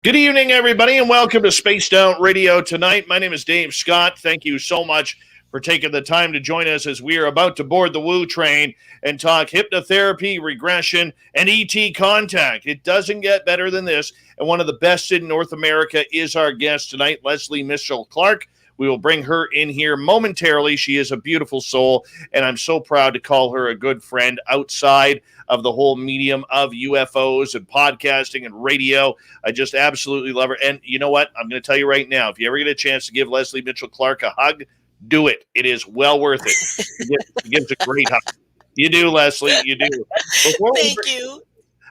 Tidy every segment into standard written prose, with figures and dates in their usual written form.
Good evening, everybody, and welcome to Spaced Out Radio tonight. My name is Dave Scott. Thank you so much for taking the time to join us as we are about to board the Woo train and talk hypnotherapy, regression, and ET contact. It doesn't get better than this, and one of the best in North America is our guest tonight, Lesley Mitchell-Clarke. We will bring her in here momentarily. She is a beautiful soul, and I'm so proud to call her a good friend outside of the whole medium of UFOs and podcasting and radio. I just absolutely love her. And you know what? I'm going to tell you right now, if you ever get a chance to give Lesley Mitchell-Clarke a hug, do it. It is well worth it. She gives a great hug. You do, Lesley. You do. Thank you.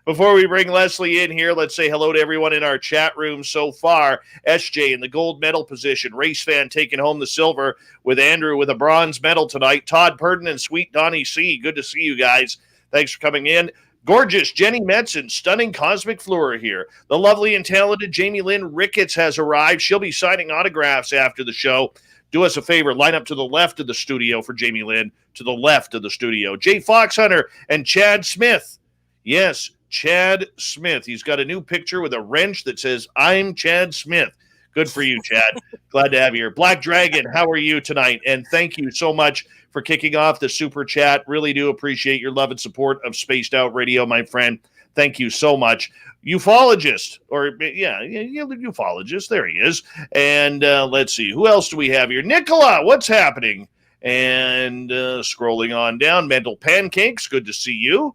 Before we bring Lesley in here, let's say hello to everyone in our chat room so far. SJ in the gold medal position. Race fan taking home the silver with Andrew with a bronze medal tonight. Todd Purdon and Sweet Donnie C. Good to see you guys. Thanks for coming in. Gorgeous Jenny Metz and stunning Cosmic Fleur here. The lovely and talented Jamie Lynn Ricketts has arrived. She'll be signing autographs after the show. Do us a favor, line up to the left of the studio for Jamie Lynn, to the left of the studio. Jay Foxhunter and Chad Smith. Yes, Chad Smith. He's got a new picture with a wrench that says, "I'm Chad Smith." Good for you, Chad. Glad to have you here. Black Dragon, how are you tonight? And thank you so much for kicking off the super chat. Really do appreciate your love and support of Spaced Out Radio, my friend. Thank you so much. Ufologist, ufologist. There he is. And let's see, who else do we have here? Nicola, what's happening? And scrolling on down, Mental Pancakes, good to see you.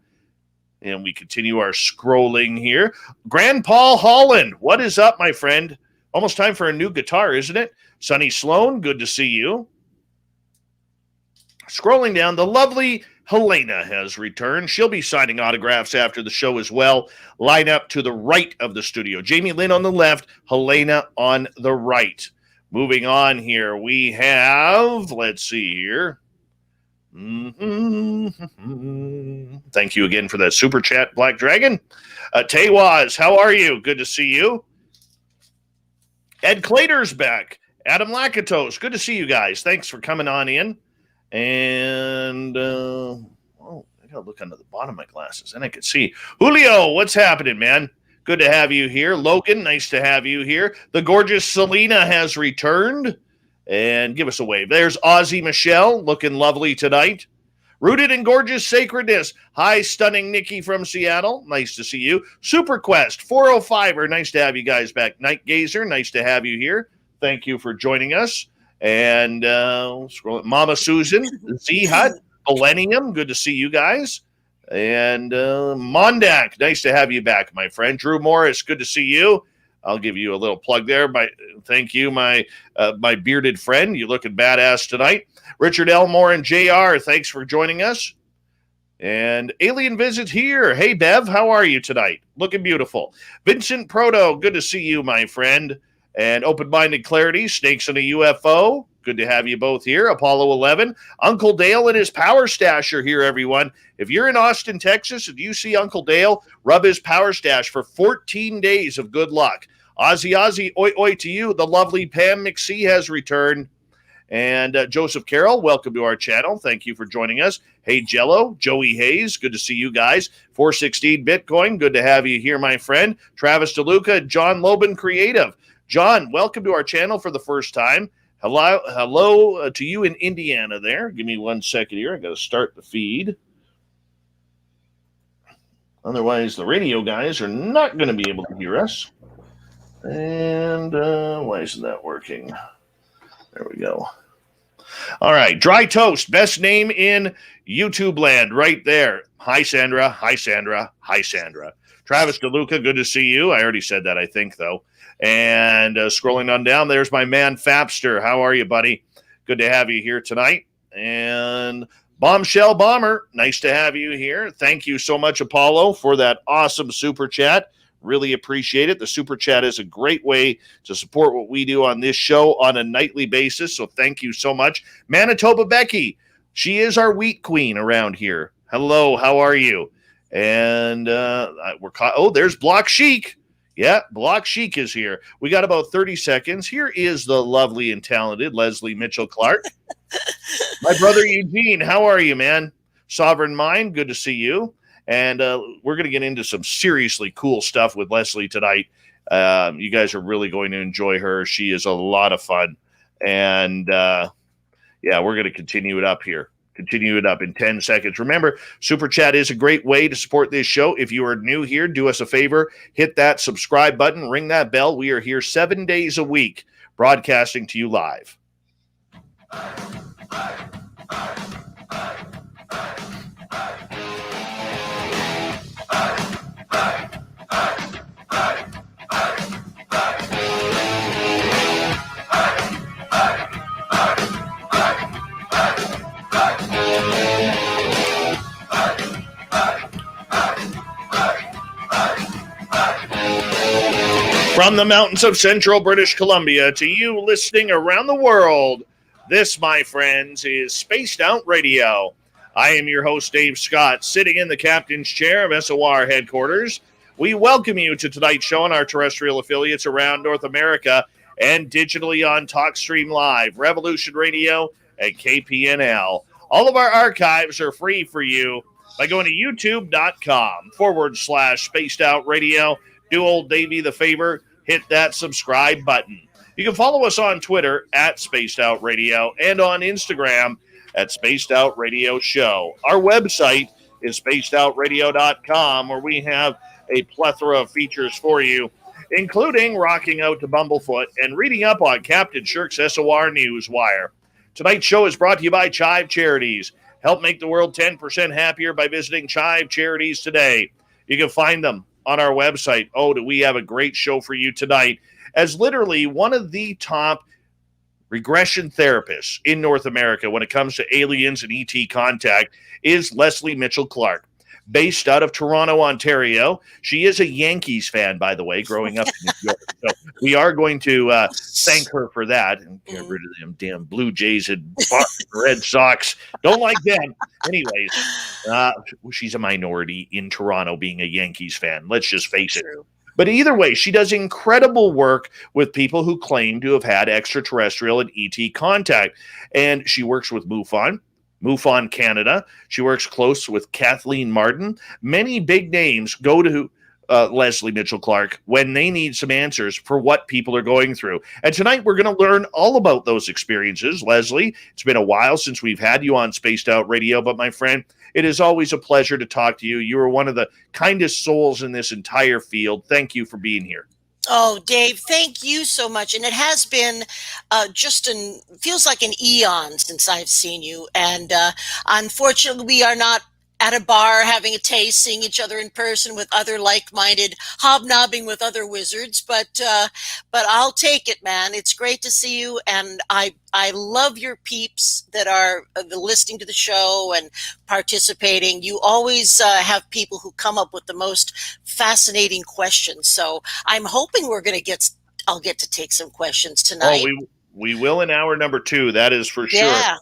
And we continue our scrolling here. Grand Paul Holland, what is up, my friend? Almost time for a new guitar, isn't it? Sonny Sloan, good to see you. Scrolling down, the lovely Helena has returned. She'll be signing autographs after the show as well. Line up to the right of the studio. Jamie Lynn on the left, Helena on the right. Moving on here, we have, let's see here. Thank you again for that super chat, Black Dragon. Tewaz, how are you? Good to see you. Ed Clater's back. Adam Lakatos, good to see you guys. Thanks for coming on in. And I gotta look under the bottom of my glasses and I can see. Julio, what's happening, man? Good to have you here. Logan, nice to have you here. The gorgeous Selena has returned. And give us a wave. There's Ozzy Michelle, looking lovely tonight. Rooted in gorgeous sacredness. Hi, stunning Nikki from Seattle. Nice to see you. Super Quest 405er. Nice to have you guys back. Night Gazer, nice to have you here. Thank you for joining us. And scroll Mama Susan, Z Hut, Millennium. Good to see you guys. And Mondak, nice to have you back, my friend. Drew Morris, good to see you. I'll give you a little plug there. Thank you, my bearded friend. You're looking badass tonight. Richard Elmore and JR, thanks for joining us. And Alien Visit here. Hey, Bev, how are you tonight? Looking beautiful. Vincent Proto, good to see you, my friend. And Open-Minded Clarity, Snakes on a UFO. Good to have you both here. Apollo 11. Uncle Dale and his Power Stash are here, everyone. If you're in Austin, Texas, and you see Uncle Dale, rub his Power Stash for 14 days of good luck. Ozzy, oi, oi to you. The lovely Pam McSee has returned. And Joseph Carroll, welcome to our channel. Thank you for joining us. Hey, Jello, Joey Hayes, good to see you guys. 416 Bitcoin, good to have you here, my friend. Travis DeLuca, John Loban Creative. John, welcome to our channel for the first time. Hello to you in Indiana there. Give me 1 second here. I got to start the feed. Otherwise, the radio guys are not going to be able to hear us. And why isn't that working? There we go. All right. Dry Toast, best name in YouTube land right there. Hi, Sandra. Hi, Sandra. Hi, Sandra. Travis DeLuca, good to see you. I already said that, I think, though. And scrolling on down, there's my man Fapster. How are you, buddy? Good to have you here tonight. And Bombshell Bomber, nice to have you here. Thank you so much, Apollo, for that awesome super chat. Really appreciate it. The super chat is a great way to support what we do on this show on a nightly basis. So thank you so much. Manitoba Becky, she is our wheat queen around here. Hello, how are you? And there's Block Chic. Yeah, Block Chic is here. We got about 30 seconds. Here is the lovely and talented Lesley Mitchell-Clarke. My brother Eugene, how are you, man? Sovereign Mind, good to see you. And we're going to get into some seriously cool stuff with Lesley tonight. You guys are really going to enjoy her. She is a lot of fun. And yeah, we're going to continue it up here. Continue it up in 10 seconds. Remember, Super Chat is a great way to support this show. If you are new here, do us a favor. Hit that subscribe button. Ring that bell. We are here 7 days a week broadcasting to you live. From the mountains of central British Columbia to you listening around the world, this, my friends, is Spaced Out Radio. I am your host, Dave Scott, sitting in the captain's chair of SOR headquarters. We welcome you to tonight's show on our terrestrial affiliates around North America and digitally on TalkStream Live, Revolution Radio, and KPNL. All of our archives are free for you by going to youtube.com/Spaced Out Radio. Do old Davey the favor, hit that subscribe button. You can follow us on Twitter at Spaced Out Radio and on Instagram at Spaced Out Radio Show. Our website is spacedoutradio.com, where we have a plethora of features for you, including rocking out to Bumblefoot and reading up on Captain Shirk's SOR Newswire. Tonight's show is brought to you by Chive Charities. Help make the world 10% happier by visiting Chive Charities today. You can find them on our website. Oh, do we have a great show for you tonight, as literally one of the top regression therapists in North America when it comes to aliens and ET contact is Lesley Mitchell-Clarke, based out of Toronto, Ontario. She is a Yankees fan, by the way, growing up in New York. So we are going to thank her for that and get rid of them damn Blue Jays and Red Sox. Don't like them. Anyways, she's a minority in Toronto being a Yankees fan. Let's just face it. But either way, she does incredible work with people who claim to have had extraterrestrial and ET contact. And she works with MUFON Canada. She works close with Kathleen Martin. Many big names go to Lesley Mitchell-Clarke when they need some answers for what people are going through. And tonight we're going to learn all about those experiences. Lesley, it's been a while since we've had you on Spaced Out Radio, but my friend, it is always a pleasure to talk to you. You are one of the kindest souls in this entire field. Thank you for being here. Oh, Dave, thank you so much. And it has been feels like an eon since I've seen you. And unfortunately, we are not at a bar having a taste, seeing each other in person with other like-minded, hobnobbing with other wizards. But I'll take it, man. It's great to see you. And I love your peeps that are listening to the show and participating. You always have people who come up with the most fascinating questions. So I'm hoping I'll get to take some questions tonight. Oh, we will in hour number 2. That is for sure. Yeah.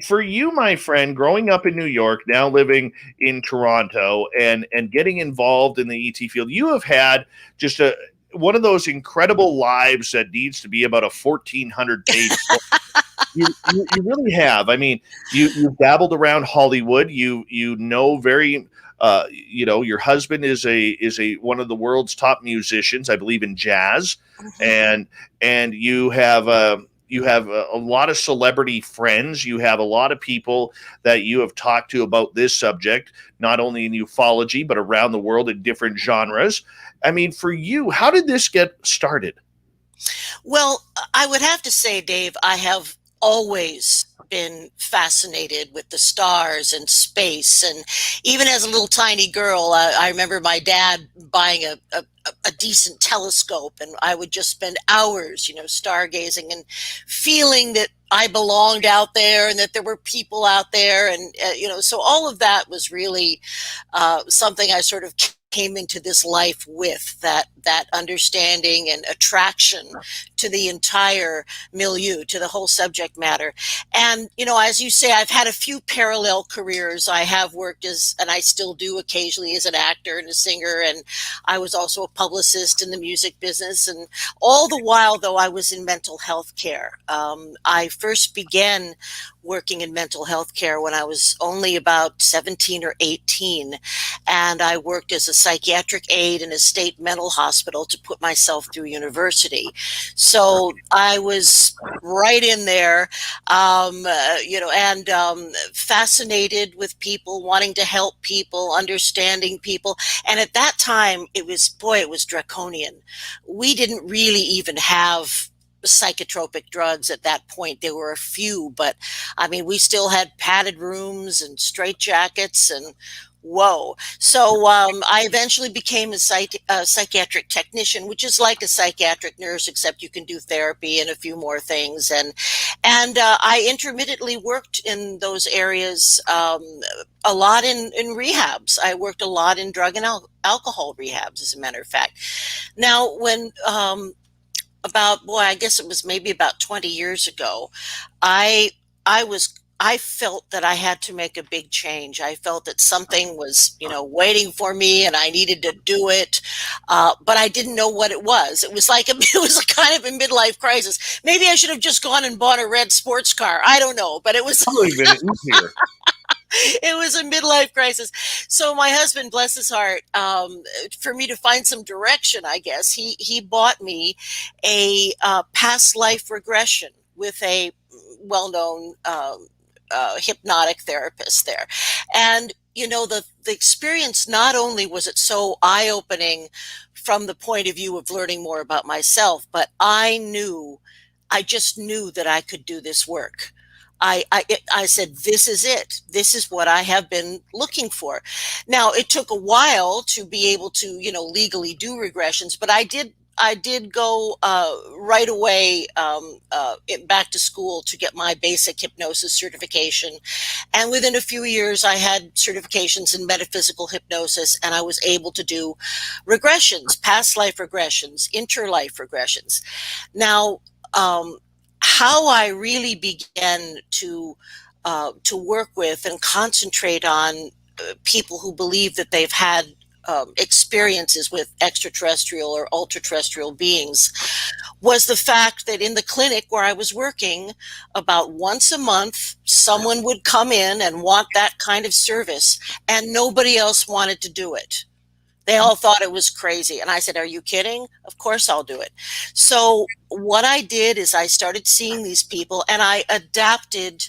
For you, my friend, growing up in New York, now living in Toronto, and getting involved in the ET field, you have had just one of those incredible lives that needs to be about a 1,400-page book. You really have. I mean, you've dabbled around Hollywood. You know very. Your husband is a one of the world's top musicians, I believe, in jazz, and you have a lot of celebrity friends. You have a lot of people that you have talked to about this subject, not only in ufology, but around the world in different genres. I mean, for you, how did this get started? Well, I would have to say, Dave, I have always been fascinated with the stars and space. And even as a little tiny girl, I remember my dad buying a decent telescope, and I would just spend hours, stargazing and feeling that I belonged out there and that there were people out there. And, so all of that was really something I sort of came into this life with, that understanding and attraction to the entire milieu, to the whole subject matter. And, as you say, I've had a few parallel careers. I have worked and I still do occasionally, as an actor and a singer. And I was also a publicist in the music business. And all the while, though, I was in mental health care. I first began working in mental health care when I was only about 17 or 18. And I worked as a psychiatric aide in a state mental hospital to put myself through university. So I was right in there, and fascinated with people, wanting to help people, understanding people. And at that time, it was draconian. We didn't really even have psychotropic drugs at that point. There were a few, but I mean, we still had padded rooms and straitjackets and whoa. So I eventually became a psychiatric technician, which is like a psychiatric nurse, except you can do therapy and a few more things. And I intermittently worked in those areas a lot in rehabs. I worked a lot in drug and alcohol rehabs, as a matter of fact. Now, when I guess it was maybe about 20 years ago, I felt that I had to make a big change. I felt that something was, waiting for me and I needed to do it. But I didn't know what it was. It was like, it was a kind of a midlife crisis. Maybe I should have just gone and bought a red sports car. I don't know, but it was Probably been easier. it was a midlife crisis. So my husband, bless his heart, for me to find some direction, I guess, he bought me a past life regression with a well-known hypnotic therapist there. And, the experience, not only was it so eye-opening from the point of view of learning more about myself, but I just knew that I could do this work. I said, this is it. This is what I have been looking for. Now, it took a while to be able to, legally do regressions, but I did go right away back to school to get my basic hypnosis certification. And within a few years, I had certifications in metaphysical hypnosis, and I was able to do regressions, past life regressions, interlife regressions. Now, how I really began to work with and concentrate on people who believe that they've had experiences with extraterrestrial or ultra-terrestrial beings was the fact that in the clinic where I was working, about once a month, someone would come in and want that kind of service, and nobody else wanted to do it. They all thought it was crazy. And I said, are you kidding? Of course I'll do it. So what I did is I started seeing these people, and I adapted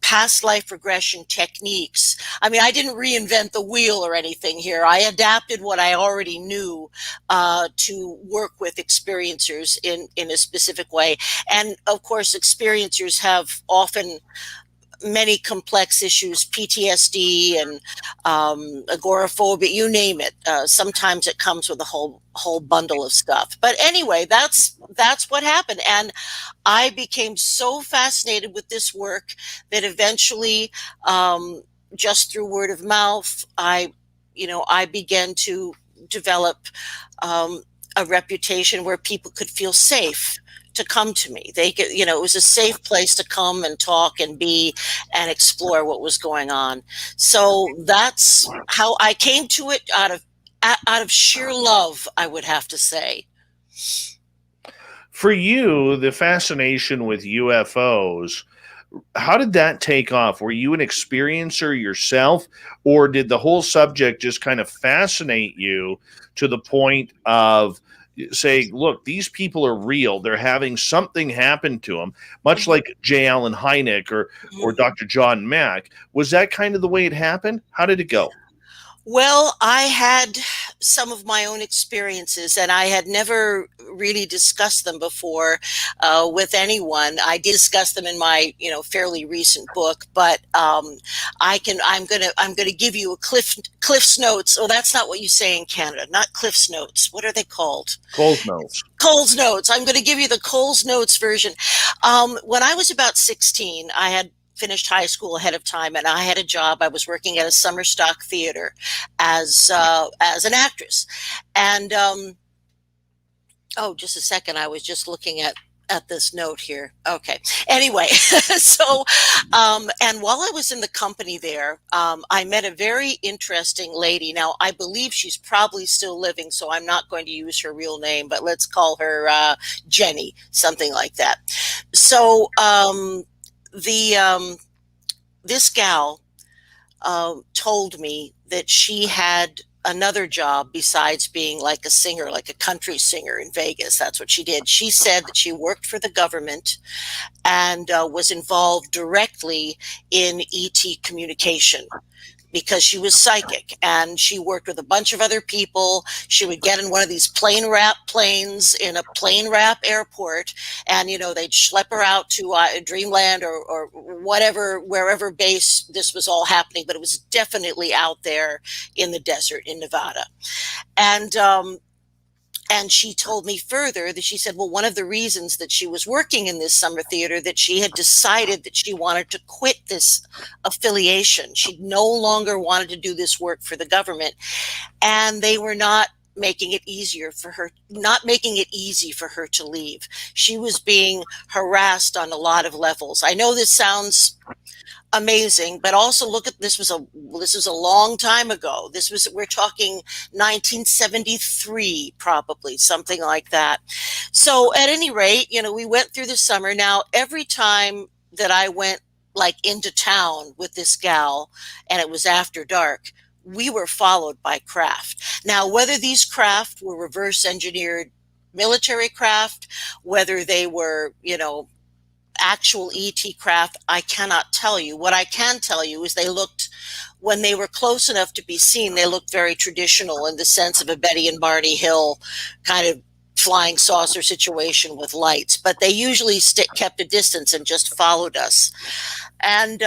past life regression techniques. I mean, I didn't reinvent the wheel or anything here. I adapted what I already knew to work with experiencers in a specific way. And of course, experiencers have often many complex issues, PTSD and agoraphobia, you name it. Sometimes it comes with a whole bundle of stuff. But anyway, that's what happened. And I became so fascinated with this work that eventually, just through word of mouth, I began to develop a reputation where people could feel safe to come to me. They could, it was a safe place to come and talk and be and explore what was going on. So that's how I came to it, out of sheer love, I would have to say. For you, the fascination with UFOs, how did that take off? Were you an experiencer yourself, or did the whole subject just kind of fascinate you to the point of say, look, these people are real. They're having something happen to them, much like J. Allen Hynek or Dr. John Mack. Was that kind of the way it happened? How did it go? Well, I had some of my own experiences, and I had never really discussed them before with anyone. I did discuss them in my, fairly recent book, but I'm gonna give you a Cliff's Notes. Oh, that's not what you say in Canada. Not Cliff's Notes. What are they called? Cole's Notes. Cole's Notes. I'm going to give you the Cole's Notes version. When I was about 16, I had finished high school ahead of time, and I had a job. I was working at a summer stock theater as an actress. And just a second, I was just looking at this note here. Okay. Anyway, so and while I was in the company there, I met a very interesting lady. Now, I believe she's probably still living, so I'm not going to use her real name, but let's call her Jenny, something like that. So this gal told me that she had another job besides being like a singer, like a country singer in Vegas. That's what she did. She said that she worked for the government and was involved directly in ET communication, because she was psychic and she worked with a bunch of other people. She would get in one of these plane wrap planes in a plane wrap airport, and, you know, they'd schlep her out to Dreamland or whatever, wherever base this was all happening. But it was definitely out there in the desert in Nevada. And she told me further that she said, well, one of the reasons that she was working in this summer theater, that she had decided that she wanted to quit this affiliation. She no longer wanted to do this work for the government. And they were not making it easier for her, not making it easy for her to leave. She was being harassed on a lot of levels. I know this sounds amazing, but also look at this was a long time ago. We're talking 1973, probably something like that. So at any rate, you know, we went through the summer. Now, every time that I went like into town with this gal and it was after dark, we were followed by craft. Now, whether these craft were reverse engineered military craft, whether they were, you know, actual ET craft, I cannot tell you. What I can tell you is they looked, when they were close enough to be seen, they looked very traditional in the sense of a Betty and Barney Hill kind of flying saucer situation with lights. But they usually kept a distance and just followed us. And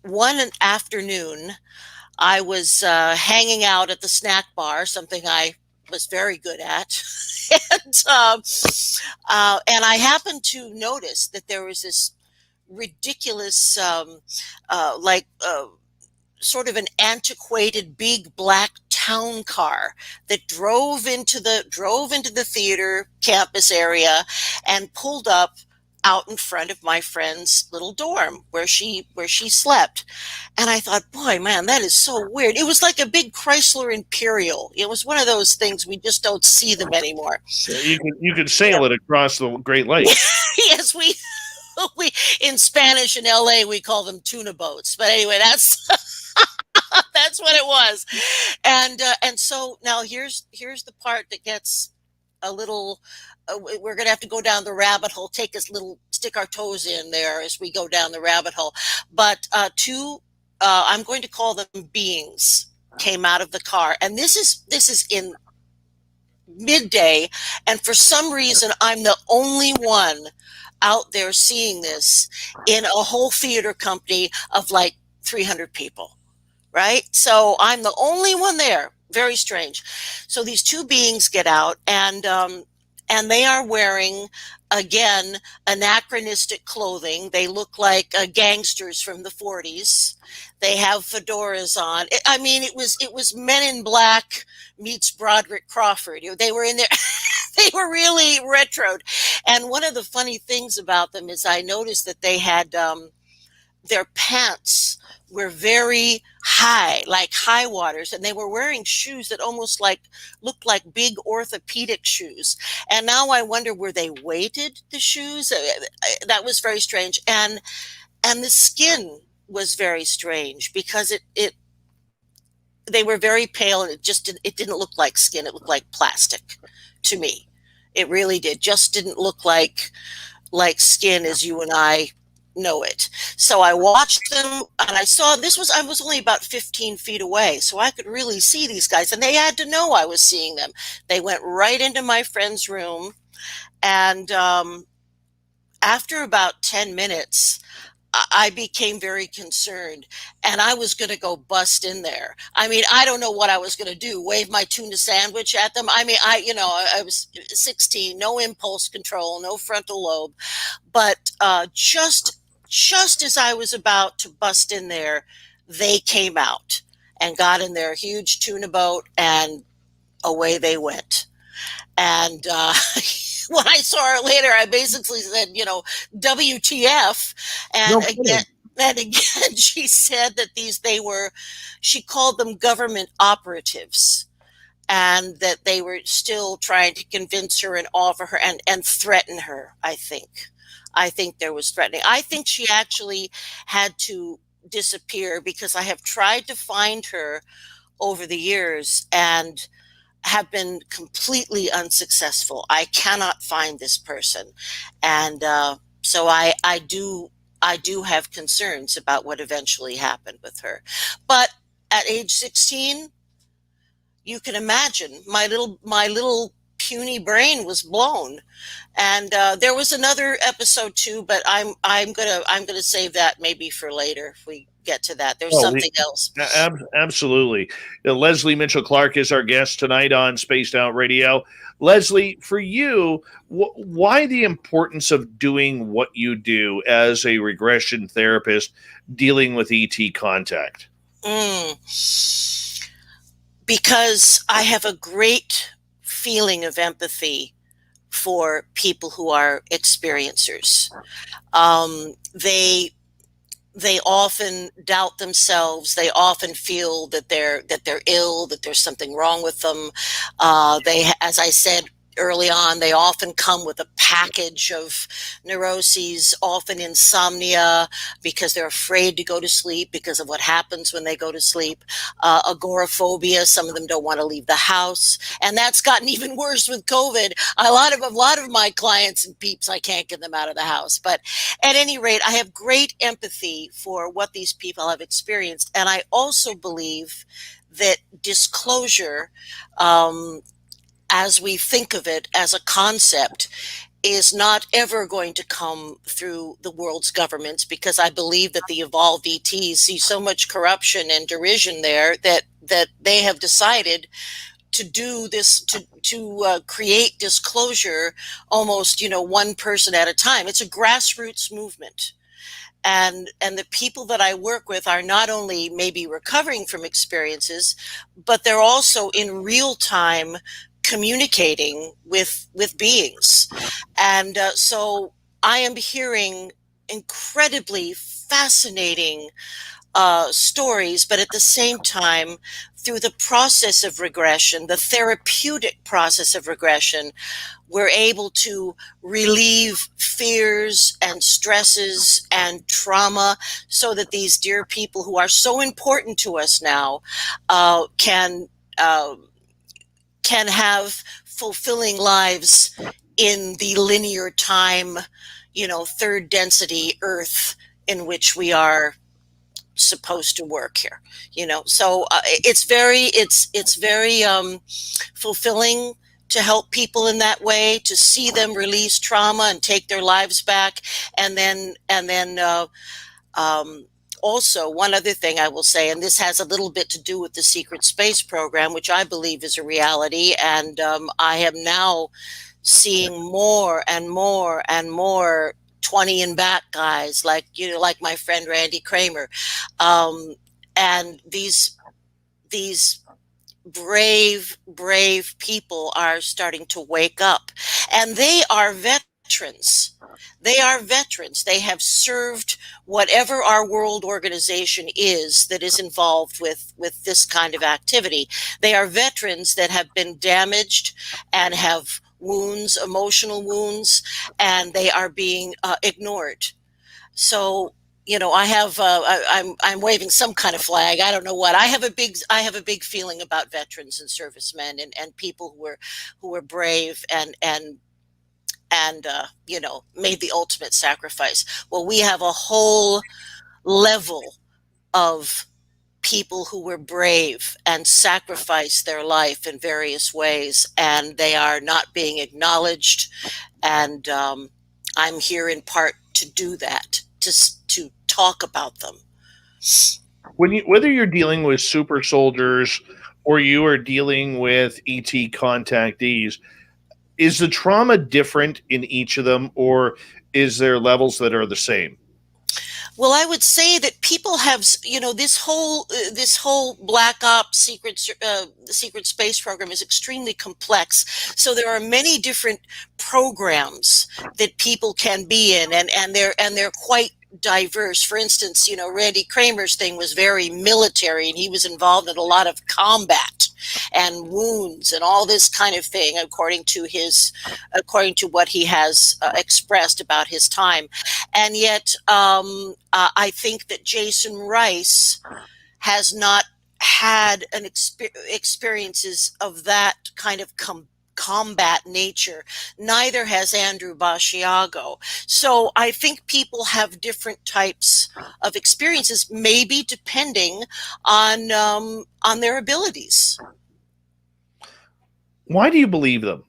one afternoon, I was hanging out at the snack bar, something I was very good at. And I happened to notice that there was this ridiculous, sort of an antiquated big black town car that drove into the theater campus area and pulled up out in front of my friend's little dorm where she slept. And I thought, boy, man, that is so weird. It was like a big Chrysler Imperial. It was one of those things, we just don't see them anymore. You could sail it across the Great Lakes. Yes, we in Spanish in LA we call them tuna boats. But anyway, that's that's what it was. And so now here's the part that gets a little, we're going to have to go down the rabbit hole, stick our toes in there as we go down the rabbit hole. But I'm going to call them beings, came out of the car. And this is in midday. And for some reason, I'm the only one out there seeing this in a whole theater company of like 300 people. Right? So I'm the only one there. Very strange. So these two beings get out, and they are wearing, again, anachronistic clothing. They look like gangsters from the 40s. They have fedoras on. It was Men in Black meets Broderick Crawford. They were in there. They were really retro. And one of the funny things about them is I noticed that they had their pants were very high, like high waters, and they were wearing shoes that almost looked like big orthopedic shoes. And now I wonder, were they weighted, the shoes? That was very strange. And the skin was very strange because they were very pale, and it didn't look like skin. It looked like plastic to me. It really did. Just didn't look like skin as you and I know it. So I watched them, and I was only about 15 feet away, so I could really see these guys, and they had to know I was seeing them. They went right into my friend's room, and after about 10 minutes, I became very concerned, and I was going to go bust in there. I don't know what I was going to do, wave my tuna sandwich at them. I was 16, no impulse control, no frontal lobe, but just as I was about to bust in there, they came out and got in their huge tuna boat, and away they went. And when I saw her later, I basically said, WTF. And again, she said that she called them government operatives, and that they were still trying to convince her and offer her and threaten her, I think there was threatening. I think she actually had to disappear because I have tried to find her over the years and have been completely unsuccessful. I cannot find this person. And so I do have concerns about what eventually happened with her. But at age 16, you can imagine my little puny brain was blown. And there was another episode too, but I'm gonna save that maybe for later if we get to that. There's something else. Absolutely. Lesley Mitchell-Clarke is our guest tonight on Spaced Out Radio. Lesley, for you, why the importance of doing what you do as a regression therapist dealing with ET contact? Because I have a great feeling of empathy for people who are experiencers. They often doubt themselves. They often feel that they're ill, that there's something wrong with them. As I said early on, they often come with a package of neuroses, often insomnia because they're afraid to go to sleep because of what happens when they go to sleep. Agoraphobia. Some of them don't want to leave the house, and that's gotten even worse with COVID. A lot of my clients and peeps, I can't get them out of the house. But at any rate, I have great empathy for what these people have experienced, and I also believe that disclosure, as we think of it as a concept, is not ever going to come through the world's governments, because I believe that the evolved ETs see so much corruption and derision there that they have decided to do this, to create disclosure almost, one person at a time. It's a grassroots movement. And the people that I work with are not only maybe recovering from experiences, but they're also in real time communicating with beings. And so I am hearing incredibly fascinating stories, but at the same time, through the process of regression, the therapeutic process of regression, we're able to relieve fears and stresses and trauma so that these dear people who are so important to us now can have fulfilling lives in the linear time, third density Earth in which we are supposed to work here. So it's very fulfilling to help people in that way, to see them release trauma and take their lives back. And then also, one other thing I will say, and this has a little bit to do with the Secret Space program, which I believe is a reality. And I am now seeing more and more and more 20 and back guys, like my friend Randy Kramer. And these brave people are starting to wake up, and they are veterans. They are veterans. They have served whatever our world organization is that is involved with this kind of activity. They are veterans that have been damaged and have wounds, emotional wounds, and they are being ignored. So, I have I'm waving some kind of flag. I don't know what. I have a big feeling about veterans and servicemen and people who were brave and made the ultimate sacrifice. Well, we have a whole level of people who were brave and sacrificed their life in various ways, and they are not being acknowledged. And I'm here in part to do that, to talk about them. Whether you're dealing with super soldiers or you are dealing with ET contactees, is the trauma different in each of them, or is there levels that are the same? Well, I would say that people have, this whole Black Ops secret space program is extremely complex. So there are many different programs that people can be in, and they're quite diverse. For instance, Randy Kramer's thing was very military, and he was involved in a lot of combat and wounds and all this kind of thing, according to what he has expressed about his time. And yet, I think that Jason Rice has not had an experiences of that kind of combat nature. Neither has Andrew Basiago. So I think people have different types of experiences, maybe depending on their abilities. Why do you believe them?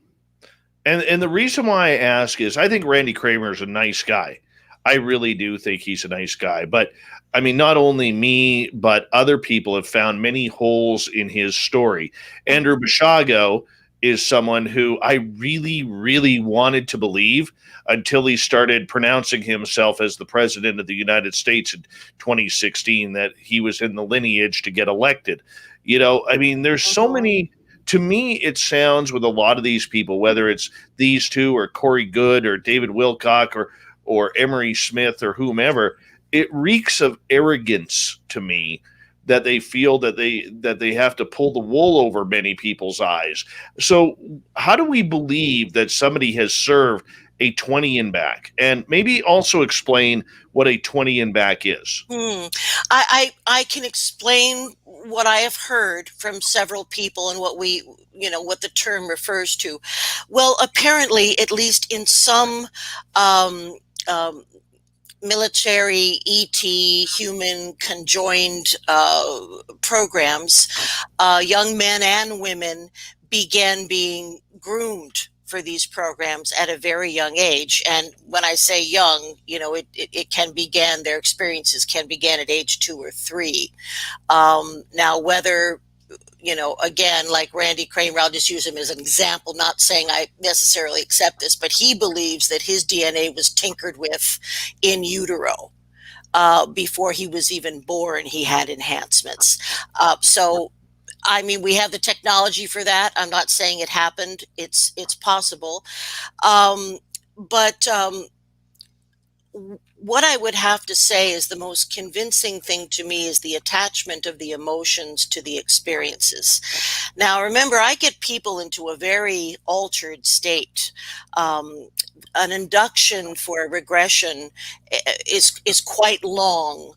And the reason why I ask is I think Randy Kramer is a nice guy. I really do think he's a nice guy. But I mean, not only me, but other people have found many holes in his story. Andrew Basiago is someone who I really, really wanted to believe until he started pronouncing himself as the president of the United States in 2016, that he was in the lineage to get elected. You know, I mean, there's so many. To me, it sounds with a lot of these people, whether it's these two or Corey Good or David Wilcock or Emery Smith or whomever, it reeks of arrogance to me, that they feel that they have to pull the wool over many people's eyes. So how do we believe that somebody has served a 20 and back? And maybe also explain what a 20 and back is. I can explain what I have heard from several people and what what the term refers to. Well, apparently, at least in some military ET human conjoined programs, young men and women began being groomed for these programs at a very young age. And when I say young, it can begin, their experiences can begin at age 2 or 3. Now, whether, again, like Randy Kramer, I'll just use him as an example, not saying I necessarily accept this, but he believes that his DNA was tinkered with in utero. Before he was even born, he had enhancements. So I mean, we have the technology for that. I'm not saying it happened. It's possible. But what I would have to say is the most convincing thing to me is the attachment of the emotions to the experiences. Now, remember, I get people into a very altered state. An induction for a regression is quite long.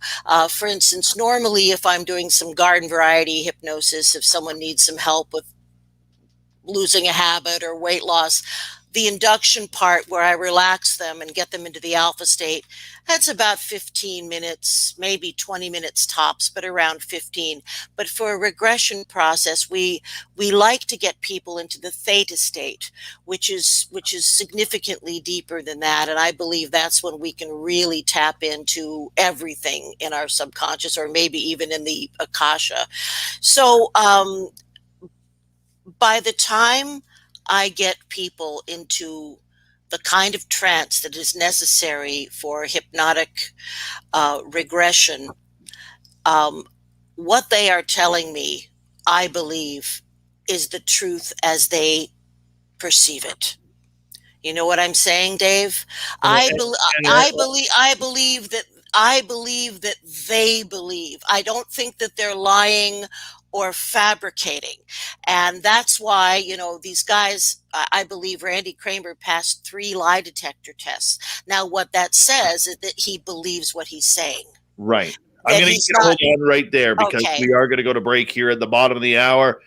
For instance, normally if I'm doing some garden variety hypnosis, if someone needs some help with losing a habit or weight loss, the induction part where I relax them and get them into the alpha state, that's about 15 minutes, maybe 20 minutes tops, but around 15. But for a regression process, we like to get people into the theta state, which is significantly deeper than that. And I believe that's when we can really tap into everything in our subconscious, or maybe even in the akasha. So by the time I get people into the kind of trance that is necessary for hypnotic regression, what they are telling me, I believe, is the truth as they perceive it. You know what I'm saying, Dave? I believe that they believe. I don't think that they're lying or fabricating. And that's why, these guys, I believe Randy Kramer passed 3 lie detector tests. Now, what that says is that he believes what he's saying. Right. I'm going to hold on right there, because we are going to go to break here at the bottom of the hour.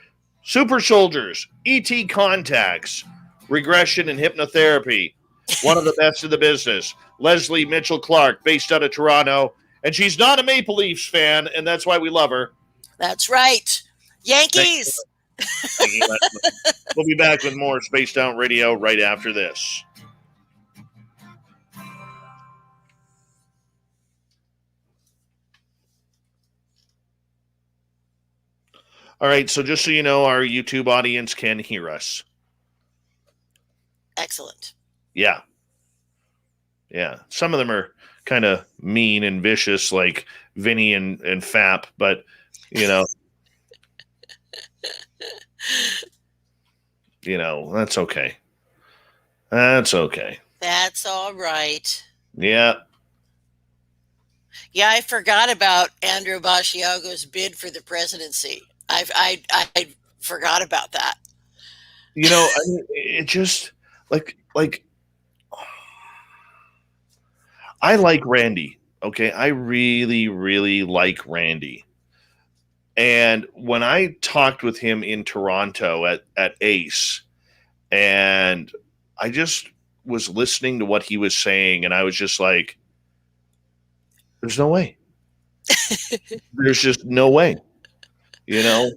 Super soldiers, ET contacts, regression and hypnotherapy. One of the best in the business. Lesley Mitchell-Clarke, based out of Toronto. And she's not a Maple Leafs fan, and that's why we love her. That's right. Yankees. Thank you. We'll be back with more Spaced Out Radio right after this. All right, so just so you know, our YouTube audience can hear us. Excellent. Yeah. Yeah. Some of them are kind of mean and vicious, like Vinny and Fap, but, that's okay. That's okay. That's all right. Yeah. Yeah, I forgot about Andrew Basiago's bid for the presidency. I forgot about that. It just like I like Randy. Okay. I really, really like Randy. And when I talked with him in Toronto at ACE, and I just was listening to what he was saying, and I was just like, there's no way. There's just no way, you know?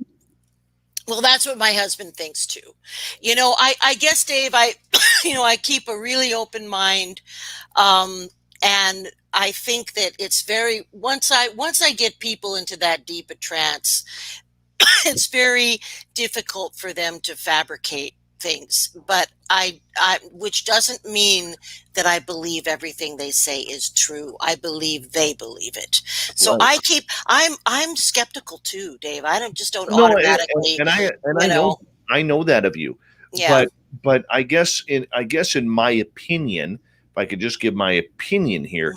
Well, that's what my husband thinks too. I guess, Dave, I keep a really open mind. And I think that it's once I get people into that deep a trance, it's very difficult for them to fabricate things. But which doesn't mean that I believe everything they say is true. I believe they believe it. So Right. I'm skeptical too, Dave. I don't No, automatically, I know that of you. yeah. But I guess in my opinion, if I could just give my opinion here,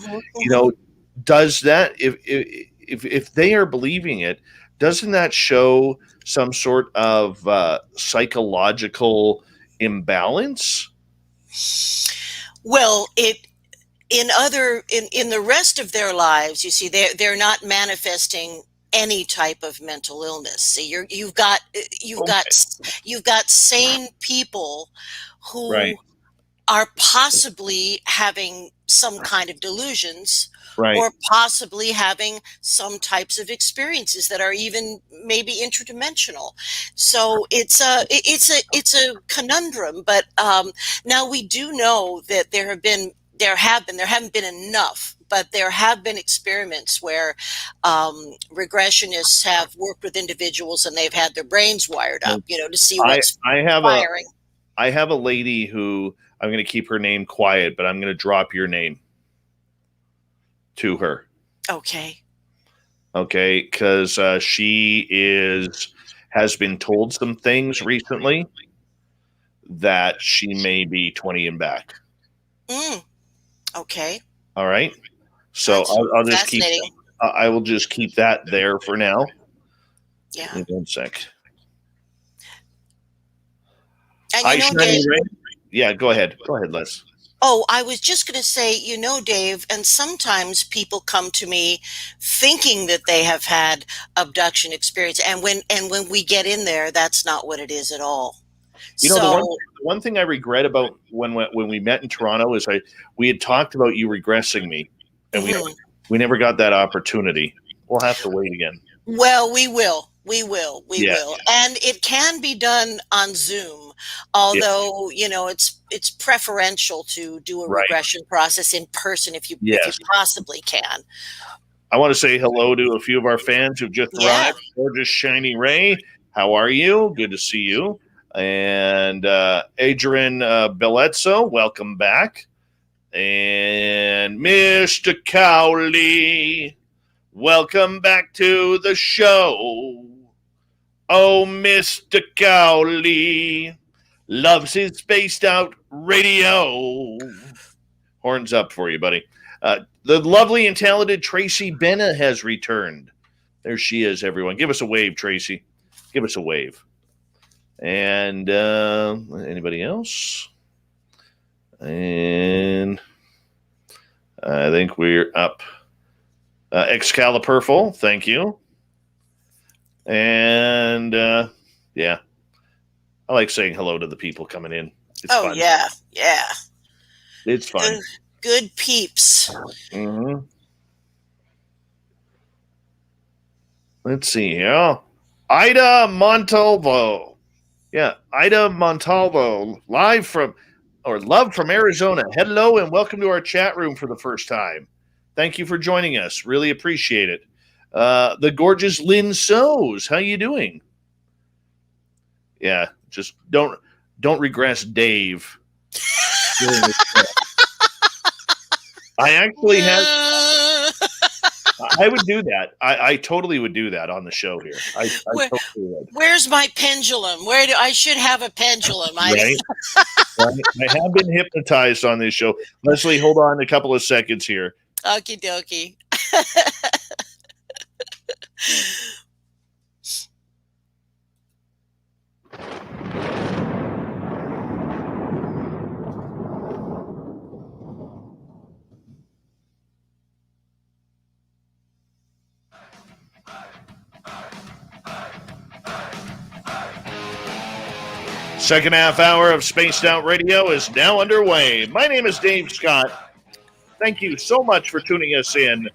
does that, if they are believing it, doesn't that show some sort of psychological imbalance? Well, in the rest of their lives, you see, they're not manifesting any type of mental illness. See, you've got sane people who Right. are possibly having some kind of delusions, Right. or possibly having some types of experiences that are even maybe interdimensional. So it's a conundrum. But now we do know that there haven't been enough, but there have been experiments where regressionists have worked with individuals and they've had their brains wired up, to see what's firing. I have a lady who, I'm going to keep her name quiet, but I'm going to drop your name to her. Okay. Okay, because she has been told some things recently that she may be 20 and back. Okay. All right. So I'll just I will just keep that there for now. Yeah. Wait one sec. And Dave, yeah, go ahead. Go ahead, Les. Oh, I was just going to say, Dave, and sometimes people come to me thinking that they have had abduction experience, and when we get in there, that's not what it is at all. The one thing I regret about when we met in Toronto is we had talked about you regressing me, and we never got that opportunity. We'll have to wait again. Well, we will. We will. And it can be done on Zoom, although, it's preferential to do a regression process in person if you possibly can. I want to say hello to a few of our fans who've just arrived. Gorgeous Shiny Ray, how are you? Good to see you. And Adrian Bellezzo, welcome back. And Mr. Cowley, welcome back to the show. Oh, Mr. Cowley loves his spaced out radio. Horns up for you, buddy. The lovely and talented Tracy Benna has returned. There she is, everyone. Give us a wave, Tracy. Give us a wave. And anybody else? And I think we're up. Excalibur, thank you. And yeah, I like saying hello to the people coming in. It's fun. Yeah. It's fun. Good peeps. Mm-hmm. Let's see here. Ida Montalvo. Yeah, Ida Montalvo, love from Arizona. Hello and welcome to our chat room for the first time. Thank you for joining us. Really appreciate it. The gorgeous Lynn Sows. How you doing? Yeah, just don't regress Dave. I actually had. I would do that. I totally would do that on the show here. I totally would. Where's my pendulum? I should have a pendulum. Right. I have been hypnotized on this show. Lesley, hold on a couple of seconds here. Okie dokie. Second half hour of Spaced Out Radio is now underway. My name is Dave Scott. Thank you so much for tuning us in.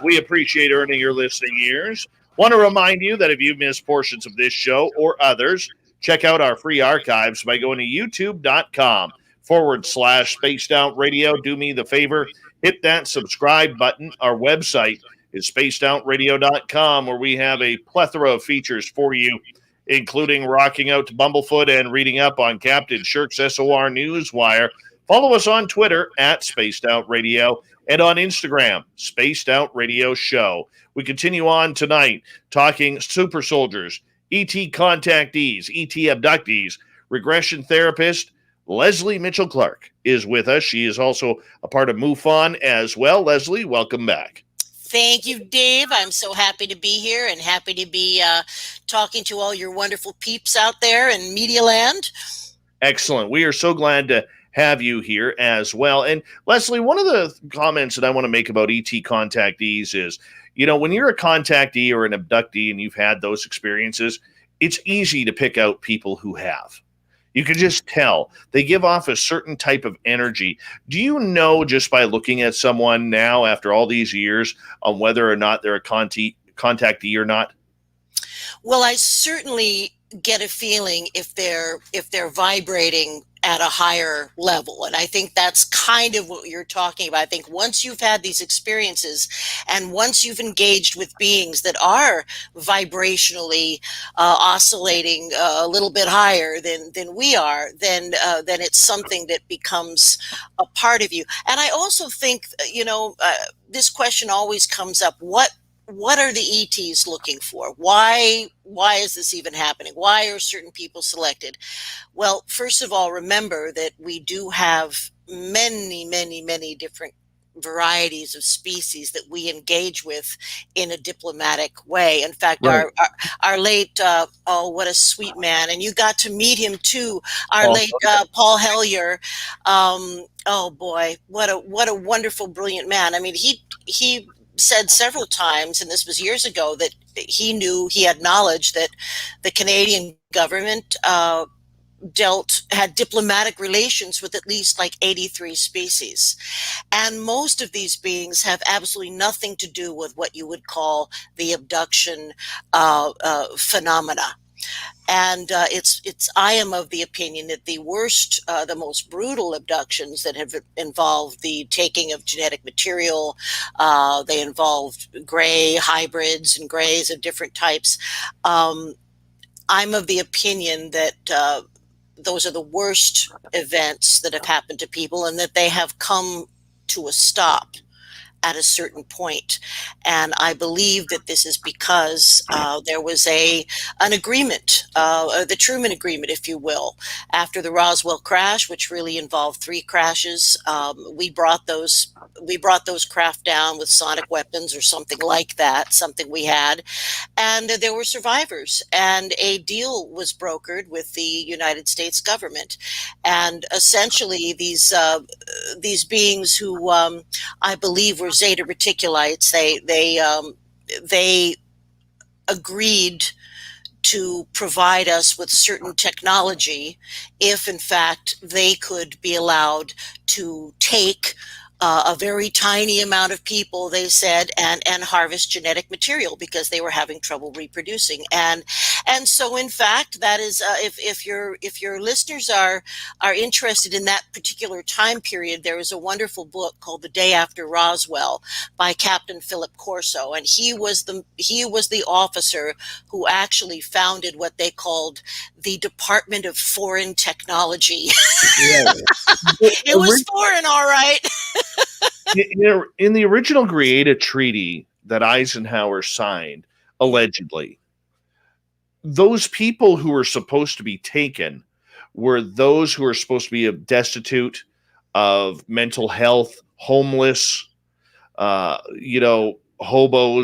We appreciate earning your listening ears. Want to remind you that if you missed portions of this show or others, check out our free archives by going to youtube.com/Spaced Out Radio. Do me the favor, hit that subscribe button. Our website is spacedoutradio.com, where we have a plethora of features for you, including rocking out to Bumblefoot and reading up on Captain Shirk's SOR Newswire. Follow us on Twitter at Spaced Out Radio and on Instagram, Spaced Out Radio Show. We continue on tonight talking super soldiers, ET contactees, ET abductees. Regression therapist Lesley Mitchell-Clarke is with us. She is also a part of MUFON as well. Lesley, welcome back. Thank you, Dave. I'm so happy to be here and happy to be talking to all your wonderful peeps out there in Media Land. Excellent. We are so glad to have you here as well. And Lesley, one of the comments that I want to make about ET contactees is, you know, when you're a contactee or an abductee and you've had those experiences, it's easy to pick out people who have. You can just tell they give off a certain type of energy. Do you know just by looking at someone now after all these years on whether or not they're a contactee or not? Well, I certainly get a feeling if they're vibrating at a higher level. And I think that's kind of what you're talking about. I think once you've had these experiences and once you've engaged with beings that are vibrationally oscillating a little bit higher than we are, then it's something that becomes a part of you. And I also think, this question always comes up. What are the ETs looking for? Why is this even happening? Why are certain people selected? Well, first of all, remember that we do have many, many, many different varieties of species that we engage with in a diplomatic way. In fact, right. our late, what a sweet man. And you got to meet him too. Our late Paul Hellyer. Oh boy, what a wonderful, brilliant man. I mean, he said several times, and this was years ago, that he had knowledge that the Canadian government had diplomatic relations with at least like 83 species. And most of these beings have absolutely nothing to do with what you would call the abduction phenomena. And I am of the opinion that the worst, the most brutal abductions that have involved the taking of genetic material, they involved gray hybrids and grays of different types. I'm of the opinion that those are the worst events that have happened to people, and that they have come to a stop at a certain point. And I believe that this is because there was an agreement, the Truman Agreement, if you will, after the Roswell crash, which really involved 3 crashes. We brought those craft down with sonic weapons or something like that, something we had, and there were survivors, and a deal was brokered with the United States government. And essentially these beings who I believe were Zeta Reticuli, they agreed to provide us with certain technology if, in fact, they could be allowed to take a very tiny amount of people, they said, and harvest genetic material because they were having trouble reproducing. And so, in fact, that is if your listeners are interested in that particular time period, there is a wonderful book called The Day After Roswell by Captain Philip Corso, and he was the officer who actually founded what they called the Department of Foreign Technology. Yeah. It was foreign, all right. In the original Greada Treaty that Eisenhower signed, allegedly, those people who were supposed to be taken were those who were supposed to be destitute of mental health, homeless, hobos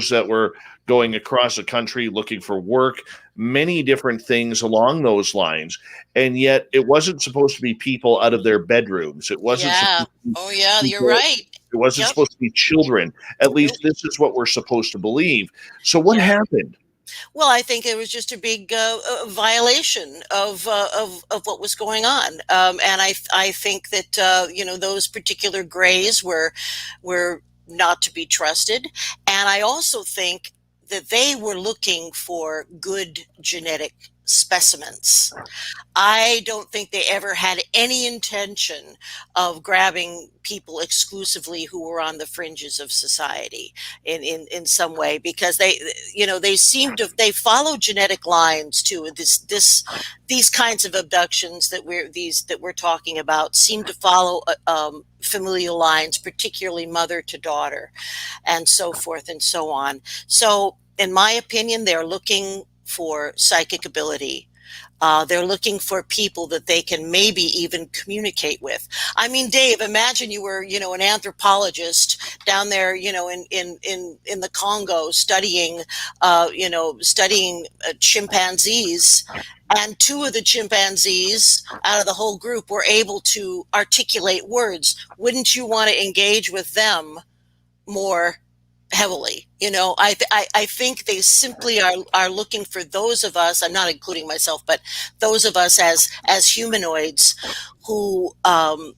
that were going across the country looking for work, many different things along those lines. And yet it wasn't supposed to be people out of their bedrooms. It wasn't. Yeah. Oh, yeah, you're right. It wasn't supposed to be children. At least this is what we're supposed to believe. So what happened? Well, I think it was just a big violation of what was going on, and I think that those particular grays were not to be trusted, and I also think that they were looking for good genetic specimens. I don't think they ever had any intention of grabbing people exclusively who were on the fringes of society in some way, because they seem to, they follow genetic lines too. These kinds of abductions that we're talking about seem to follow familial lines, particularly mother to daughter, and so forth and so on. So in my opinion, they're looking for psychic ability. They're looking for people that they can maybe even communicate with. I mean, Dave, imagine you were, an anthropologist down there, in the Congo studying chimpanzees, and two of the chimpanzees out of the whole group were able to articulate words. Wouldn't you want to engage with them more heavily? I think they simply are looking for those of us, I'm not including myself, but those of us as humanoids who have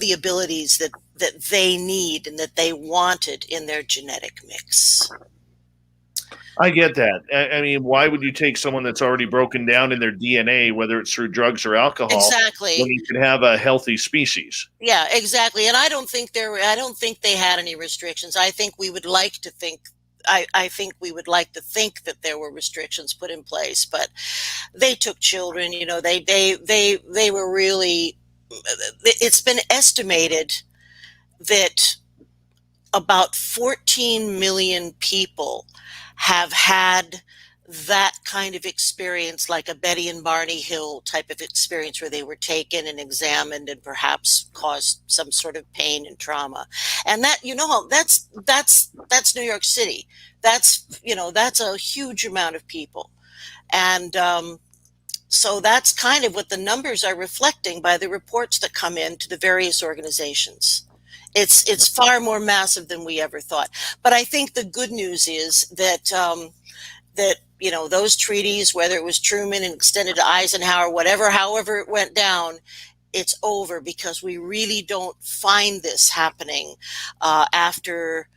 the abilities that they need and that they wanted in their genetic mix. I get that. I mean, why would you take someone that's already broken down in their DNA, whether it's through drugs or alcohol, exactly, when you can have a healthy species? Yeah, exactly. And I don't think they had any restrictions. I think we would like to think I think we would like to think that there were restrictions put in place, but they took children. They were really. It's been estimated that about 14 million people have had that kind of experience, like a Betty and Barney Hill type of experience, where they were taken and examined and perhaps caused some sort of pain and trauma. And that, that's New York City. That's a huge amount of people. And so that's kind of what the numbers are reflecting by the reports that come in to the various organizations. It's far more massive than we ever thought. But I think the good news is that those treaties, whether it was Truman and extended to Eisenhower, however it went down, it's over, because we really don't find this happening after,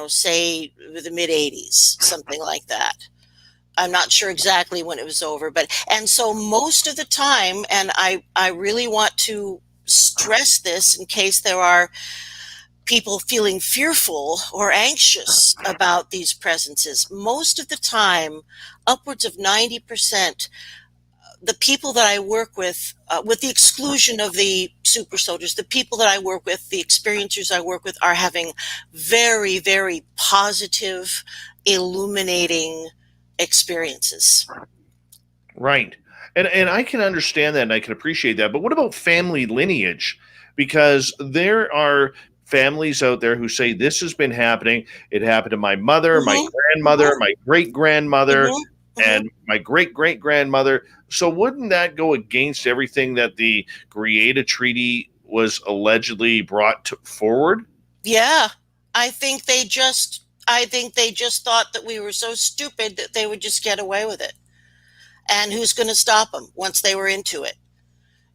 say the mid 80s, something like that. I'm not sure exactly when it was over, and so most of the time, and I really want to stress this in case there are people feeling fearful or anxious about these presences, most of the time, upwards of 90%, the people that I work with the exclusion of the super soldiers, the people that I work with, the experiencers I work with, are having very, very positive, illuminating experiences. Right. And I can understand that, and I can appreciate that. But what about family lineage? Because there are families out there who say, this has been happening. It happened to my mother, my grandmother, my great-grandmother, and my great-great-grandmother. So wouldn't that go against everything that the Greada Treaty was allegedly brought forward? Yeah. I think they just thought that we were so stupid that they would just get away with it. And who's going to stop them once they were into it?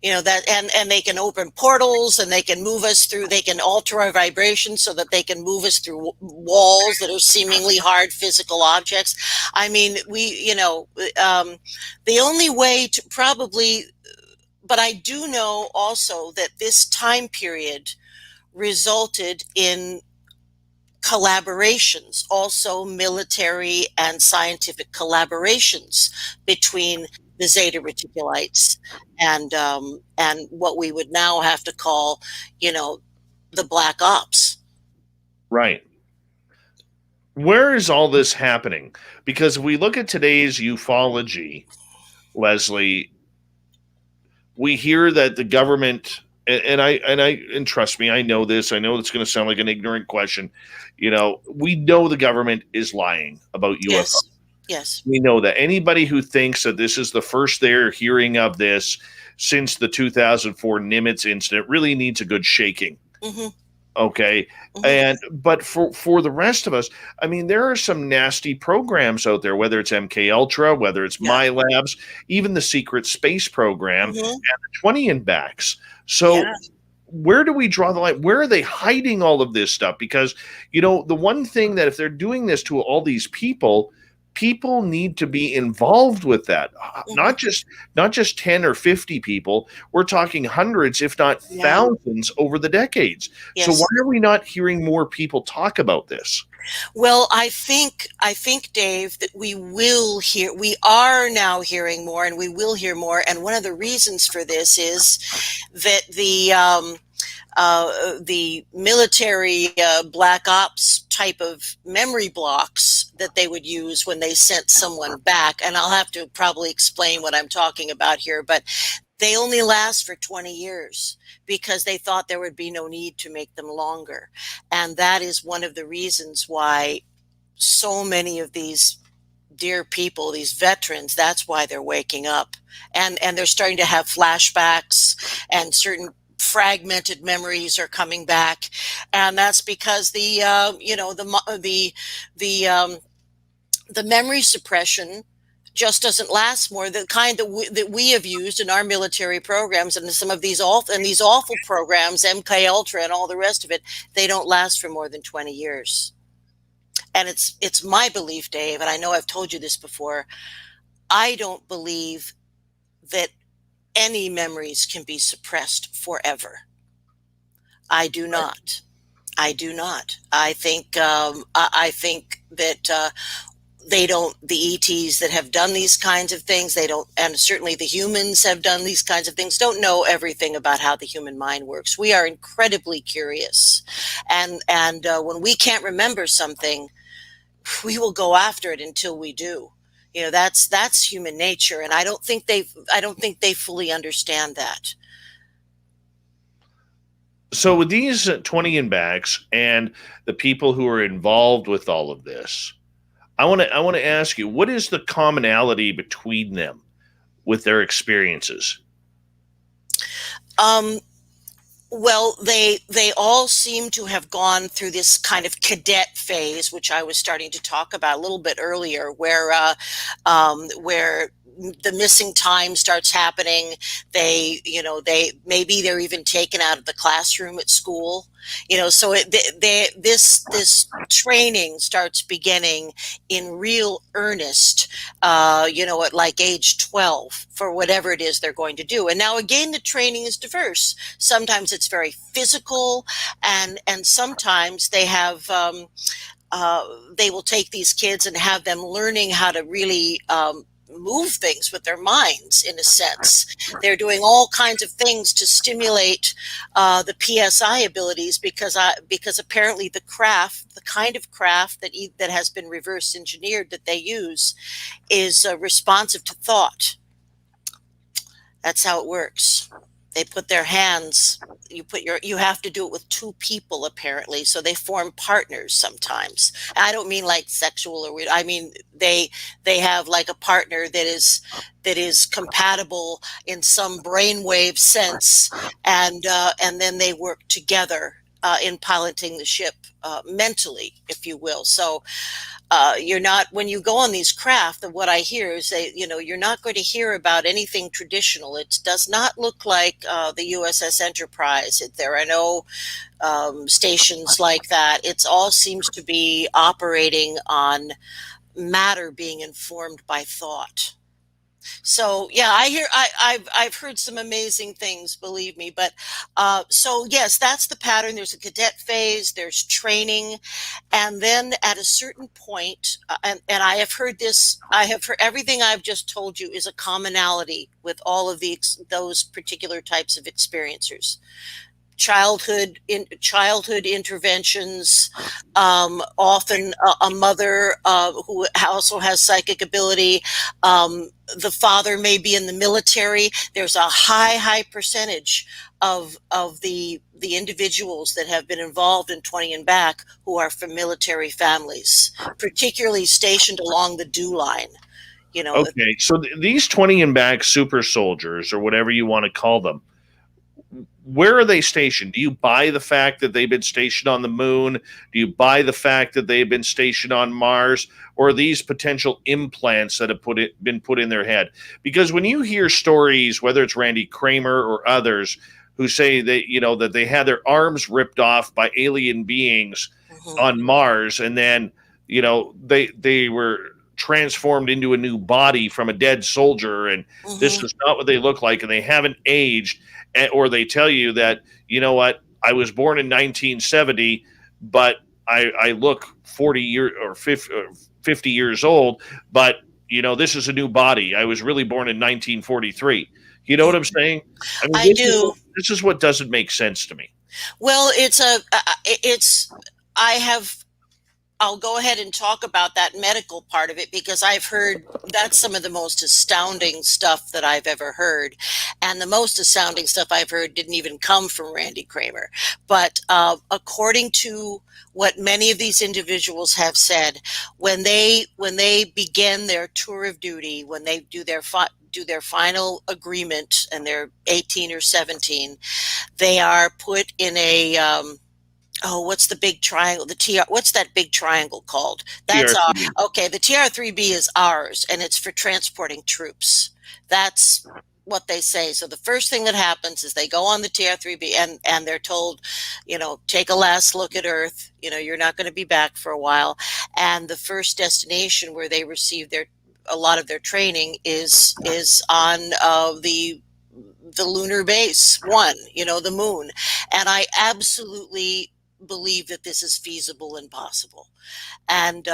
That, and they can open portals, and they can move us through, they can alter our vibration so that they can move us through walls that are seemingly hard physical objects. I mean, the only way to probably, but I do know also that this time period resulted in collaborations, also military and scientific collaborations between the Zeta Reticulates and what we would now have to call, the Black Ops. Right. Where is all this happening? Because if we look at today's ufology, Lesley, we hear that the government, and trust me, I know this. I know it's going to sound like an ignorant question. We know the government is lying about UFOs. Yes. We know that. Anybody who thinks that this is the first they're hearing of this since the 2004 Nimitz incident really needs a good shaking. Mm-hmm. Okay. But for the rest of us, I mean, there are some nasty programs out there, whether it's MK Ultra, whether it's Yeah. My Labs, even the Secret Space program, and the 20 and backs. So Yeah. where do we draw the line? Where are they hiding all of this stuff? Because, the one thing that if they're doing this to all these people need to be involved with that. Not just 10 or 50 people. We're talking hundreds, if not thousands over the decades. Yes. So why are we not hearing more people talk about this? Well, I think, Dave, that we are now hearing more, and we will hear more. And one of the reasons for this is that the military black ops type of memory blocks that they would use when they sent someone back, and I'll have to probably explain what I'm talking about here, but they only last for 20 years because they thought there would be no need to make them longer. And that is one of the reasons why so many of these dear people, these veterans, that's why they're waking up, and they're starting to have flashbacks, and certain fragmented memories are coming back, and that's because the memory suppression just doesn't last more. The kind that we have used in our military programs, and some of these awful programs, MK Ultra and all the rest of it, they don't last for more than 20 years. And it's my belief, Dave, and I know I've told you this before, I don't believe that any memories can be suppressed forever. I do not. I think that they don't, the ETs that have done these kinds of things, they don't, and certainly the humans have done these kinds of things, don't know everything about how the human mind works. We are incredibly curious. And when we can't remember something, we will go after it until we do. That's human nature, and I don't think they fully understand that. So with these 20 and backs and the people who are involved with all of this, I want to ask you, what is the commonality between them with their experiences? Well, they all seem to have gone through this kind of cadet phase, which I was starting to talk about a little bit earlier, where the missing time starts happening. They're even taken out of the classroom at school. So this training starts beginning in real earnest, at like age 12 for whatever it is they're going to do. And now again, the training is diverse. Sometimes it's very physical, and sometimes they have, they will take these kids and have them learning how to really, move things with their minds, in a sense. They're doing all kinds of things to stimulate the PSI abilities, because apparently the kind of craft that has been reverse engineered that they use is responsive to thought. That's how it works. They put their hands, you have to do it with two people, apparently. So they form partners sometimes. I don't mean like sexual or weird. I mean, they have like a partner that is compatible in some brainwave sense. And then they work together in piloting the ship mentally, if you will. So you're not, when you go on these craft, what I hear is you're not going to hear about anything traditional. It does not look like the USS Enterprise. There are no stations like that. It all seems to be operating on matter being informed by thought. So yeah, I've heard some amazing things, believe me. But so yes, that's the pattern. There's a cadet phase, there's training, and then at a certain point, and I have heard this. Everything I've just told you is a commonality with all of those particular types of experiencers. Childhood interventions, often a mother who also has psychic ability. The father may be in the military. There's a high percentage of the individuals that have been involved in 20 and back who are from military families, particularly stationed along the DEW line. Okay, so these 20 and back super soldiers, or whatever you want to call them, where are they stationed? Do you buy the fact that they've been stationed on the moon? Do you buy the fact that they've been stationed on Mars? Or are these potential implants that have been put in their head? Because when you hear stories, whether it's Randy Kramer or others, who say that, that they had their arms ripped off by alien beings on Mars, and then, they were transformed into a new body from a dead soldier, and this is not what they look like, and they haven't aged. Or they tell you that, I was born in 1970, but I look 40 years or 50 years old, but, this is a new body. I was really born in 1943. You know what I'm saying? I mean, I do. This is what doesn't make sense to me. Well, I'll go ahead and talk about that medical part of it, because I've heard that's some of the most astounding stuff that I've ever heard. And the most astounding stuff I've heard didn't even come from Randy Kramer. But according to what many of these individuals have said, when they begin their tour of duty, when they do their final agreement and they're 18 or 17, they are put in a what's the big triangle? What's that big triangle called? That's okay. The TR-3B is ours, and it's for transporting troops. That's what they say. So the first thing that happens is they go on the TR-3B, and they're told, take a last look at Earth. You're not going to be back for a while. And the first destination where they receive a lot of their training is on the lunar base one, the moon. And I absolutely believe that this is feasible and possible. And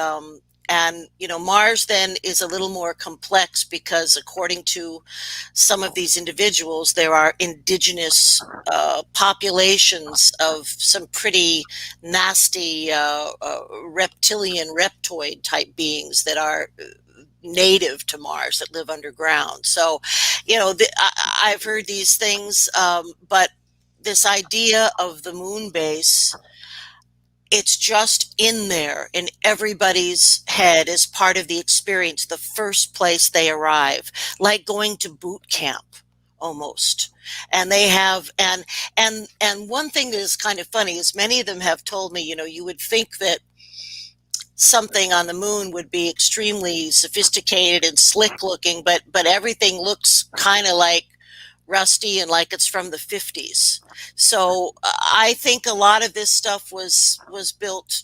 Mars then is a little more complex, because according to some of these individuals, there are indigenous populations of some pretty nasty reptilian reptoid type beings that are native to Mars, that live underground. So, I've heard these things, but this idea of the moon base, it's just in there in everybody's head as part of the experience, the first place they arrive, like going to boot camp almost. And they have, and one thing that is kind of funny is many of them have told me, you would think that something on the moon would be extremely sophisticated and slick looking, but everything looks kind of like rusty and like it's from the 50s. So I think a lot of this stuff was built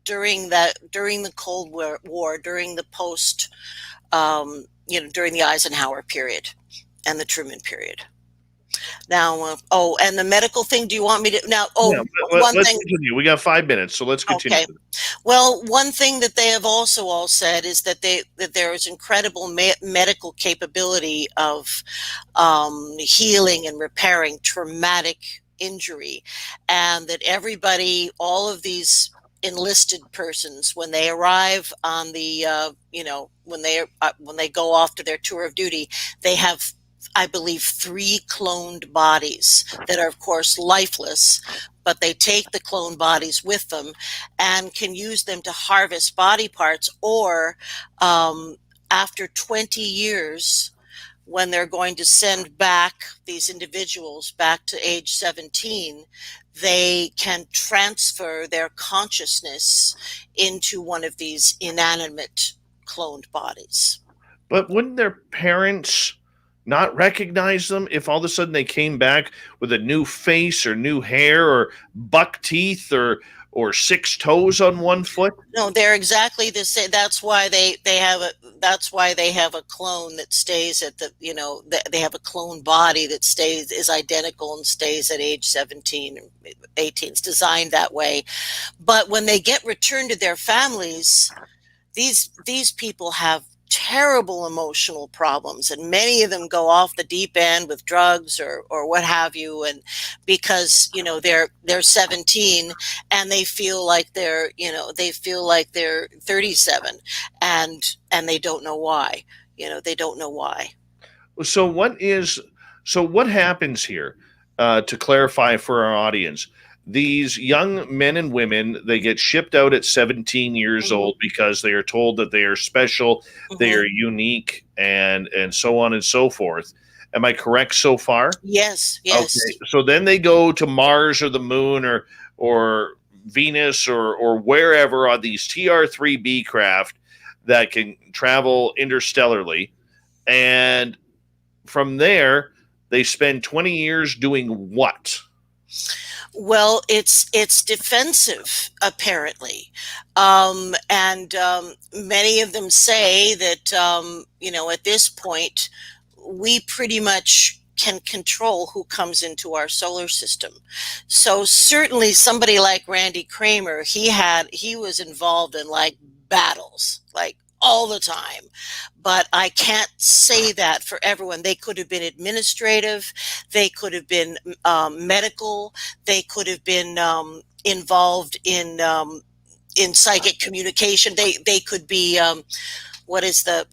during the Cold War, during the post, during the Eisenhower period and the Truman period. Now, and the medical thing, do you want me to now? Let's continue. We got 5 minutes, so let's continue. Okay. Well, one thing that they have also all said is that there is incredible medical capability of healing and repairing traumatic injury, and that everybody, all of these enlisted persons, when they arrive on the, when they go off to their tour of duty, they have, I believe, 3 cloned bodies that are, of course, lifeless, but they take the cloned bodies with them and can use them to harvest body parts, or after 20 years, when they're going to send back these individuals back to age 17, they can transfer their consciousness into one of these inanimate cloned bodies. But wouldn't their parents not recognize them if all of a sudden they came back with a new face or new hair or buck teeth or 6 toes on one foot? No, they're exactly the same. That's why they have a clone that stays at the, they have a clone body that is identical and stays at age 17, 18. It's designed that way. But when they get returned to their families, these people have terrible emotional problems, and many of them go off the deep end with drugs or what have you, and because they're 17 and they feel like they're 37, and they don't know why. They don't know why. So what happens here, to clarify for our audience? These young men and women, they get shipped out at 17 years old because they are told that they are special, they are unique, and so on and so forth. Am I correct so far? Yes. Okay. So then they go to Mars or the moon or Venus or wherever on these TR-3B craft that can travel interstellarly. And from there, they spend 20 years doing what? Well, it's defensive, apparently, and many of them say that at this point, we pretty much can control who comes into our solar system. So certainly, somebody like Randy Kramer, he was involved in like battles, like all the time. But I can't say that for everyone. They could have been administrative, they could have been medical, they could have been involved in psychic communication. They could be what is the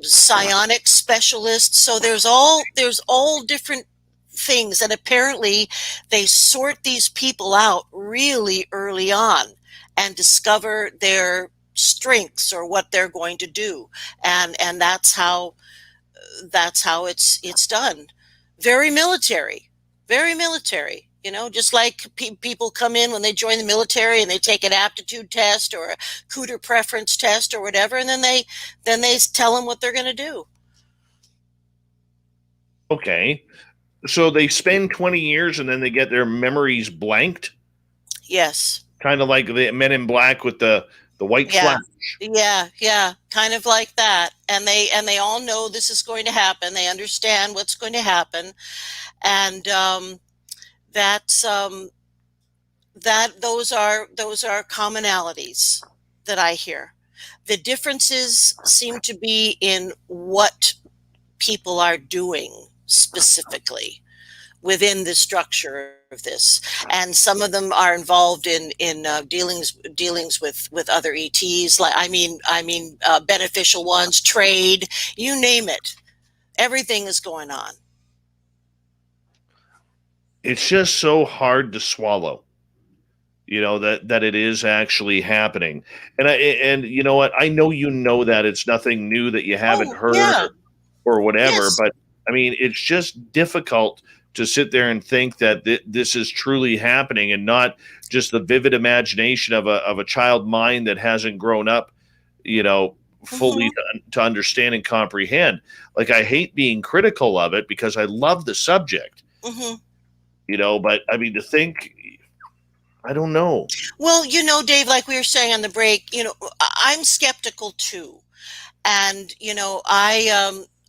psionic specialist. So there's all different things, and apparently they sort these people out really early on and discover their strengths or what they're going to do, and that's how it's done. Very military, just like people come in when they join the military and they take an aptitude test or a cooter preference test or whatever, and then they tell them what they're going to do. Okay, so they spend 20 years and then they get their memories blanked. Yes, kind of like the Men in Black with the white flash. Yeah, kind of like that. And they all know this is going to happen. They understand what's going to happen, and those are commonalities that I hear. The differences seem to be in what people are doing specifically within the structure of this, and some of them are involved in dealings with other ETs. Like I mean, beneficial ones, trade, you name it. Everything is going on. It's just so hard to swallow, that it is actually happening. And you know what? I know that it's nothing new that you haven't heard or whatever, yes. But I mean, it's just difficult to sit there and think that this is truly happening and not just the vivid imagination of a child mind that hasn't grown up, fully to understand and comprehend. Like, I hate being critical of it because I love the subject, but I mean, to think, I don't know. Well, Dave, like we were saying on the break, I'm skeptical too. And,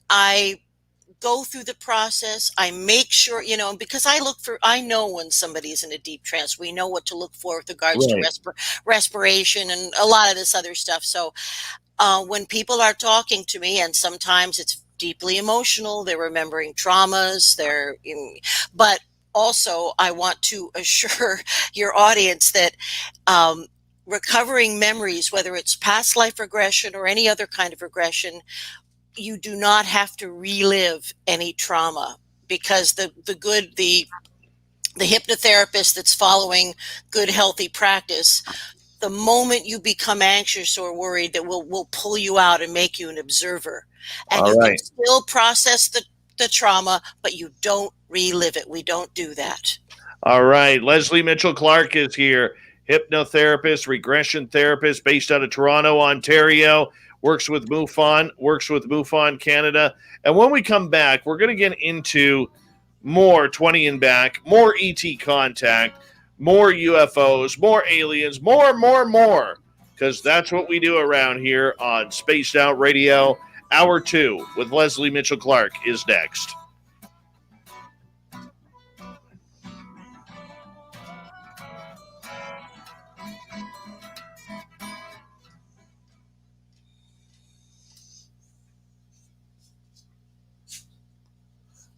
I go through the process. I make sure, because I know when somebody's in a deep trance. We know what to look for with regards to respiration and a lot of this other stuff. So when people are talking to me, and sometimes it's deeply emotional, they're remembering traumas, but also I want to assure your audience that recovering memories, whether it's past life regression or any other kind of regression, you do not have to relive any trauma, because the hypnotherapist that's following good, healthy practice, the moment you become anxious or worried, that will pull you out and make you an observer. And you can still process the trauma, but you don't relive it. We don't do that. All right. Lesley Mitchell-Clarke is here. Hypnotherapist, regression therapist based out of Toronto, Ontario. Works with MUFON Canada. And when we come back, we're going to get into more 20 and back, more ET contact, more UFOs, more aliens, more, because that's what we do around here on Spaced Out Radio. Hour 2 with Lesley Mitchell-Clarke is next.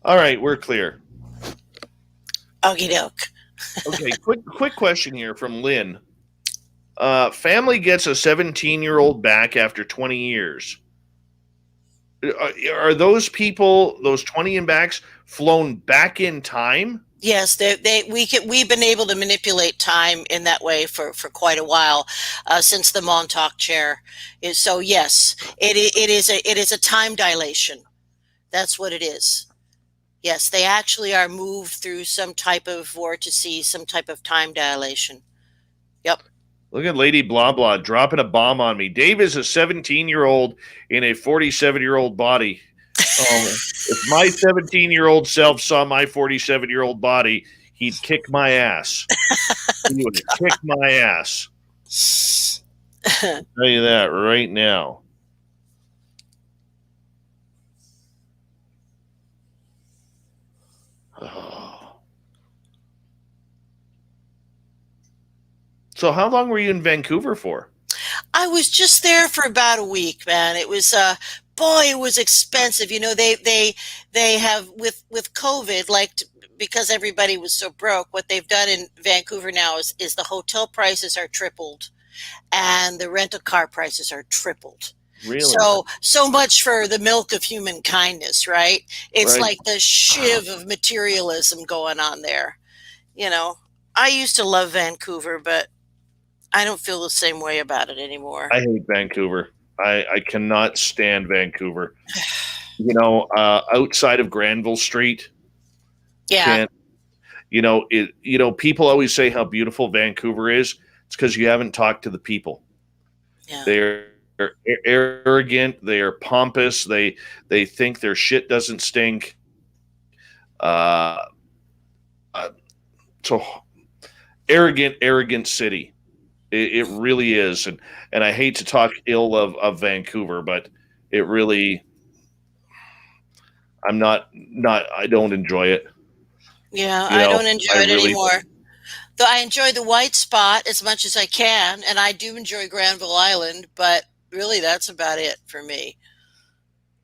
All right, we're clear. Okie doke. Okay, quick question here from Lynn. Family gets a 17-year-old back after 20 years. Are those people, those 20 and backs, flown back in time? Yes, we've been able to manipulate time in that way for quite a while, since the Montauk chair. So yes, it is a time dilation. That's what it is. Yes, they actually are moved through some type of vortices, some type of time dilation. Yep. Look at Lady Blah Blah dropping a bomb on me. Dave is a 17-year-old in a 47-year-old body. If my 17-year-old self saw my 47-year-old body, he'd kick my ass. He would kick my ass. I'll tell you that right now. Oh. So how long were you in Vancouver for? I was just there for about a week, man. It was boy, it was expensive. You know, they have with COVID, like because everybody was so broke, what they've done in Vancouver now is the hotel prices are tripled and the rental car prices are tripled. Really? So much for the milk of human kindness, right? It's Right. like the shiv of materialism going on there. You know, I used to love Vancouver, but I don't feel the same way about it anymore. I hate Vancouver. I cannot stand Vancouver. You know, outside of Granville Street, Yeah. people always say how beautiful Vancouver is. It's because you haven't talked to the people. Yeah. They're arrogant. They are pompous. They think their shit doesn't stink. So arrogant city. It really is, and I hate to talk ill of Vancouver, but it really, I don't enjoy it. Yeah, I don't enjoy it really anymore. Though I enjoy the White Spot as much as I can, and I do enjoy Granville Island, but really that's about it for me.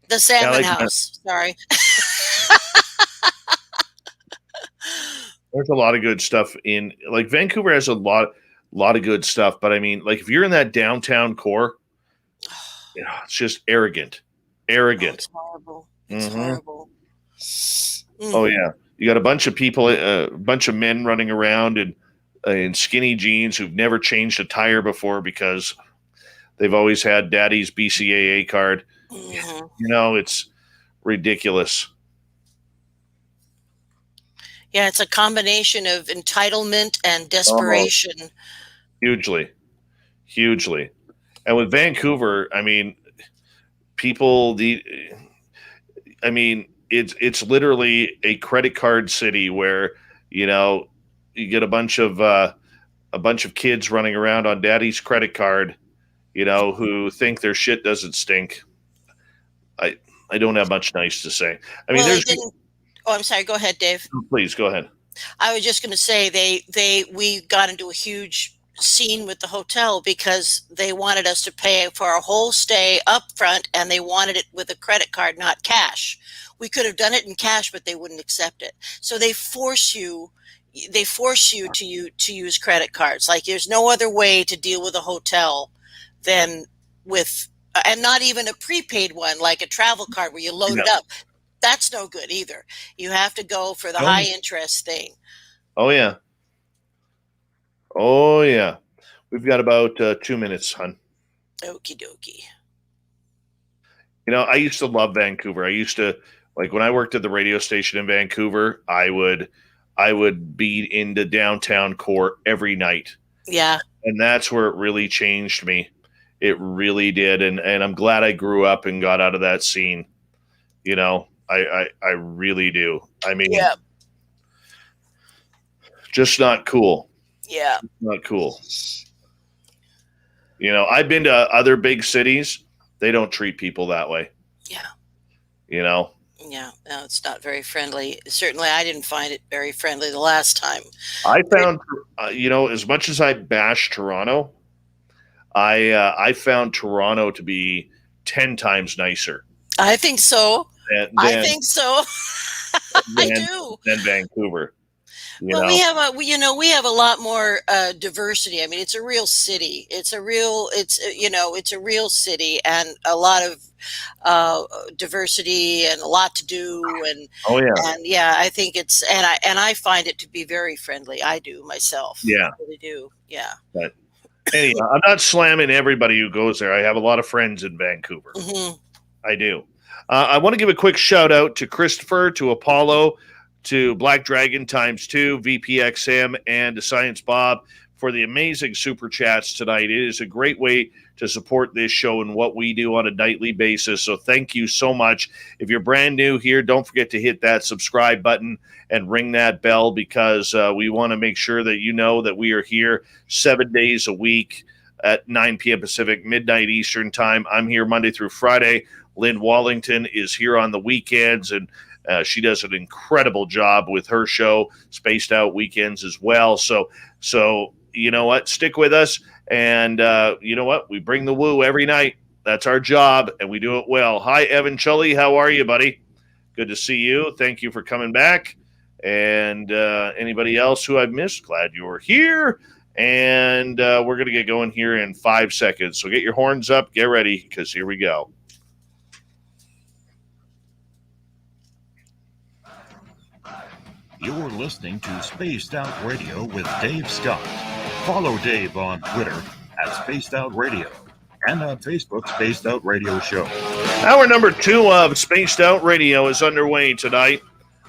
The Salmon House, sorry. There's a lot of good stuff in, like, Vancouver has a lot of good stuff, but I mean, like, if you're in that downtown core, it's just arrogant. Oh, it's horrible. It's horrible. Oh yeah, you got a bunch of people, a bunch of men running around in skinny jeans who've never changed a tire before because they've always had daddy's BCAA card. You know, it's ridiculous. Yeah, it's a combination of entitlement and desperation. Hugely. And with Vancouver, I mean, it's literally a credit card city where, you know, you get a bunch of kids running around on daddy's credit card, you know, who think their shit doesn't stink. I don't have much nice to say. I mean, Oh, I'm sorry. Go ahead, Dave. Please go ahead. I was just going to say we got into a huge scene with the hotel because they wanted us to pay for our whole stay up front, and they wanted it with a credit card, not cash. We could have done it in cash, but they wouldn't accept it. So they force you to use credit cards. Like, there's no other way to deal with a hotel than with, and not even a prepaid one, like a travel card where you load it up. That's no good either. You have to go for the high interest thing. Oh yeah. We've got about 2 minutes, hon. Okie dokie. You know, I used to love Vancouver. I used to, like, when I worked at the radio station in Vancouver, I would be in the downtown core every night. Yeah. And that's where it really changed me. It really did. And I'm glad I grew up and got out of that scene. You know, I really do. I mean, just not cool. Yeah. Not cool. You know, I've been to other big cities. They don't treat people that way. Yeah. You know? Yeah. No, it's not very friendly. Certainly, I didn't find it very friendly the last time. I found, you know, as much as I bash Toronto, I found Toronto to be 10 times nicer. I think so. I think so. I do. Than Vancouver. Well, we have a lot more diversity. I mean, it's a real city. It's a real city, and a lot of diversity and a lot to do. And I think it's, and I find it to be very friendly. I do myself. Yeah, I really do. Yeah. But anyway, I'm not slamming everybody who goes there. I have a lot of friends in Vancouver. I do. I want to give a quick shout out to Christopher, to Apollo, to Black Dragon ×2, VPXM, and to Science Bob for the amazing super chats tonight. It is a great way to support this show and what we do on a nightly basis. So thank you so much. If you're brand new here, don't forget to hit that subscribe button and ring that bell, because we want to make sure that you know that we are here 7 days a week at 9 p.m. Pacific, midnight Eastern time. I'm here Monday through Friday. Lynn Wallington is here on the weekends, and she does an incredible job with her show, Spaced Out Weekends, as well. So you know what? Stick with us. And you know what? We bring the woo every night. That's our job, and we do it well. Hi, Evan Chully. How are you, buddy? Good to see you. Thank you for coming back. And anybody else who I've missed, glad you're here. And we're going to get going here in 5 seconds. So get your horns up. Get ready, because here we go. You're listening to Spaced Out Radio with Dave Scott. Follow Dave on Twitter at Spaced Out Radio and on Facebook, Spaced Out Radio Show. Hour number 2 of Spaced Out Radio is underway tonight.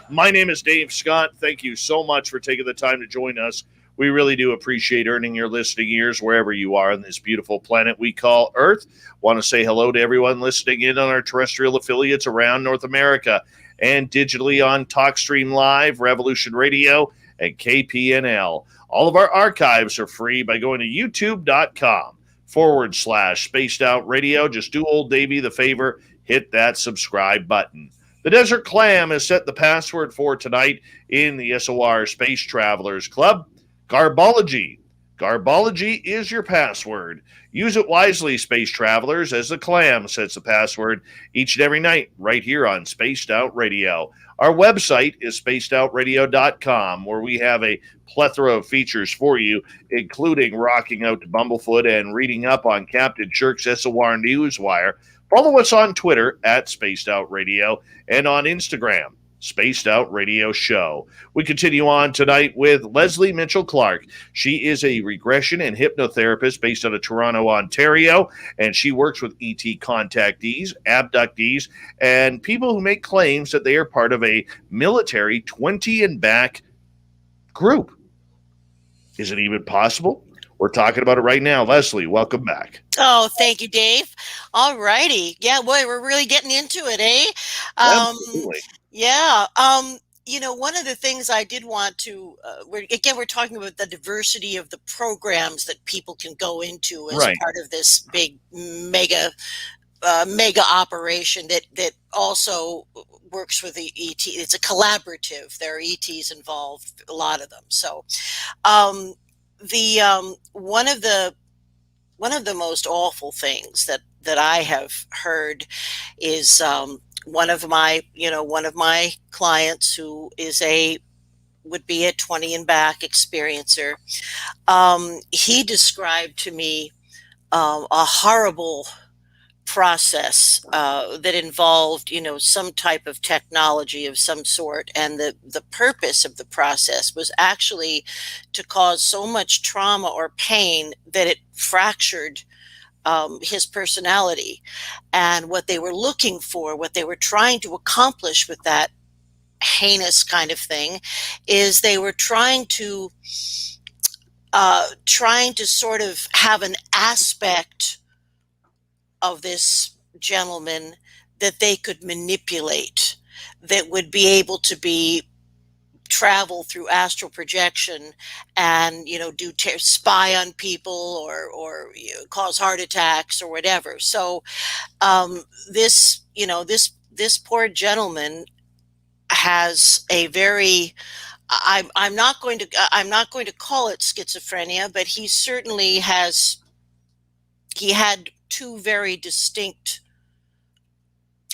My name is Dave Scott. Thank you so much for taking the time to join us. We really do appreciate earning your listening ears wherever you are on this beautiful planet we call Earth. Want to say hello to everyone listening in on our terrestrial affiliates around North America and digitally on TalkStream Live, Revolution Radio, and KPNL. All of our archives are free by going to youtube.com/Spaced Out Radio. Just do old Davey the favor, hit that subscribe button. The Desert Clam has set the password for tonight in the SOR Space Travelers Club. Garbology. Garbology is your password. Use it wisely, space travelers, as the Clam sets the password each and every night right here on Spaced Out Radio. Our website is spacedoutradio.com, where we have a plethora of features for you, including rocking out to Bumblefoot and reading up on Captain Shirk's SOR Newswire. Follow us on Twitter at Spaced Out Radio and on Instagram, Spaced Out Radio Show. We continue on tonight with Lesley Mitchell-Clarke. She is a regression and hypnotherapist based out of Toronto, Ontario, and she works with ET contactees, abductees, and people who make claims that they are part of a military 20 and back group. Is it even possible? We're talking about it right now. Lesley, welcome back. Oh, thank you, Dave. All righty. Yeah, boy, we're really getting into it, eh? Absolutely. Yeah. You know, one of the things I did want to, we're talking about the diversity of the programs that people can go into as part of this big mega operation that also works with the ET. It's a collaborative. There are ETs involved, a lot of them. So, one of the most awful things that I have heard is one of my clients who would be a 20 and back experiencer. He described to me a horrible process that involved, some type of technology of some sort, and the purpose of the process was actually to cause so much trauma or pain that it fractured his personality. And what they were looking for, what they were trying to accomplish with that heinous kind of thing, is they were trying to sort of have an aspect of this gentleman that they could manipulate, that would be able to travel through astral projection and spy on people or cause heart attacks or whatever. So this poor gentleman has a very I'm not going to call it schizophrenia, but he certainly had two very distinct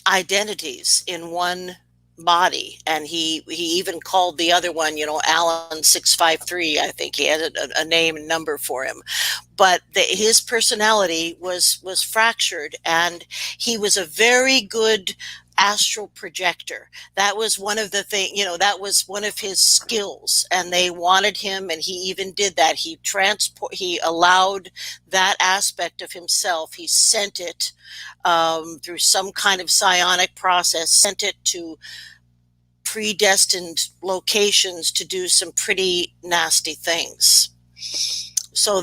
identities in one body, and he even called the other one, Alan 653. I think he had a name and number for him, but his personality was fractured, and he was a very good astral projector. That was one of the things, that was one of his skills, and they wanted him, and he even did that. He allowed that aspect of himself. He sent it through some kind of psionic process, sent it to predestined locations to do some pretty nasty things. So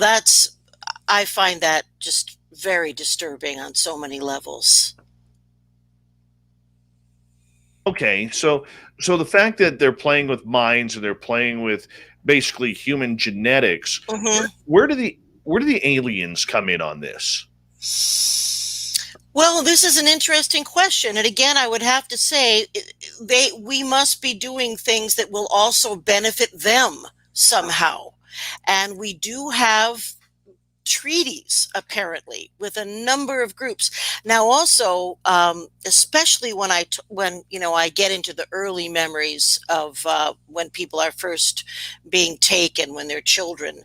I find that just very disturbing on so many levels. Okay, so the fact that they're playing with minds and they're playing with basically human genetics, where do the aliens come in on this? Well, this is an interesting question, and again, I would have to say we must be doing things that will also benefit them somehow, and we do have treaties apparently with a number of groups. Now also, especially when I get into the early memories of when people are first being taken when they're children,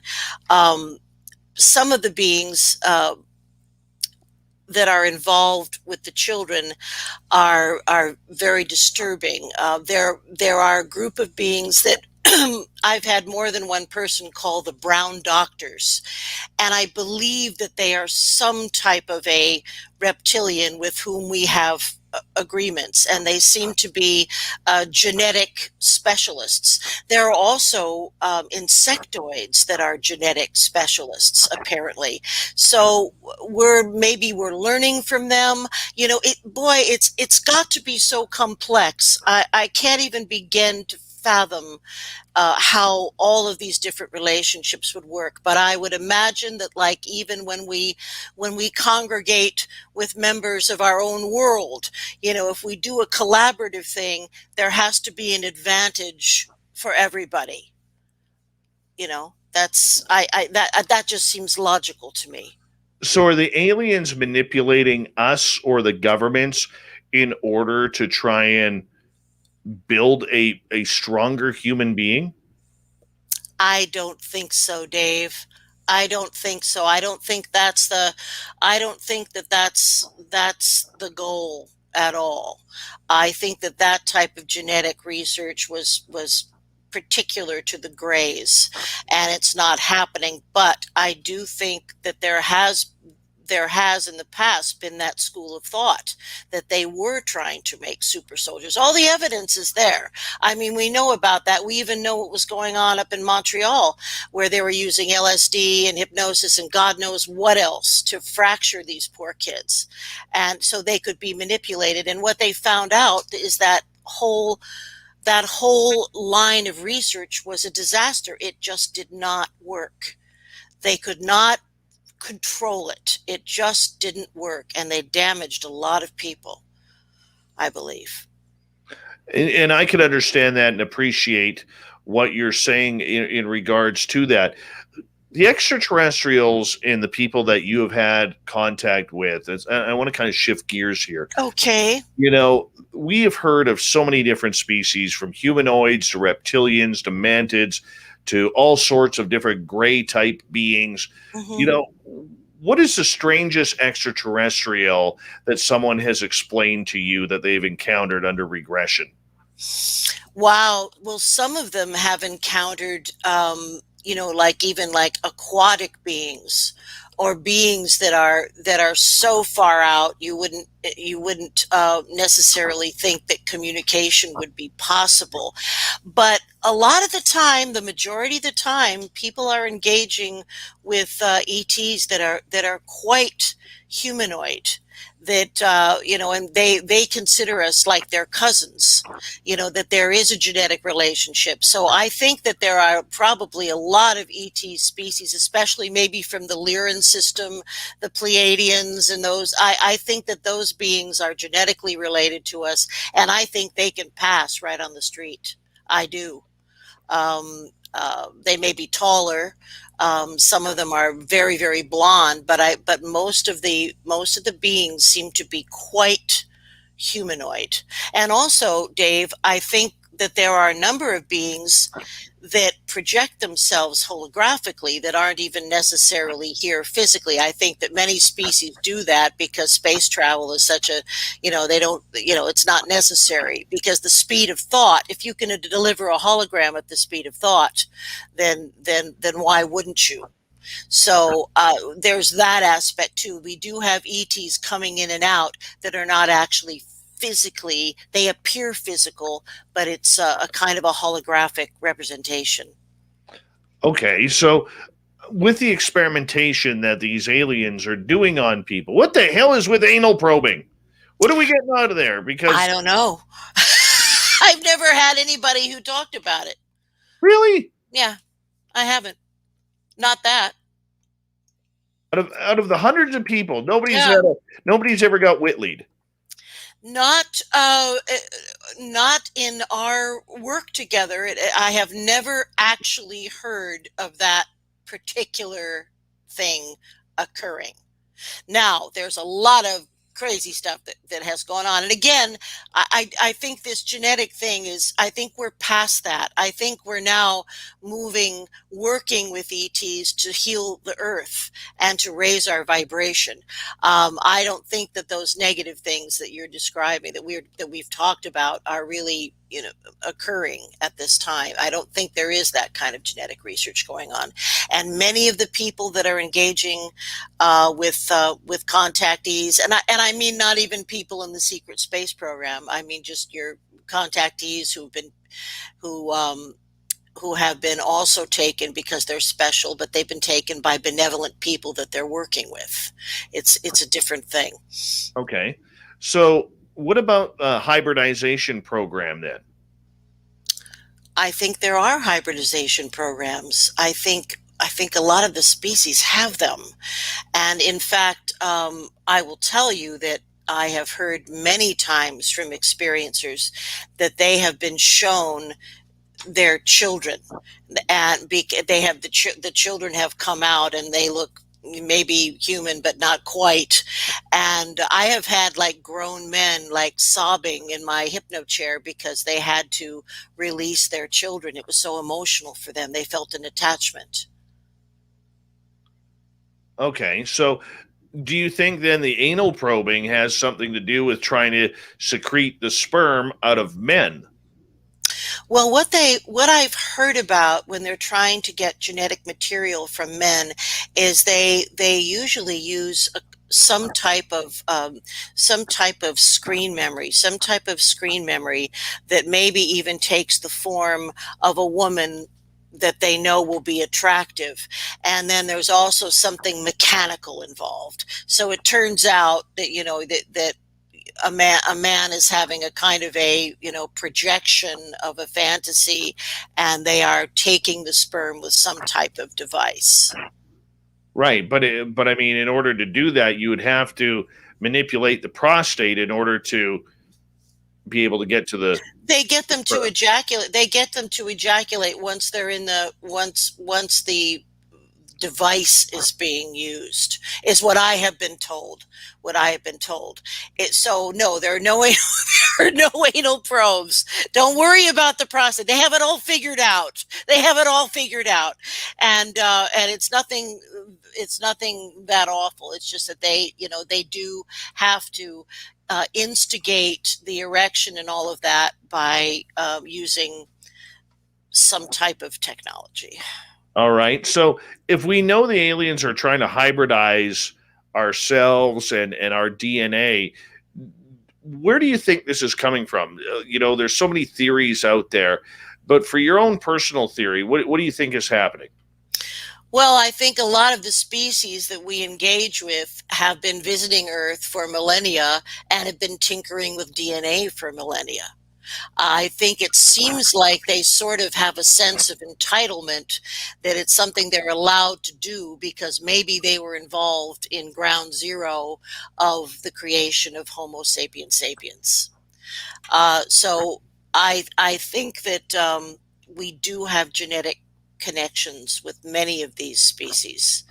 some of the beings that are involved with the children are very disturbing. There are a group of beings that I've had more than one person call the brown doctors, and I believe that they are some type of a reptilian with whom we have agreements, and they seem to be genetic specialists. There are also insectoids that are genetic specialists, apparently. So we're learning from them. It's got to be so complex. I can't even begin to fathom how all of these different relationships would work. But I would imagine that, like, even when we congregate with members of our own world, if we do a collaborative thing, there has to be an advantage for everybody. That just seems logical to me. So are the aliens manipulating us or the governments in order to try and build a stronger human being? I don't think so, Dave. I don't think so. I don't think that's the goal at all. I think that type of genetic research was particular to the Greys, and it's not happening. But I do think that there has in the past been that school of thought that they were trying to make super soldiers. All the evidence is there. I mean, we know about that. We even know what was going on up in Montreal, where they were using LSD and hypnosis and God knows what else to fracture these poor kids. And so they could be manipulated. And what they found out is that whole line of research was a disaster. It just did not work. They could not control it. It just didn't work, and they damaged a lot of people, I believe. And I can understand that and appreciate what you're saying in regards to that. The extraterrestrials and the people that you have had contact with, I want to kind of shift gears here. Okay. We have heard of so many different species, from humanoids to reptilians to mantids to all sorts of different gray type beings. What is the strangest extraterrestrial that someone has explained to you that they've encountered under regression? Wow. Well, some of them have encountered, like aquatic beings, or beings that are so far out you wouldn't necessarily think that communication would be possible. But a lot of the time, the majority of the time, people are engaging with ETs that are quite humanoid. That and they consider us like their cousins. That there is a genetic relationship. So I think that there are probably a lot of ET species, especially maybe from the Lyran system, the Pleiadians, and those. I think that those beings are genetically related to us, and I think they can pass right on the street. I do. They may be taller. Some of them are very, very blonde, but most of the beings seem to be quite humanoid. And also, Dave, I think that there are a number of beings that project themselves holographically that aren't even necessarily here physically. I think that many species do that because space travel is such a, they don't, it's not necessary, because the speed of thought, if you can deliver a hologram at the speed of thought, then why wouldn't you? So there's that aspect too. We do have ETs coming in and out that are not actually physically, they appear physical, but it's a kind of a holographic representation. Okay, so with the experimentation that these aliens are doing on people, what the hell is with anal probing? What are we getting out of there? Because I don't know. I've never had anybody who talked about it. Really? Yeah, I haven't. Not that. Out of the hundreds of people, nobody's ever got Whitleyed. Not in our work together. I have never actually heard of that particular thing occurring. Now, there's a lot of crazy stuff that has gone on. And again, I think this genetic thing is, I think we're past that. I think we're now working with ETs to heal the earth and to raise our vibration. I don't think that those negative things that you're describing, that we've talked about, are really occurring at this time. I don't think there is that kind of genetic research going on. And many of the people that are engaging with contactees, and I mean not even people in the secret space program. I mean just your contactees who have been also taken because they're special, but they've been taken by benevolent people that they're working with. It's a different thing. Okay, so what about hybridization program then? I think there are hybridization programs. I think a lot of the species have them. And in fact, I will tell you that I have heard many times from experiencers that they have been shown their children, and they have the children have come out and they look maybe human but not quite. And I have had like grown men like sobbing in my hypno chair because they had to release their children. It was so emotional for them. They felt an attachment. Okay, so do you think then the anal probing has something to do with trying to secrete the sperm out of men? Well, what I've heard about when they're trying to get genetic material from men is they usually use some type of screen memory, that maybe even takes the form of a woman that they know will be attractive. And then there's also something mechanical involved. So it turns out that, that a man is having a kind of a, projection of a fantasy, and they are taking the sperm with some type of device. Right. But I mean, in order to do that, you would have to manipulate the prostate in order to be able to get to the. They get them to ejaculate. They get them to ejaculate once they're in once the device is being used, is what I have been told. So no, there are no anal probes. Don't worry about the prostate. They have it all figured out. And it's nothing that awful. It's just that they do have to instigate the erection and all of that by using some type of technology. All right. So if we know the aliens are trying to hybridize ourselves and our DNA, where do you think this is coming from? There's so many theories out there, but for your own personal theory, what do you think is happening? Well, I think a lot of the species that we engage with have been visiting Earth for millennia and have been tinkering with DNA for millennia. I think it seems like they sort of have a sense of entitlement, that it's something they're allowed to do because maybe they were involved in ground zero of the creation of Homo sapiens sapiens. So I think that we do have genetic connections with many of these species,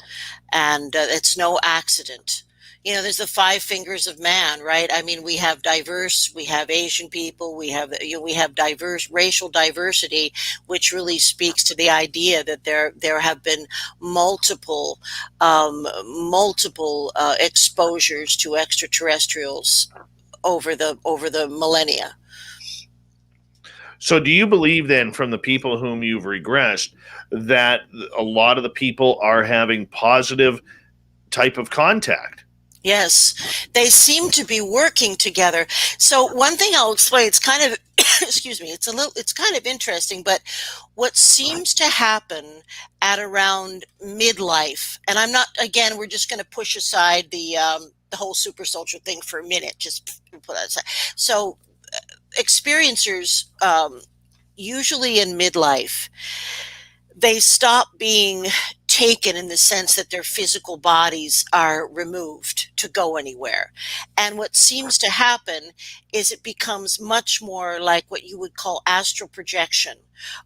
and it's no accident. You know, there's the five fingers of man, right? I mean, we have Asian people, we have diverse racial diversity, which really speaks to the idea that there have been multiple exposures to extraterrestrials over the millennia. So do you believe then, from the people whom you've regressed, that a lot of the people are having positive type of contact? Yes, they seem to be working together. So one thing I'll explain, it's kind of, excuse me, it's kind of interesting, but what seems to happen at around midlife, and I'm not, again, we're just going to push aside the whole super soldier thing for a minute, just put that aside. So experiencers, usually in midlife, they stop being taken in the sense that their physical bodies are removed to go anywhere. And what seems to happen is it becomes much more like what you would call astral projection,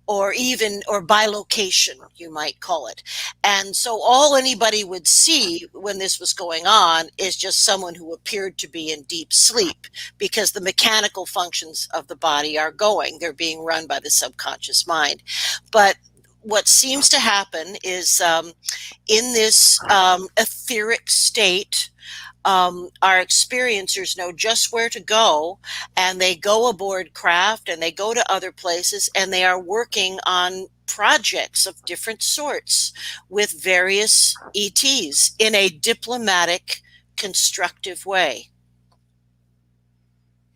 or bilocation, you might call it. And so all anybody would see when this was going on is just someone who appeared to be in deep sleep, because the mechanical functions of the body are going. They're being run by the subconscious mind. But what seems to happen is in this etheric state, our experiencers know just where to go, and they go aboard craft and they go to other places, and they are working on projects of different sorts with various ETs in a diplomatic, constructive way.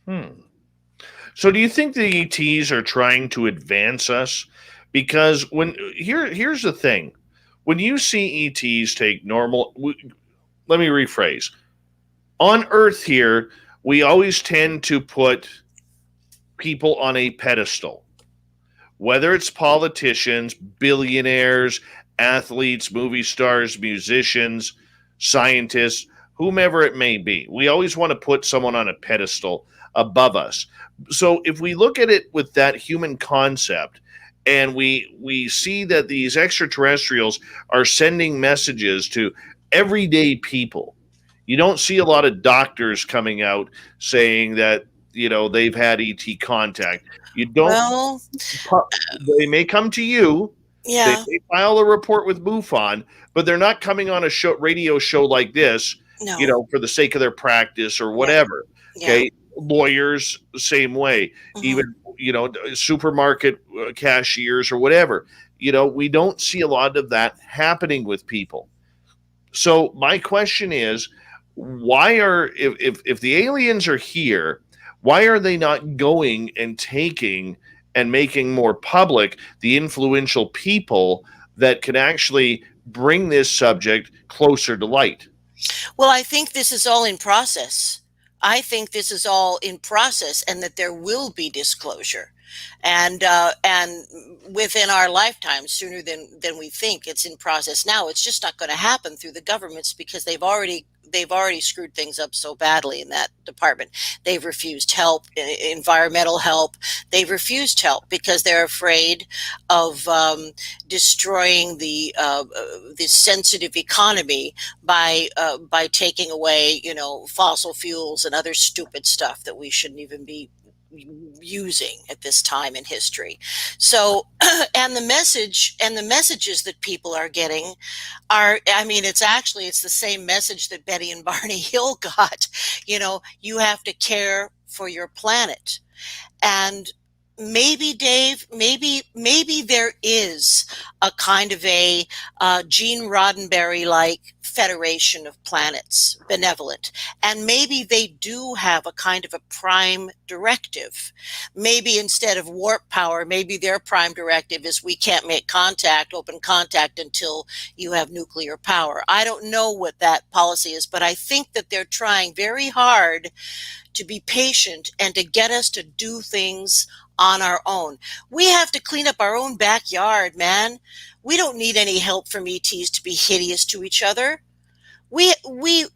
So do you think the ETs are trying to advance us? Because here's the thing. When you see ETs take normal, let me rephrase. On Earth here, we always tend to put people on a pedestal. Whether it's politicians, billionaires, athletes, movie stars, musicians, scientists, whomever it may be. We always want to put someone on a pedestal above us. So if we look at it with that human concept, and we see that these extraterrestrials are sending messages to everyday people. You don't see a lot of doctors coming out saying that, they've had ET contact. You don't. Well, they may come to you. Yeah. They may file a report with MUFON, but they're not coming on a radio show like this, No. For the sake of their practice or whatever. Yeah. Okay. Lawyers, same way. Mhm. Even supermarket cashiers or whatever. We don't see a lot of that happening with people. So my question is, why if the aliens are here, why are they not going and taking and making more public the influential people that can actually bring this subject closer to light? Well, I think this is all in process. And that there will be disclosure, and within our lifetime, sooner than we think. It's in process now. It's just not going to happen through the governments, because they've already screwed things up so badly in that department. They've refused help, environmental help. They've refused help because they're afraid of destroying the sensitive economy by taking away, fossil fuels and other stupid stuff that we shouldn't even be using at this time in history. So, and the messages that people are getting are, it's the same message that Betty and Barney Hill got. You have to care for your planet. And maybe, Dave, maybe there is a kind of a Gene Roddenberry-like federation of planets, benevolent, and maybe they do have a kind of a prime directive. Maybe instead of warp power, maybe their prime directive is we can't make open contact until you have nuclear power. I don't know what that policy is, but I think that they're trying very hard to be patient and to get us to do things on our own. We have to clean up our own backyard, man. We don't need any help from ETs to be hideous to each other.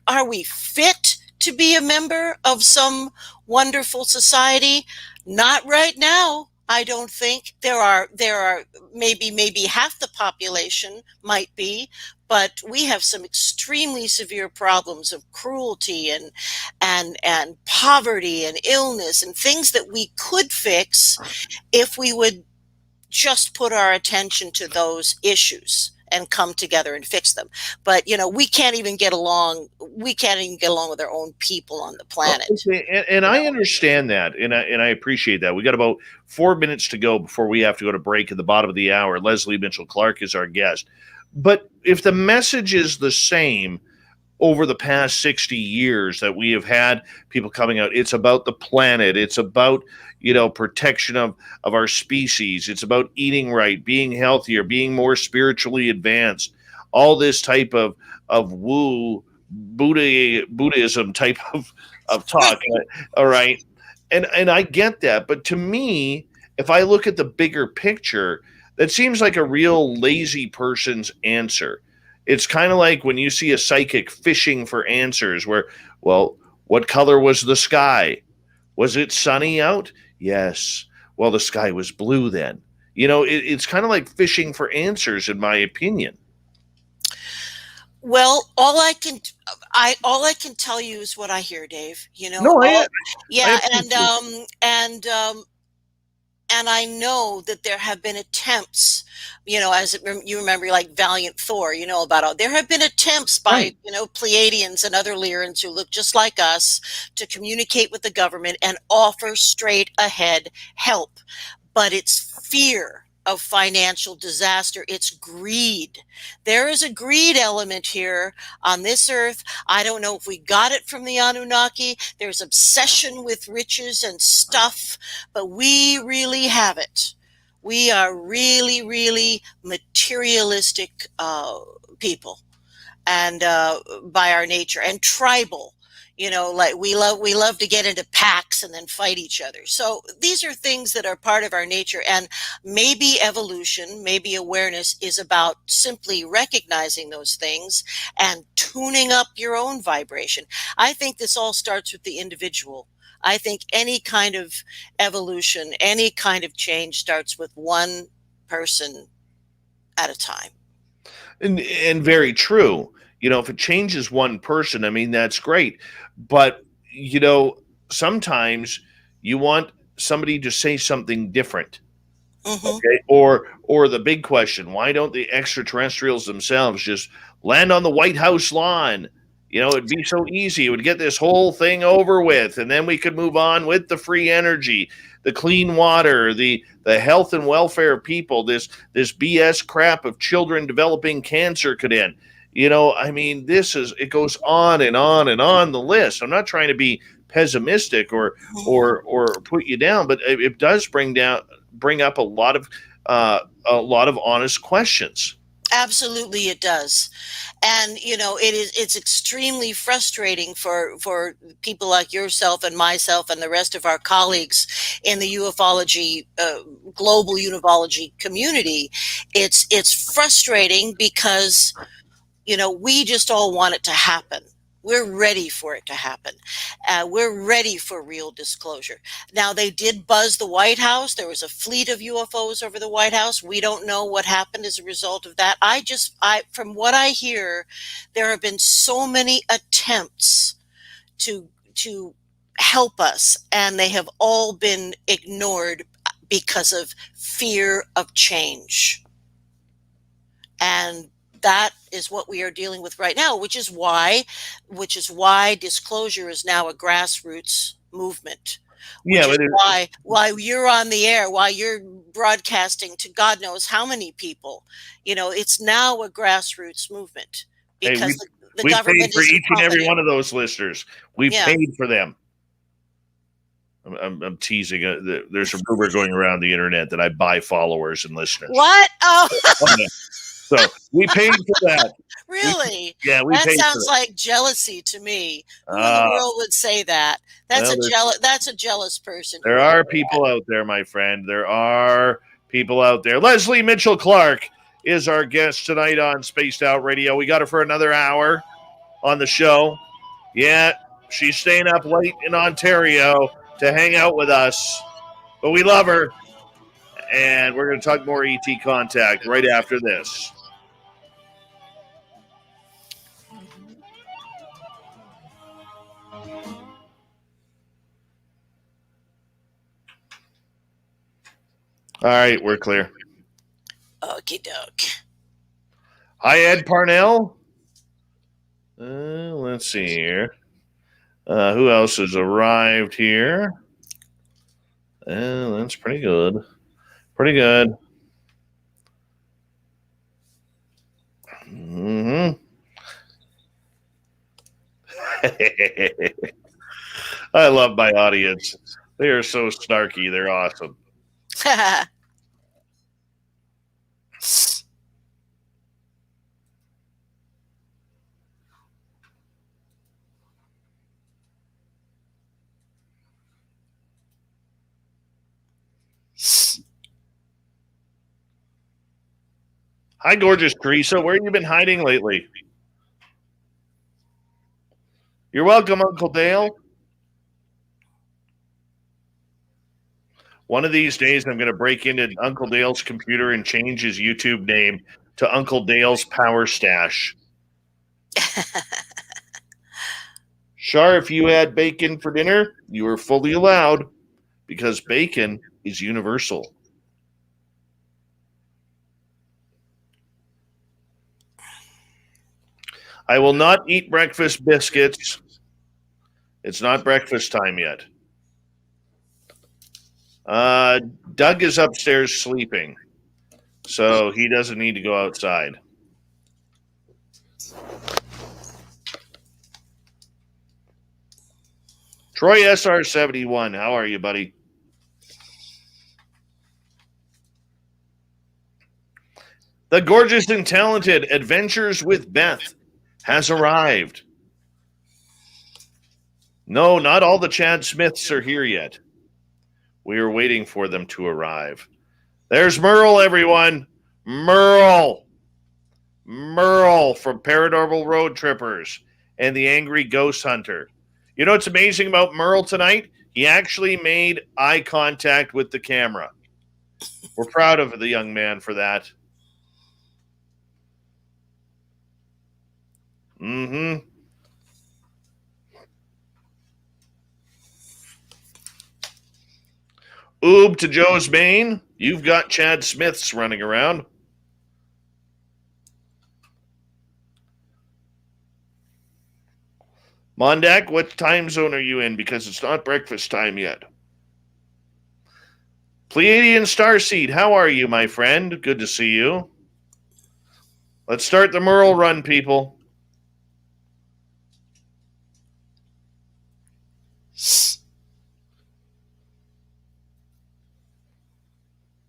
Are we fit to be a member of some wonderful society? Not right now. I don't think there are maybe half the population might be, but we have some extremely severe problems of cruelty and poverty and illness and things that we could fix if we would just put our attention to those issues and come together and fix them. But, we can't even get along. We can't even get along with our own people on the planet. Okay. And I understand that. And I appreciate that. We got about 4 minutes to go before we have to go to break at the bottom of the hour. Lesley Mitchell-Clarke is our guest. But if the message is the same over the past 60 years that we have had people coming out, it's about the planet. It's about, protection of our species. It's about eating right, being healthier, being more spiritually advanced, all this type of Buddhism type of talk. All right. And I get that. But to me, if I look at the bigger picture, that seems like a real lazy person's answer. It's kind of like when you see a psychic fishing for answers where, well, what color was the sky? Was it sunny out? Yes. Well, the sky was blue then. It's kind of like fishing for answers, in my opinion. Well, all I can tell you is what I hear, Dave. And I know that there have been attempts, as you remember, like Valiant Thor, there have been attempts by, Right. Pleiadians and other Lyrans who look just like us to communicate with the government and offer straight ahead help. But it's fear of financial disaster. It's greed. There is a greed element here on this earth. I don't know if we got it from the Anunnaki. There's obsession with riches and stuff, but we really have it. We are really, really materialistic people, and by our nature, and tribal. Like we love to get into packs and then fight each other. So these are things that are part of our nature, and maybe evolution, maybe awareness is about simply recognizing those things and tuning up your own vibration. I think this all starts with the individual. I think any kind of evolution, any kind of change starts with one person at a time. And very true. If it changes one person, I mean, that's great. But, sometimes you want somebody to say something different. Mm-hmm. Okay. Or the big question, why don't the extraterrestrials themselves just land on the White House lawn? It'd be so easy. It would get this whole thing over with. And then we could move on with the free energy, the clean water, the health and welfare of people. This BS crap of children developing cancer could end. It goes on and on and on the list. I'm not trying to be pessimistic or put you down, but it does bring up a lot of honest questions. Absolutely, it does. And, it's extremely frustrating for people like yourself and myself and the rest of our colleagues in the ufology, global ufology community. It's frustrating because, we just all want it to happen. We're ready for it to happen. We're ready for real disclosure. Now, they did buzz the White House. There was a fleet of UFOs over the White House. We don't know what happened as a result of that. From what I hear, there have been so many attempts to help us, and they have all been ignored because of fear of change. And that is what we are dealing with right now, which is why disclosure is now a grassroots movement. Why you're on the air, why you're broadcasting to God knows how many people. It's now a grassroots movement because the government paid for each and every one of those listeners. We've paid for them. I'm teasing. There's a rumor going around the internet that I buy followers and listeners. What? Oh. So we paid for that. Really? We that paid sounds for that. like jealousy to me. Who in the world would say that? That's a jealous person. There are people out there, my friend. There are people out there. Lesley Mitchell-Clarke is our guest tonight on Spaced Out Radio. We got her for another hour on the show. Yeah, she's staying up late in Ontario to hang out with us, but we love her. And we're going to talk more ET contact right after this. All right, we're clear. Okie doke. Hi, Ed Parnell. Let's see here. Who else has arrived here? That's pretty good. Pretty good. Mm-hmm. I love my audience. They are so snarky. They're awesome. Hi, gorgeous Teresa. Where have you been hiding lately? You're welcome, Uncle Dale. One of these days, I'm going to break into Uncle Dale's computer and change his YouTube name to Uncle Dale's Power Stash. Shar, if you had bacon for dinner, you were fully allowed because bacon is universal. I will not eat breakfast biscuits. It's not breakfast time yet. Doug is upstairs sleeping, so he doesn't need to go outside. Troy SR71, how are you, buddy? The gorgeous and talented Adventures with Beth has arrived. No, not all the Chad Smiths are here yet. We are waiting for them to arrive. There's Merle, everyone. Merle. Merle from Paranormal Road Trippers and the Angry Ghost Hunter. You know what's amazing about Merle tonight? He actually made eye contact with the camera. We're proud of the young man for that. Mm-hmm. Oob to Joe's Maine. You've got Chad Smiths running around. Mondak, what time zone are you in? Because it's not breakfast time yet. Pleiadian Starseed, how are you, my friend? Good to see you. Let's start the Merle run, people.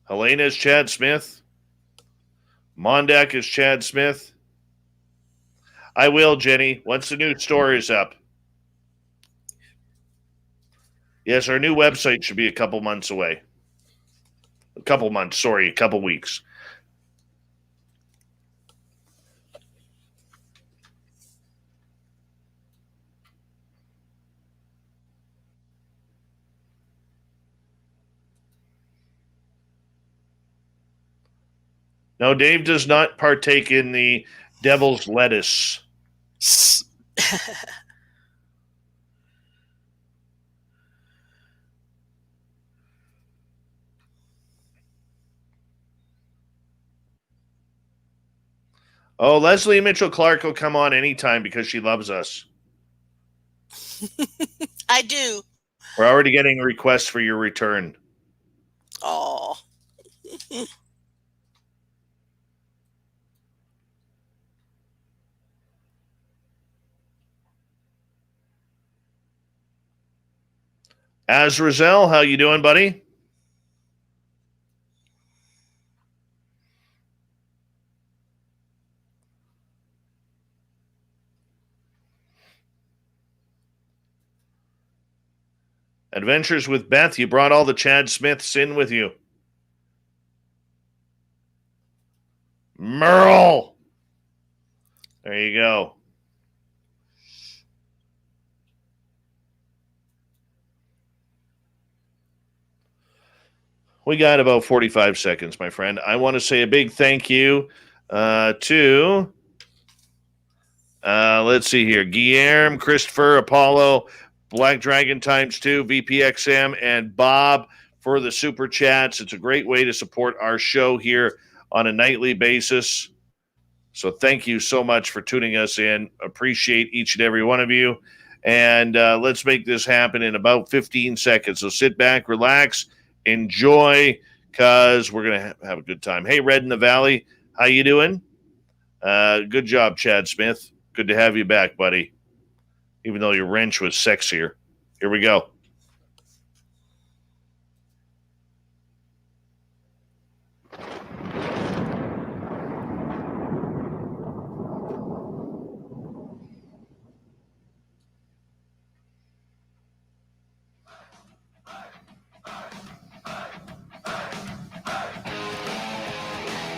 Helena is Chad Smith. Mondak is Chad Smith. I will, Jenny, once the new store is up. Yes, our new website should be a couple months away. A couple weeks. No, Dave does not partake in the devil's lettuce. Oh, Lesley Mitchell-Clarke will come on anytime because she loves us. I do. We're already getting requests for your return. Oh. Azrazel, how you doing, buddy? Adventures with Beth, you brought all the Chad Smiths in with you. Merle. There you go. We got about 45 seconds, my friend. I want to say a big thank you to, let's see here, Guillermo, Christopher, Apollo, Black Dragon ×2, VPXM, and Bob for the super chats. It's a great way to support our show here on a nightly basis. So thank you so much for tuning us in. Appreciate each and every one of you. And let's make this happen in about 15 seconds. So sit back, relax, enjoy, because we're going to have a good time. Hey, Red in the Valley, how you doing? Good job, Chad Smith. Good to have you back, buddy. Even though your wrench was sexier. Here we go.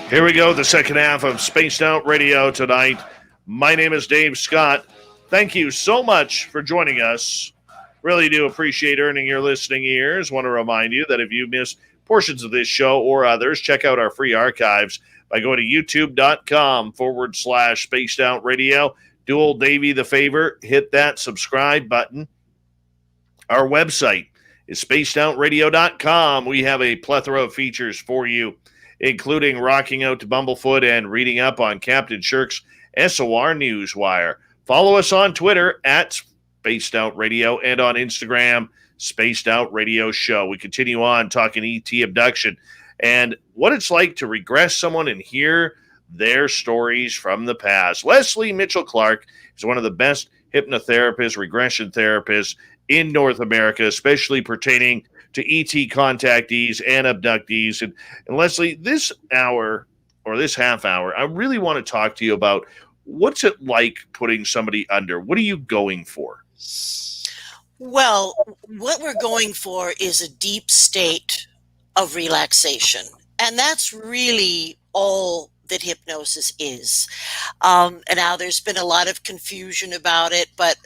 Here we go, the second half of Spaced Out Radio tonight. My name is Dave Scott. Thank you so much for joining us. Really do appreciate earning your listening ears. Want to remind you that if you missed portions of this show or others, check out our free archives by going to youtube.com/Spaced Out Radio. Do old Davey the favor, hit that subscribe button. Our website is spacedoutradio.com. We have a plethora of features for you, including rocking out to Bumblefoot and reading up on Captain Shirk's SOR Newswire. Follow us on Twitter at Spaced Out Radio and on Instagram, Spaced Out Radio Show. We continue on talking ET abduction and what it's like to regress someone and hear their stories from the past. Lesley Mitchell-Clarke is one of the best hypnotherapists, regression therapists in North America, especially pertaining to ET contactees and abductees. And Lesley, this hour or this half hour, I really want to talk to you about what's it like putting somebody under? What are you going for? Well, what we're going for is a deep state of relaxation. And that's really all that hypnosis is. And now there's been a lot of confusion about it, but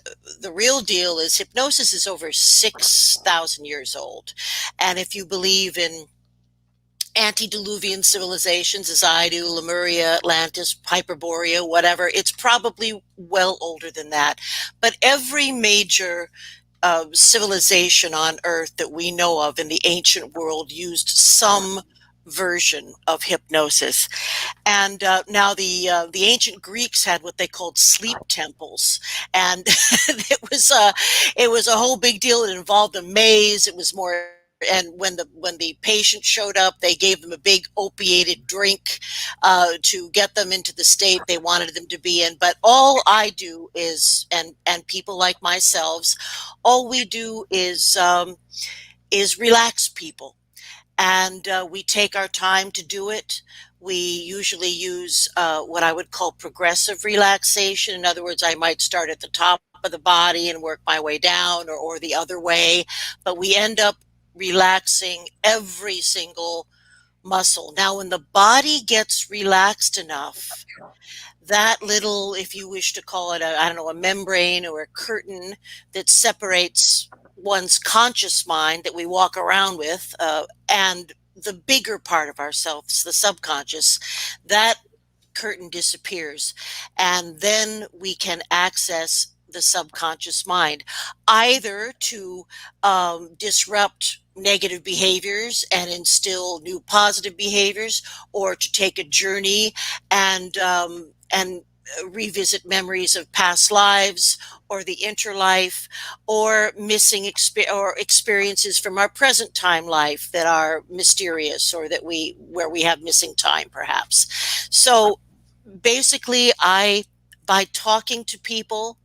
the real deal is hypnosis is over 6,000 years old. And if you believe in antediluvian civilizations, as I do, Lemuria, Atlantis, Hyperborea, whatever, it's probably well older than that. But every major civilization on Earth that we know of in the ancient world used some version of hypnosis. And now the ancient Greeks had what they called sleep temples, and it was a whole big deal. It involved a maze. It was more. And when the patient showed up, they gave them a big opiated drink to get them into the state they wanted them to be in. But all I do is, and people like myself, all we do is relax people. And we take our time to do it. We usually use what I would call progressive relaxation. In other words, I might start at the top of the body and work my way down, or the other way. But we end up relaxing every single muscle. Now, when the body gets relaxed enough, that little, if you wish to call it a membrane or a curtain that separates one's conscious mind that we walk around with and the bigger part of ourselves, the subconscious, that curtain disappears. And then we can access the subconscious mind, either to disrupt negative behaviors and instill new positive behaviors, or to take a journey and revisit memories of past lives, or the interlife, or missing experiences from our present time life that are mysterious, or where we have missing time, perhaps. So basically, by talking to people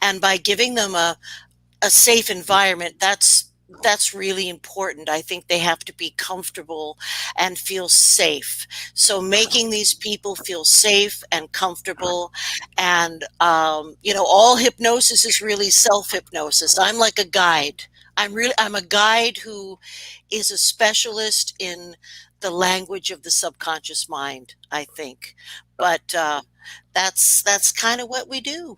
and by giving them a safe environment, that's really important. I think they have to be comfortable and feel safe. So making these people feel safe and comfortable, and all hypnosis is really self-hypnosis. I'm like a guide. I'm a guide who is a specialist in the language of the subconscious mind, I think. But that's kind of what we do.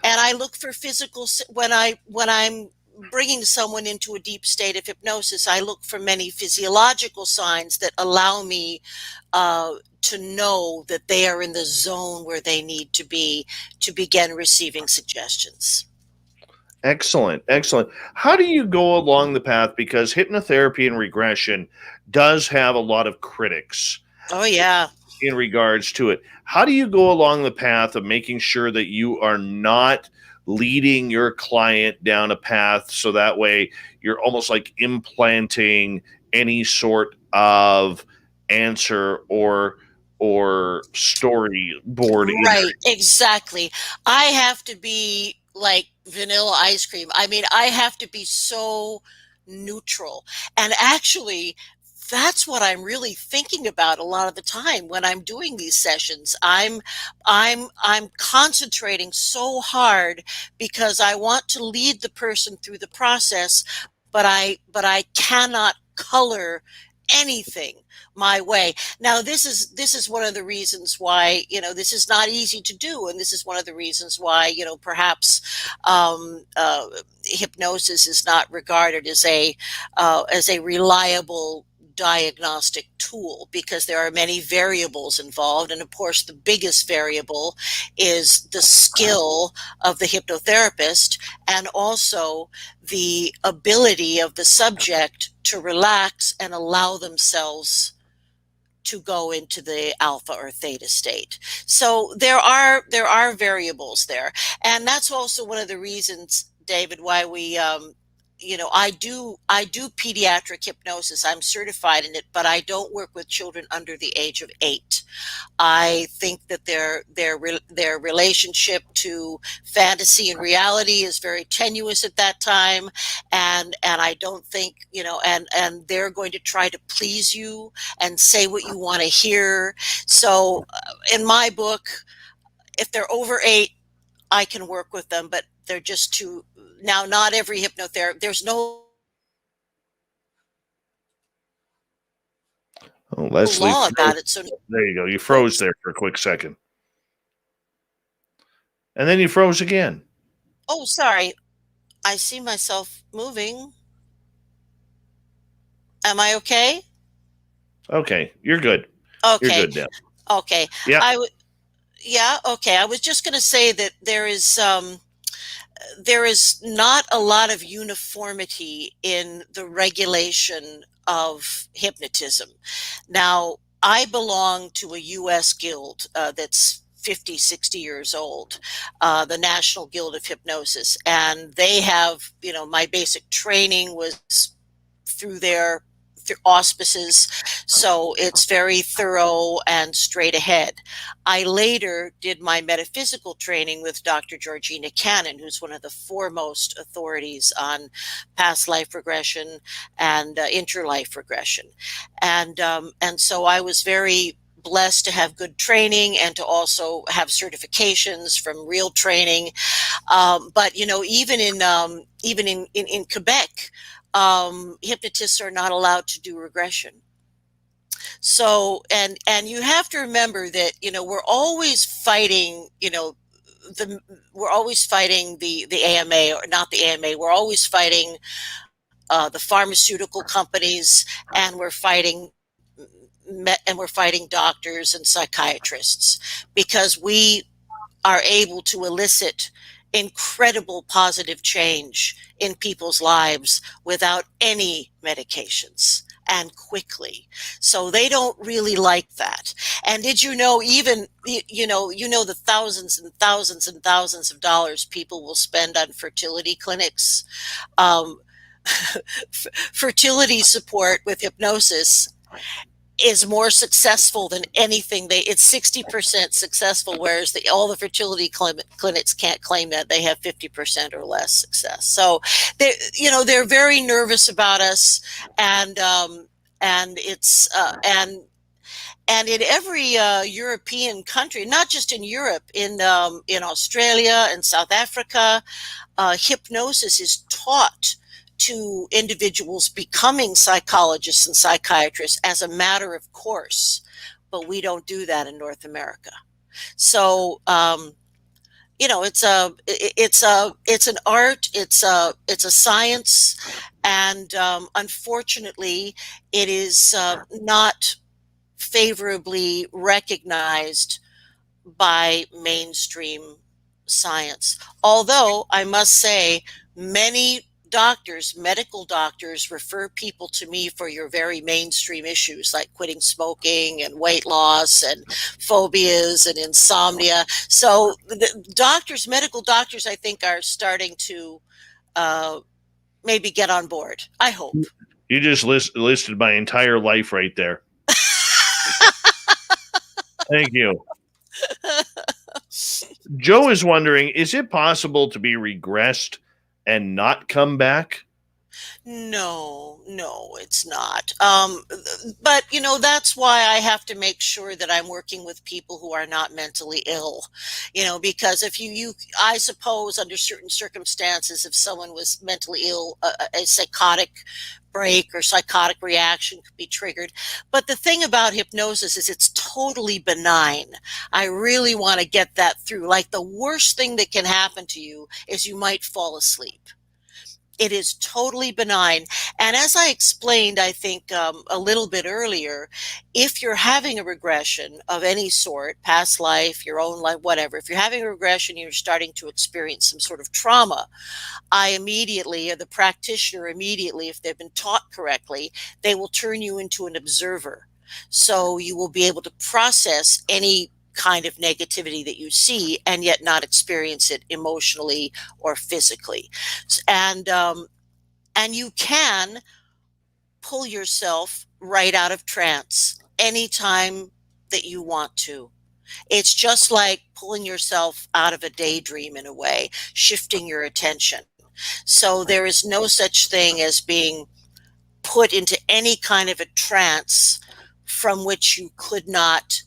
And I look for physical, when I'm bringing someone into a deep state of hypnosis, I look for many physiological signs that allow me to know that they are in the zone where they need to be to begin receiving suggestions. Excellent, excellent. How do you go along the path? Because hypnotherapy and regression does have a lot of critics Oh, yeah. in regards to it. How do you go along the path of making sure that you are not leading your client down a path so that way you're almost like implanting any sort of answer or storyboard in Right, exactly. I have to be like vanilla ice cream. I mean, I have to be so neutral. And actually, that's what I'm really thinking about a lot of the time when I'm doing these sessions. I'm concentrating so hard because I want to lead the person through the process, but I cannot color anything my way. Now, this is one of the reasons why, this is not easy to do, and this is one of the reasons why, perhaps hypnosis is not regarded as a reliable diagnostic tool, because there are many variables involved, and of course the biggest variable is the skill of the hypnotherapist, and also the ability of the subject to relax and allow themselves to go into the alpha or theta state. So there are variables there, and that's also one of the reasons, David, why we I do pediatric hypnosis. I'm certified in it, but I don't work with children under the age of 8. I think that their relationship to fantasy and reality is very tenuous at that time, and I don't think, and they're going to try to please you and say what you want to hear. So in my book, if they're over 8, I can work with them, but they're just too. Now, not every hypnotherapist, there's no Lesley, law about it. So, there you go. You froze there for a quick second. And then you froze again. oh, sorry. I see myself moving. Am I okay? Okay, you're good. Okay. You're good now. Okay. Yeah. Yeah, okay. I was just going to say that there is not a lot of uniformity in the regulation of hypnotism. Now, I belong to a U.S. guild that's 50, 60 years old, the National Guild of Hypnosis. And they have, my basic training was through their auspices, so it's very thorough and straight ahead. I later did my metaphysical training with Dr. Georgina Cannon, who's one of the foremost authorities on past life regression and interlife regression, and so I was very blessed to have good training and to also have certifications from real training. But even in Quebec, hypnotists are not allowed to do regression. So, and you have to remember that, we're always fighting, we're always fighting the AMA, or not the AMA. We're always fighting the pharmaceutical companies, and we're fighting doctors and psychiatrists, because we are able to elicit incredible positive change in people's lives without any medications, and quickly. So they don't really like that. And did you know, even, the thousands and thousands and thousands of dollars people will spend on fertility clinics? Fertility support with hypnosis is more successful than anything. It's 60% successful, whereas all the fertility clinics can't claim that they have 50% or less success. So they're very nervous about us, and it's and in every European country, not just in Europe, in Australia and South Africa, hypnosis is taught to individuals becoming psychologists and psychiatrists as a matter of course, but we don't do that in North America. So, it's an art, it's a science, and unfortunately, it is not favorably recognized by mainstream science. Although I must say, many doctors, medical doctors, refer people to me for your very mainstream issues like quitting smoking and weight loss and phobias and insomnia. So the doctors, medical doctors, I think are starting to maybe get on board. I hope. You just listed my entire life right there. Thank you. Joe is wondering, is it possible to be regressed and not come back? No, it's not. But that's why I have to make sure that I'm working with people who are not mentally ill, because if I suppose under certain circumstances, if someone was mentally ill, a psychotic break or psychotic reaction could be triggered. But the thing about hypnosis is it's totally benign. I really want to get that through. Like, the worst thing that can happen to you is you might fall asleep. It is totally benign. And as I explained, I think a little bit earlier, if you're having a regression of any sort, past life, your own life, whatever, if you're having a regression, you're starting to experience some sort of trauma, I immediately, or the practitioner immediately, if they've been taught correctly, they will turn you into an observer. So you will be able to process any kind of negativity that you see and yet not experience it emotionally or physically. And you can pull yourself right out of trance anytime that you want to. It's just like pulling yourself out of a daydream in a way, shifting your attention. So there is no such thing as being put into any kind of a trance from which you could not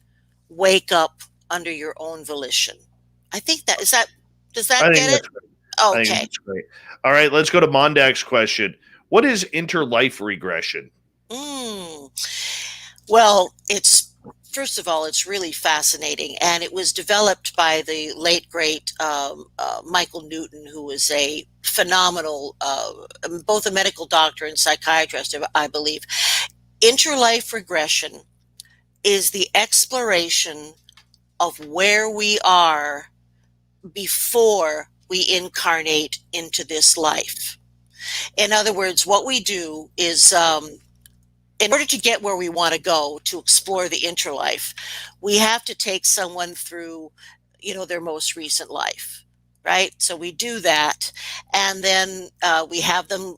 wake up under your own volition. I think does that get it? Okay. I think that's great. All right, let's go to Mondak's question. What is interlife regression? Well, first of all, it's really fascinating, and it was developed by the late, great Michael Newton, who was a phenomenal, both a medical doctor and psychiatrist, I believe. Interlife regression is the exploration of where we are before we incarnate into this life. In other words, what we do is, in order to get where we want to go, to explore the interlife, we have to take someone through, their most recent life, right? So we do that, and then we have them,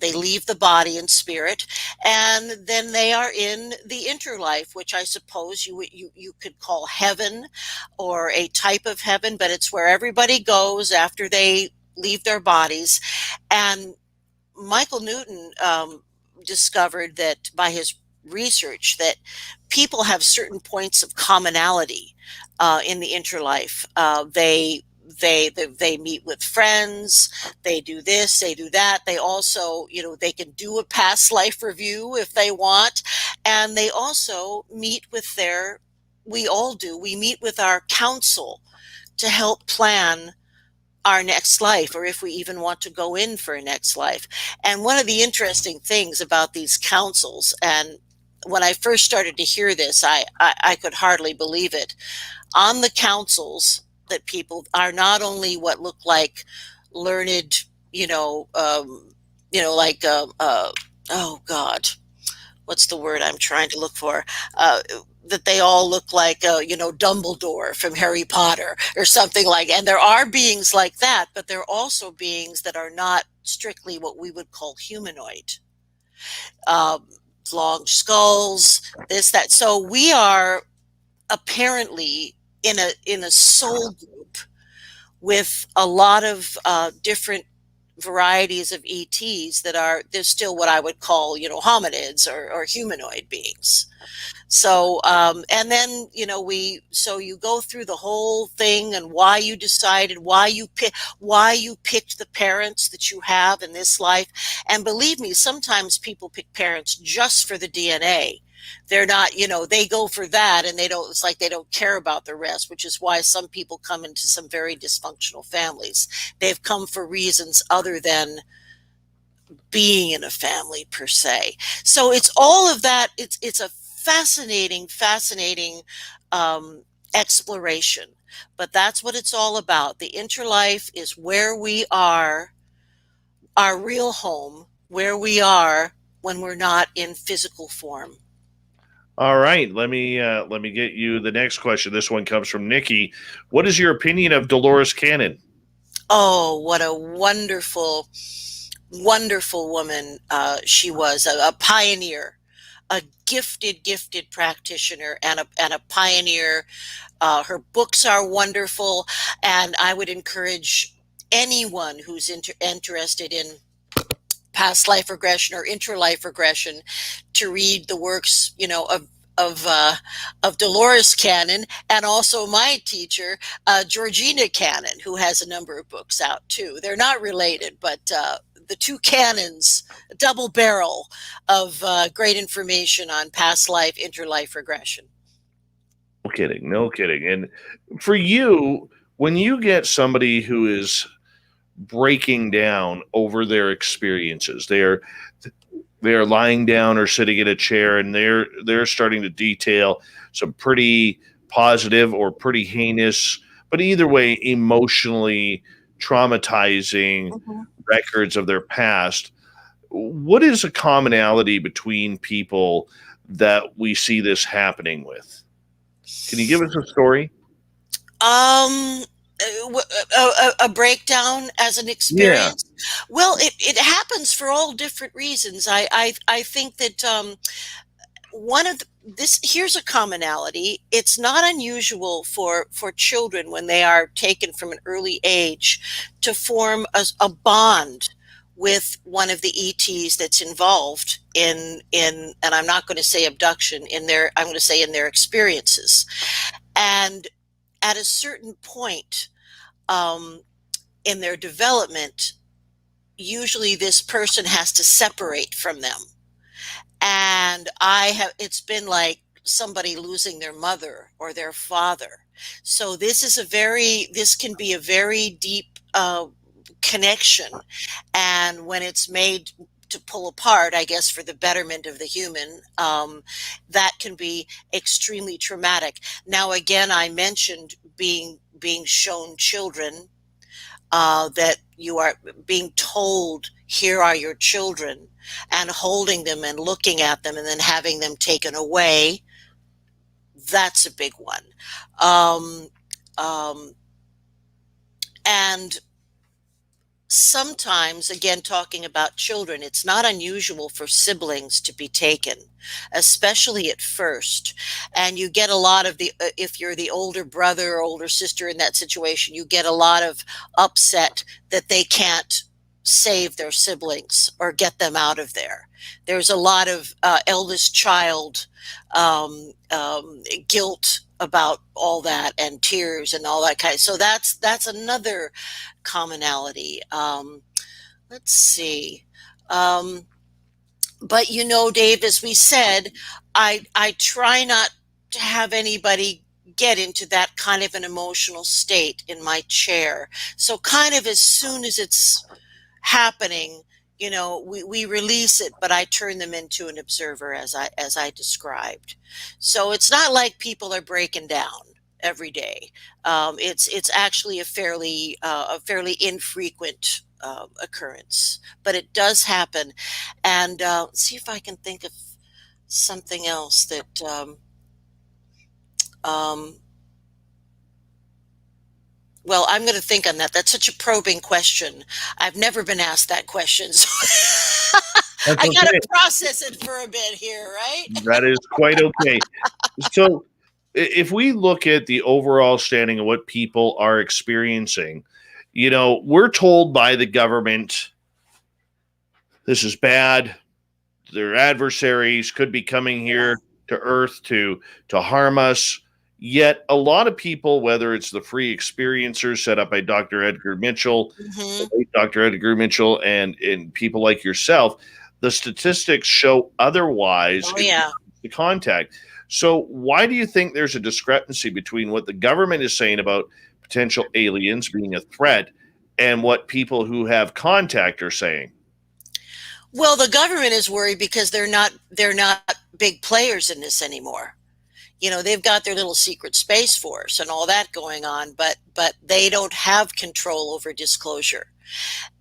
they leave the body and spirit, and then they are in the interlife, which I suppose you could call heaven or a type of heaven, but it's where everybody goes after they leave their bodies. And Michael Newton discovered that by his research that people have certain points of commonality in the interlife. They meet with friends, they do this, they do that. They also, they can do a past life review if they want. And they also meet with we meet with our counsel to help plan our next life, or if we even want to go in for a next life. And one of the interesting things about these counsels, and when I first started to hear this, I could hardly believe it. On the counsels, that people are not only what look like learned, oh God, what's the word I'm trying to look for? That they all look like, Dumbledore from Harry Potter or something like, and there are beings like that, but there are also beings that are not strictly what we would call humanoid. Long skulls, this, that. So we are apparently in a soul group with a lot of different varieties of ETs they're still what I would call, hominids or humanoid beings. So, and then, so you go through the whole thing and why you decided, why you picked the parents that you have in this life. And believe me, sometimes people pick parents just for the DNA. They're not, they go for that, and it's like they don't care about the rest, which is why some people come into some very dysfunctional families. They've come for reasons other than being in a family per se. So it's all of that. It's a fascinating exploration. But that's what it's all about. The interlife is where we are, our real home, where we are when we're not in physical form. All right, let me get you the next question. This one comes from Nikki. What is your opinion of Dolores Cannon? Oh, what a wonderful, wonderful woman she was, a pioneer, a gifted practitioner, and a pioneer. Her books are wonderful, and I would encourage anyone who's interested in past life regression or interlife regression to read the works, of Dolores Cannon, and also my teacher, Georgina Cannon, who has a number of books out too. They're not related, but the two Cannons, double barrel of great information on past life, interlife regression. No kidding. And for you, when you get somebody who is breaking down over their experiences, they're lying down or sitting in a chair, and they're starting to detail some pretty positive or pretty heinous, but either way, emotionally traumatizing records of their past. What is a commonality between people that we see this happening with? Can you give us a story? A breakdown as an experience. Yeah. Well, it happens for all different reasons. I think that here's a commonality. It's not unusual for children when they are taken from an early age to form a bond with one of the ETs that's involved in, and I'm not going to say abduction, I'm going to say in their experiences. And at a certain point in their development, usually this person has to separate from them. And it's been like somebody losing their mother or their father. So this can be a very deep connection. And when it's made to pull apart, I guess, for the betterment of the human, that can be extremely traumatic. Now, again, I mentioned being shown children, that you are being told, here are your children, and holding them and looking at them and then having them taken away. That's a big one. And sometimes, again, talking about children, it's not unusual for siblings to be taken, especially at first. And you get a lot of if you're the older brother or older sister in that situation, you get a lot of upset that they can't save their siblings or get them out of there. There's a lot of eldest child guilt about all that, and tears and all that kind. So that's another commonality. Let's see. But Dave, as we said, I try not to have anybody get into that kind of an emotional state in my chair. So kind of as soon as it's happening, we release it, but I turn them into an observer as I described. So it's not like people are breaking down every day. It's actually a fairly infrequent occurrence, but it does happen. And see if I can think of something else that. Well, I'm going to think on that. That's such a probing question. I've never been asked that question. So I got to process it for a bit here, right? That is quite okay. So if we look at the overall standing of what people are experiencing, we're told by the government, this is bad. Their adversaries could be coming here to Earth to harm us. Yet a lot of people, whether it's the free experiencers set up by Dr. Edgar Mitchell, Dr. Edgar Mitchell, and people like yourself, the statistics show otherwise. The contact. So why do you think there's a discrepancy between what the government is saying about potential aliens being a threat and what people who have contact are saying? Well, the government is worried because they're not big players in this anymore. they've got their little secret space force and all that going on, but they don't have control over disclosure.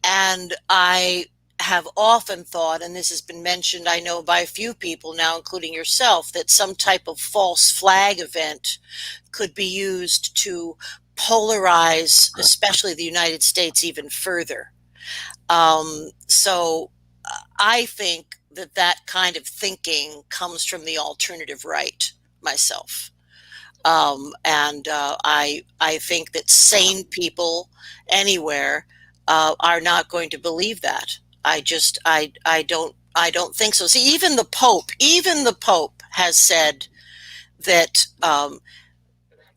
And I have often thought, and this has been mentioned, I know, by a few people now, including yourself, that some type of false flag event could be used to polarize, especially the United States, even further. So I think that kind of thinking comes from the alternative right myself. And I think that sane people anywhere are not going to believe that. I don't think so. See, even the Pope has said that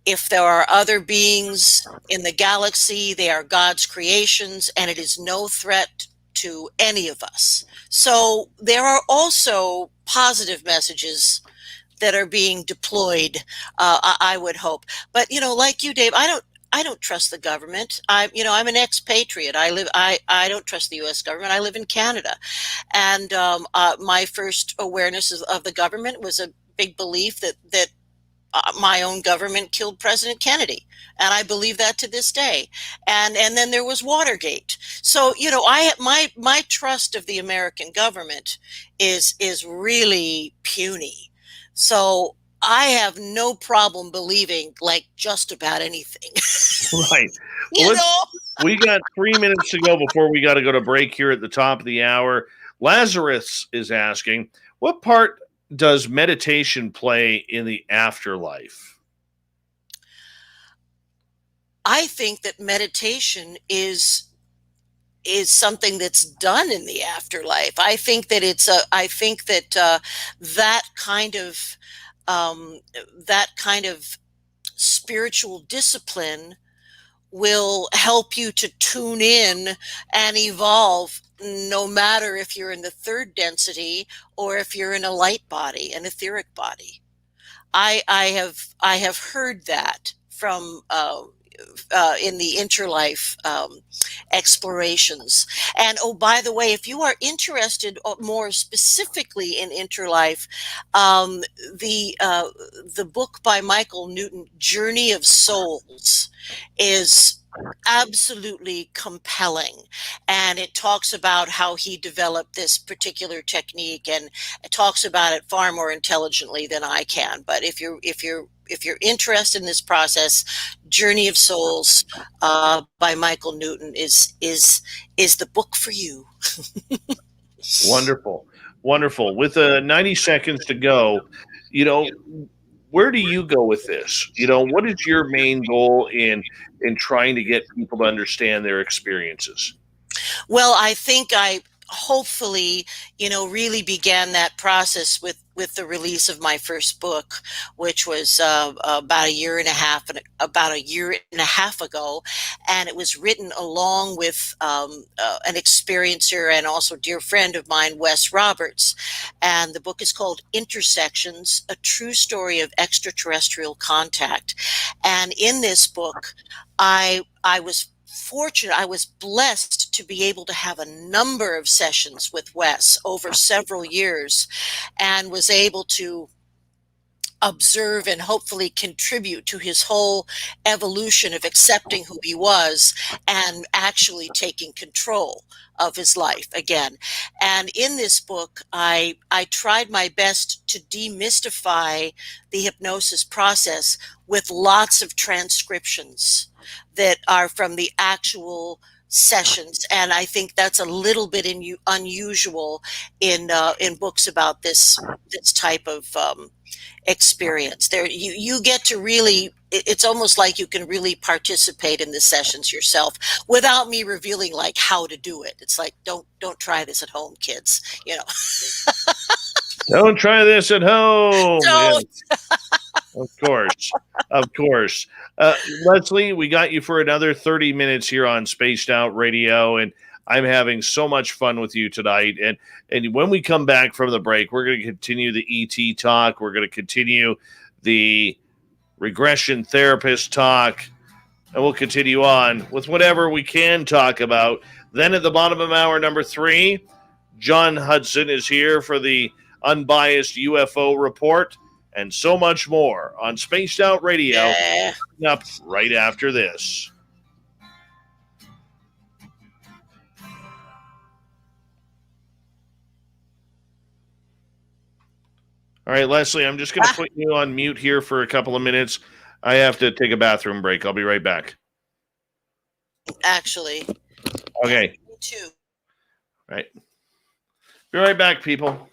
if there are other beings in the galaxy, they are God's creations, and it is no threat to any of us. So there are also positive messages that are being deployed, I would hope. But, like you, Dave, I don't trust the government. I'm an expatriate. I don't trust the U.S. government. I live in Canada. And my first awareness of the government was a big belief that my own government killed President Kennedy. And I believe that to this day. And then there was Watergate. So, my trust of the American government is really puny. So I have no problem believing just about anything. Right. Well, we got 3 minutes to go before we got to go to break here at the top of the hour. Lazarus is asking, what part does meditation play in the afterlife? I think that meditation is something that's done in the afterlife. I think that that kind of spiritual discipline will help you to tune in and evolve, no matter if you're in the third density or if you're in a light body, an etheric body. I have heard that from in the Interlife explorations. And by the way, if you are interested more specifically in Interlife, the book by Michael Newton, Journey of Souls, is absolutely compelling, and it talks about how he developed this particular technique, and it talks about it far more intelligently than I can. But if you're interested in this process, Journey of Souls by Michael Newton is the book for you. Wonderful. With 90 seconds to go, where do you go with this? What is your main goal in trying to get people to understand their experiences? Well, I think I hopefully, really began that process with the release of my first book, which was about a year and a half ago, and it was written along with an experiencer and also dear friend of mine, Wes Roberts, and the book is called Intersections: A True Story of Extraterrestrial Contact. And in this book, I was fortunate, I was blessed to be able to have a number of sessions with Wes over several years, and was able to observe and hopefully contribute to his whole evolution of accepting who he was and actually taking control of his life again. And in this book, I tried my best to demystify the hypnosis process with lots of transcriptions that are from the actual sessions, and I think that's a little bit unusual in books about this type of experience. There, you get to really. It's almost like you can really participate in the sessions yourself without me revealing how to do it. It's like don't try this at home, kids. Don't try this at home. Don't. Of course. Lesley, we got you for another 30 minutes here on Spaced Out Radio, and I'm having so much fun with you tonight. And when we come back from the break, we're going to continue the ET talk. We're going to continue the regression therapist talk, and we'll continue on with whatever we can talk about. Then at the bottom of hour number 3, John Hudson is here for the unbiased UFO report. and so much more on Spaced Out Radio. Yeah. Up right after this. All right, Lesley, I'm just going to put you on mute here for a couple of minutes. I have to take a bathroom break. I'll be right back. Actually. Okay. Me too. All right. Be right back, people.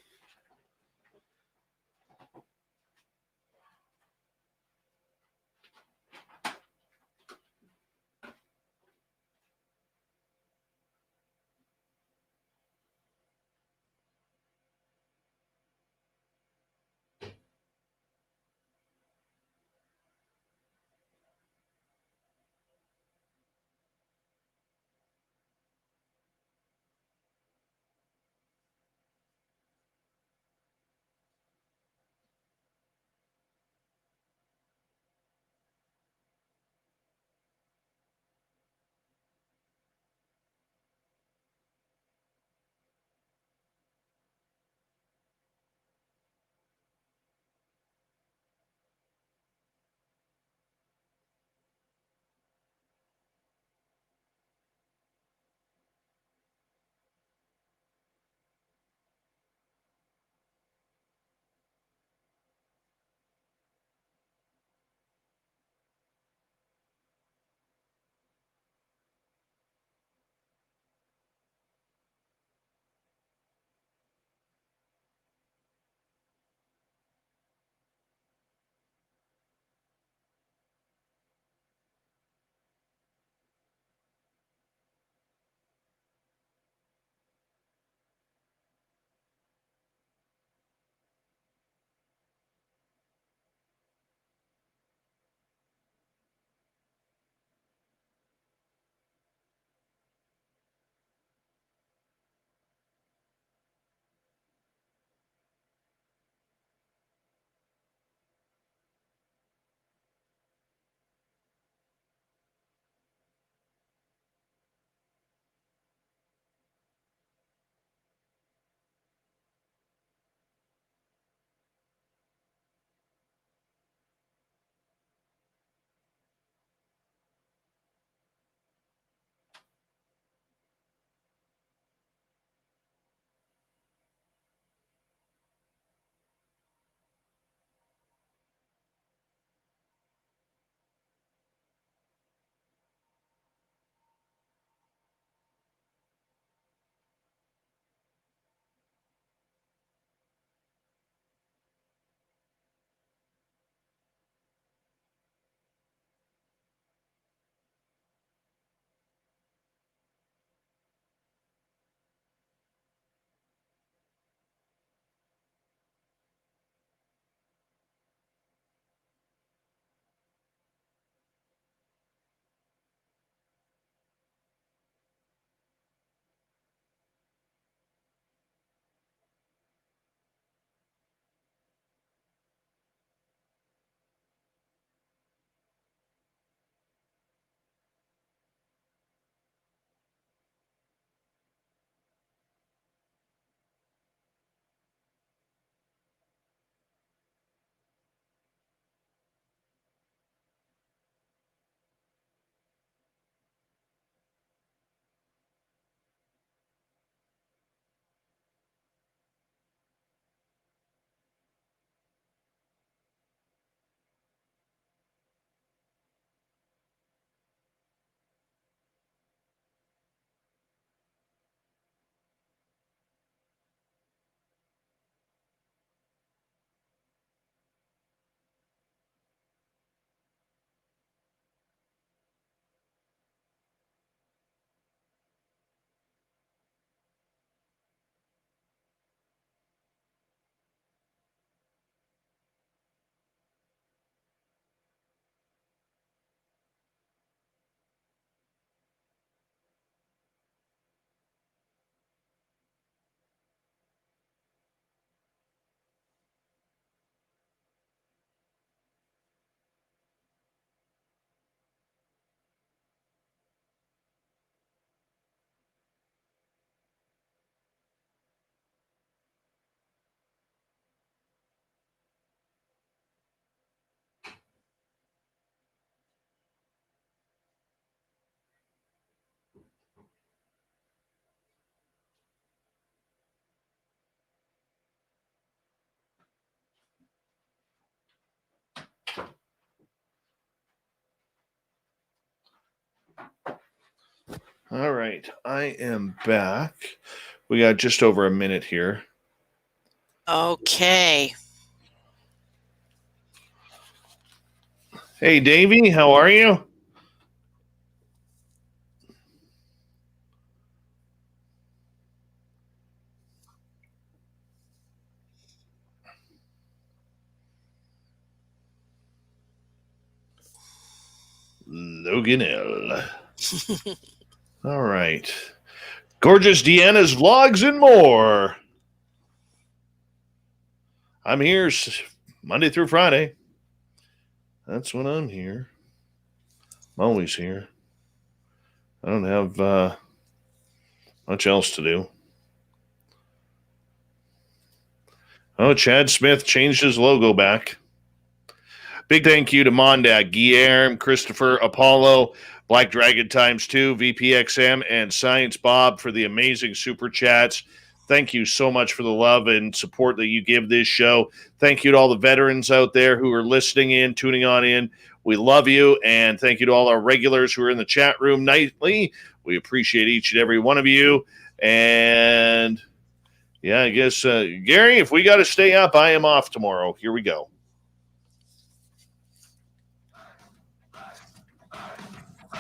All right, I am back. We got just over a minute here. Okay. Hey, Davey, how are you? Logan L. All right. Gorgeous Deanna's vlogs and more. I'm here Monday through Friday. That's when I'm here. I'm always here. I don't have much else to do. Oh, Chad Smith changed his logo back. Big thank you to Mondag, Guillermo, Christopher, Apollo, Black Dragon times 2, VPXM, and Science Bob for the amazing super chats. Thank you so much for the love and support that you give this show. Thank you to all the veterans out there who are listening in, tuning on in. We love you, and thank you to all our regulars who are in the chat room nightly. We appreciate each and every one of you. And yeah, I guess, Gary, if we got to stay up, I am off tomorrow. Here we go.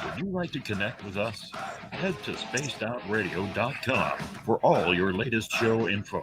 Would you like to connect with us? Head to spacedoutradio.com for all your latest show info.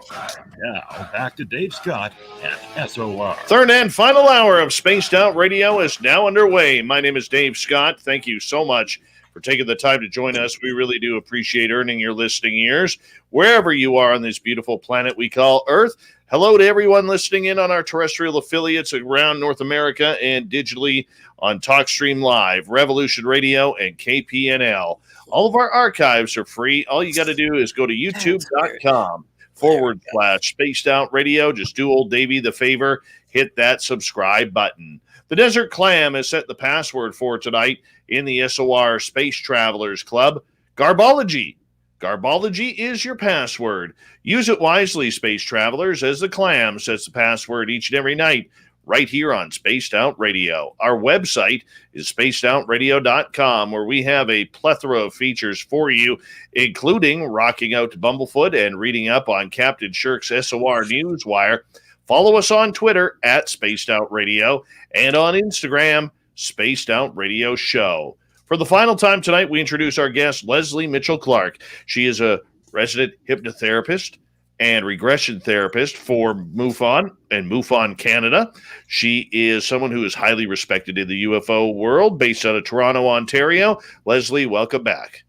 Now, back to Dave Scott and SOR. Third and final hour of Spaced Out Radio is now underway. My name is Dave Scott. Thank you so much for taking the time to join us. We really do appreciate earning your listening ears wherever you are on this beautiful planet we call Earth. Hello to everyone listening in on our terrestrial affiliates around North America and digitally on TalkStream Live, Revolution Radio, and KPNL. All of our archives are free. All you got to do is go to youtube.com/Spaced Out Radio. Just do old Davey the favor. Hit that subscribe button. The Desert Clam has set the password for tonight in the SOR Space Travelers Club. Garbology. Garbology is your password. Use it wisely, space travelers, as the Clam sets the password each and every night right here on Spaced Out Radio. Our website is spacedoutradio.com, where we have a plethora of features for you, including rocking out to Bumblefoot and reading up on Captain Shirk's SOR Newswire. Follow us on Twitter at Spaced Out Radio and on Instagram, Spaced Out Radio Show. For the final time tonight, we introduce our guest, Lesley Mitchell-Clarke. She is a resident hypnotherapist and regression therapist for MUFON and MUFON Canada. She is someone who is highly respected in the UFO world, based out of Toronto, Ontario. Lesley, welcome back.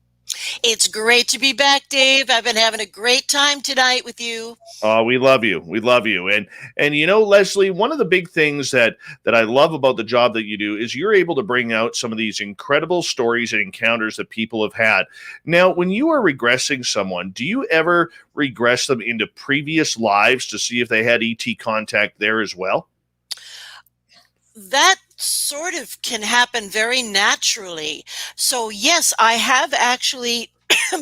It's great to be back, Dave. I've been having a great time tonight with you. Oh, we love you. We love you. And you know, Lesley, one of the big things that I love about the job that you do is you're able to bring out some of these incredible stories and encounters that people have had. Now, when you are regressing someone, do you ever regress them into previous lives to see if they had ET contact there as well? That sort of can happen very naturally. So yes, I have actually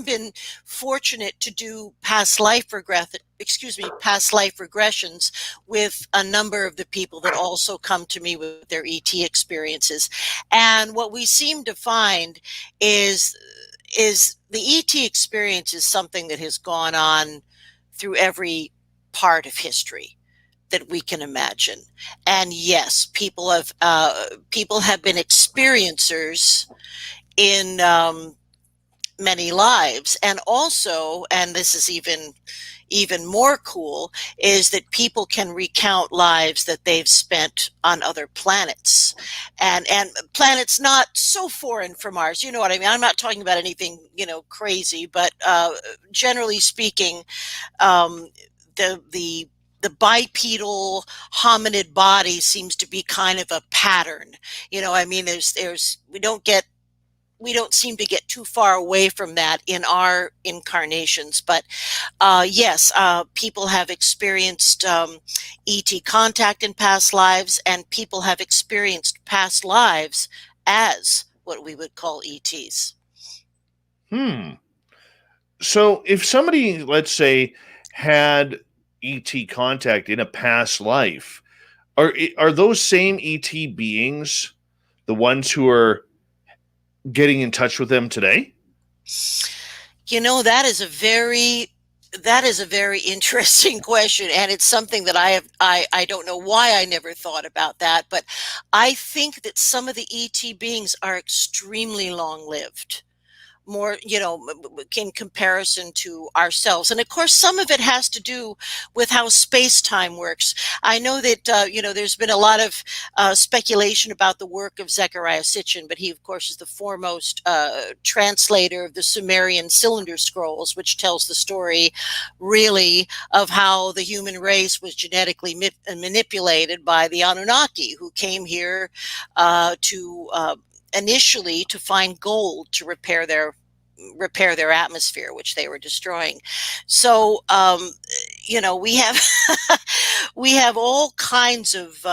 been fortunate to do past life regressions with a number of the people that also come to me with their ET experiences. And what we seem to find is the ET experience is something that has gone on through every part of history that we can imagine. And yes, people have been experiencers in many lives. And also, and this is even more cool, is that people can recount lives that they've spent on other planets, and planets not so foreign from ours. You know what I mean? I'm not talking about anything, crazy, but generally speaking, the bipedal hominid body seems to be kind of a pattern. I mean, we don't seem to get too far away from that in our incarnations. But yes, people have experienced ET contact in past lives, and people have experienced past lives as what we would call ETs. So if somebody, let's say, had ET contact in a past life, are those same ET beings the ones who are getting in touch with them today? That is a very interesting question, and it's something that I don't know why I never thought about that, but I think that some of the ET beings are extremely long-lived, more, in comparison to ourselves. And of course, some of it has to do with how space-time works. I know that, there's been a lot of speculation about the work of Zecharia Sitchin, but he, of course, is the foremost translator of the Sumerian cylinder scrolls, which tells the story, really, of how the human race was genetically manipulated by the Anunnaki, who came here initially to find gold to repair their atmosphere, which they were destroying. So, we have we have all kinds of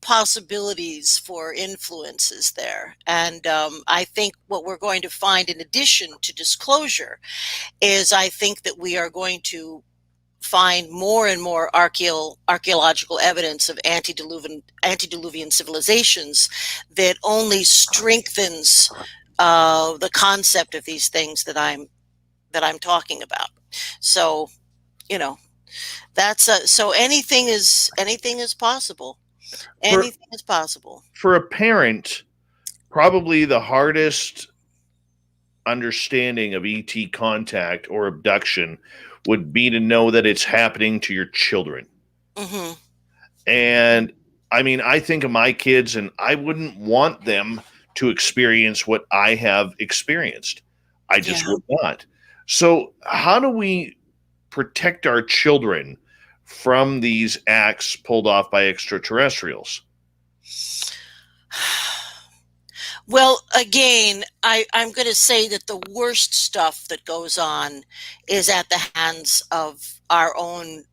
possibilities for influences there. And I think what we're going to find, in addition to disclosure, is I think that we are going to find more and more archaeological evidence of antediluvian civilizations that only strengthens the concept of these things that I'm talking about. So, that's so anything is possible. Anything is possible. For a parent, probably the hardest understanding of ET contact or abduction would be to know that it's happening to your children. Mm-hmm. And I mean, I think of my kids, and I wouldn't want them to experience what I have experienced. I just would not. So how do we protect our children from these acts pulled off by extraterrestrials? Well, again, I'm going to say that the worst stuff that goes on is at the hands of our own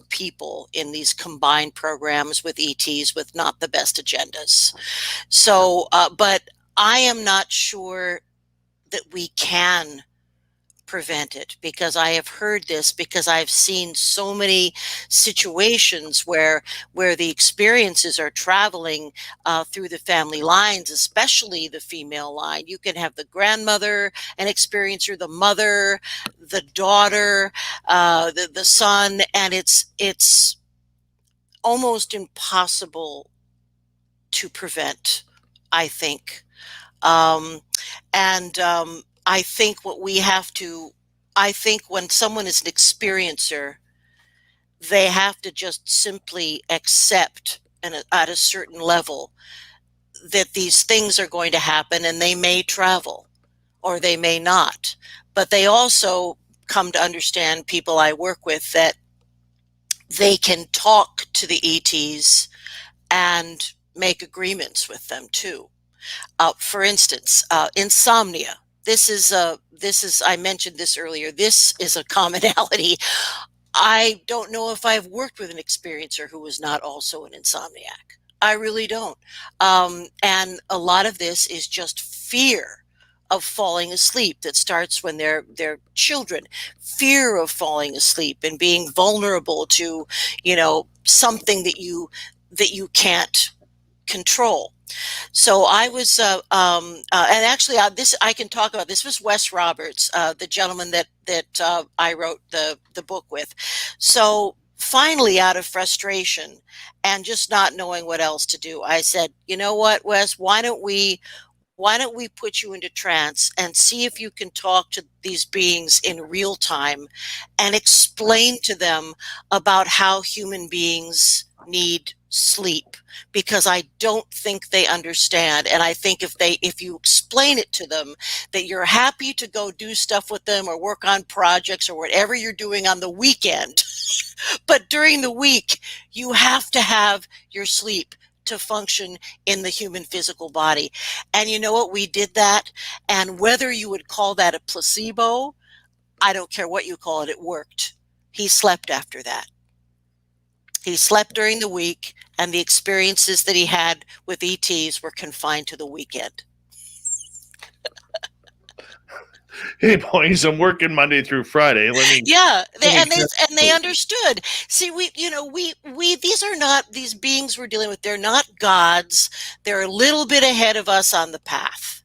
people in these combined programs with ETs with not the best agendas. So, but I am not sure that we can prevent it, because I have heard this, because I've seen so many situations where the experiences are traveling through the family lines, especially the female line. You can have the grandmother, an experiencer, the mother, the daughter, the son, and it's almost impossible to prevent, I think. I think I think when someone is an experiencer, they have to just simply accept at a certain level that these things are going to happen, and they may travel or they may not. But they also come to understand, people I work with, that they can talk to the ETs and make agreements with them too. For instance, insomnia. This is I mentioned this earlier. This is a commonality. I don't know if I've worked with an experiencer who was not also an insomniac. I really don't. And a lot of this is just fear of falling asleep that starts when they're children. Fear of falling asleep and being vulnerable to, something that you can't control. So I was, and actually, this I can talk about. This was Wes Roberts, the gentleman that I wrote the book with. So finally, out of frustration and just not knowing what else to do, I said, "You know what, Wes? Why don't we put you into trance and see if you can talk to these beings in real time and explain to them about how human beings need sleep, because I don't think they understand. And I think if you explain it to them that you're happy to go do stuff with them or work on projects or whatever you're doing on the weekend, but during the week you have to have your sleep to function in the human physical body." And you know what? We did that. And whether you would call that a placebo, I don't care what you call it, it worked. He slept after that. He slept during the week, and the experiences that he had with ETs were confined to the weekend. Hey boys, I'm working Monday through Friday. They understood. See, these are not, these beings we're dealing with, they're not gods. They're a little bit ahead of us on the path.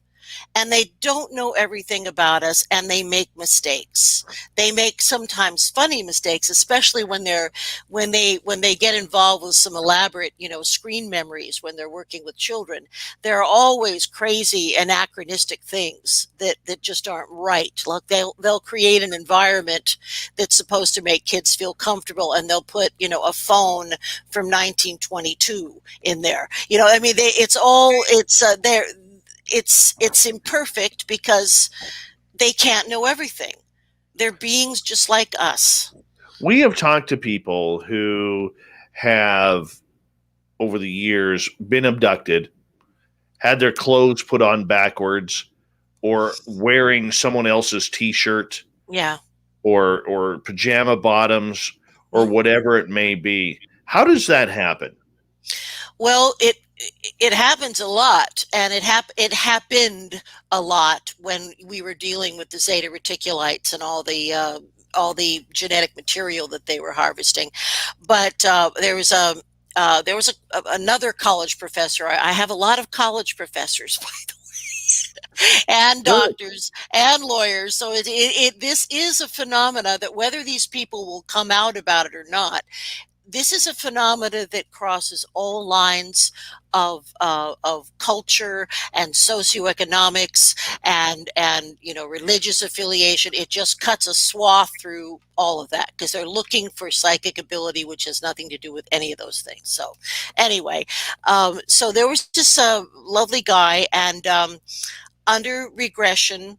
and they don't know everything about us, and they make mistakes. They make sometimes funny mistakes, especially when they get involved with some elaborate, screen memories when they're working with children. There are always crazy anachronistic things that just aren't right. Like they'll create an environment that's supposed to make kids feel comfortable, and they'll put, a phone from 1922 in there. It's imperfect because they can't know everything. They're beings just like us. We have talked to people who have, over the years, been abducted, had their clothes put on backwards, or wearing someone else's T-shirt, Yeah, or pajama bottoms, or whatever it may be. How does that happen? Well, it happens a lot, and it happened a lot when we were dealing with the zeta reticulites and all the genetic material that they were harvesting. But there was another college professor. I have a lot of college professors, by the way, and doctors and lawyers. So this is a phenomena that, whether these people will come out about it or not, this is a phenomena that crosses all lines of culture and socioeconomics and religious affiliation. It just cuts a swath through all of that, because they're looking for psychic ability, which has nothing to do with any of those things. So anyway, so there was this lovely guy, and under regression,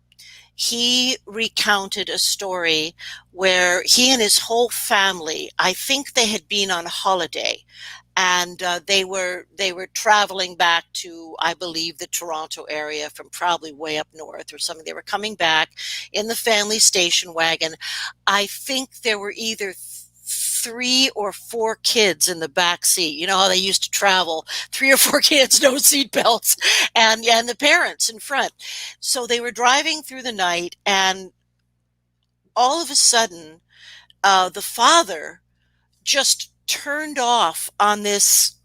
he recounted a story where he and his whole family, I think they had been on holiday, and they were traveling back to, I believe, the Toronto area from probably way up north or something. They were coming back in the family station wagon. I think there were either 3 or 4 kids in the back seat. You know how they used to travel, 3 or 4 kids, no seat belts, and the parents in front. So they were driving through the night, and all of a sudden, the father just turned off on this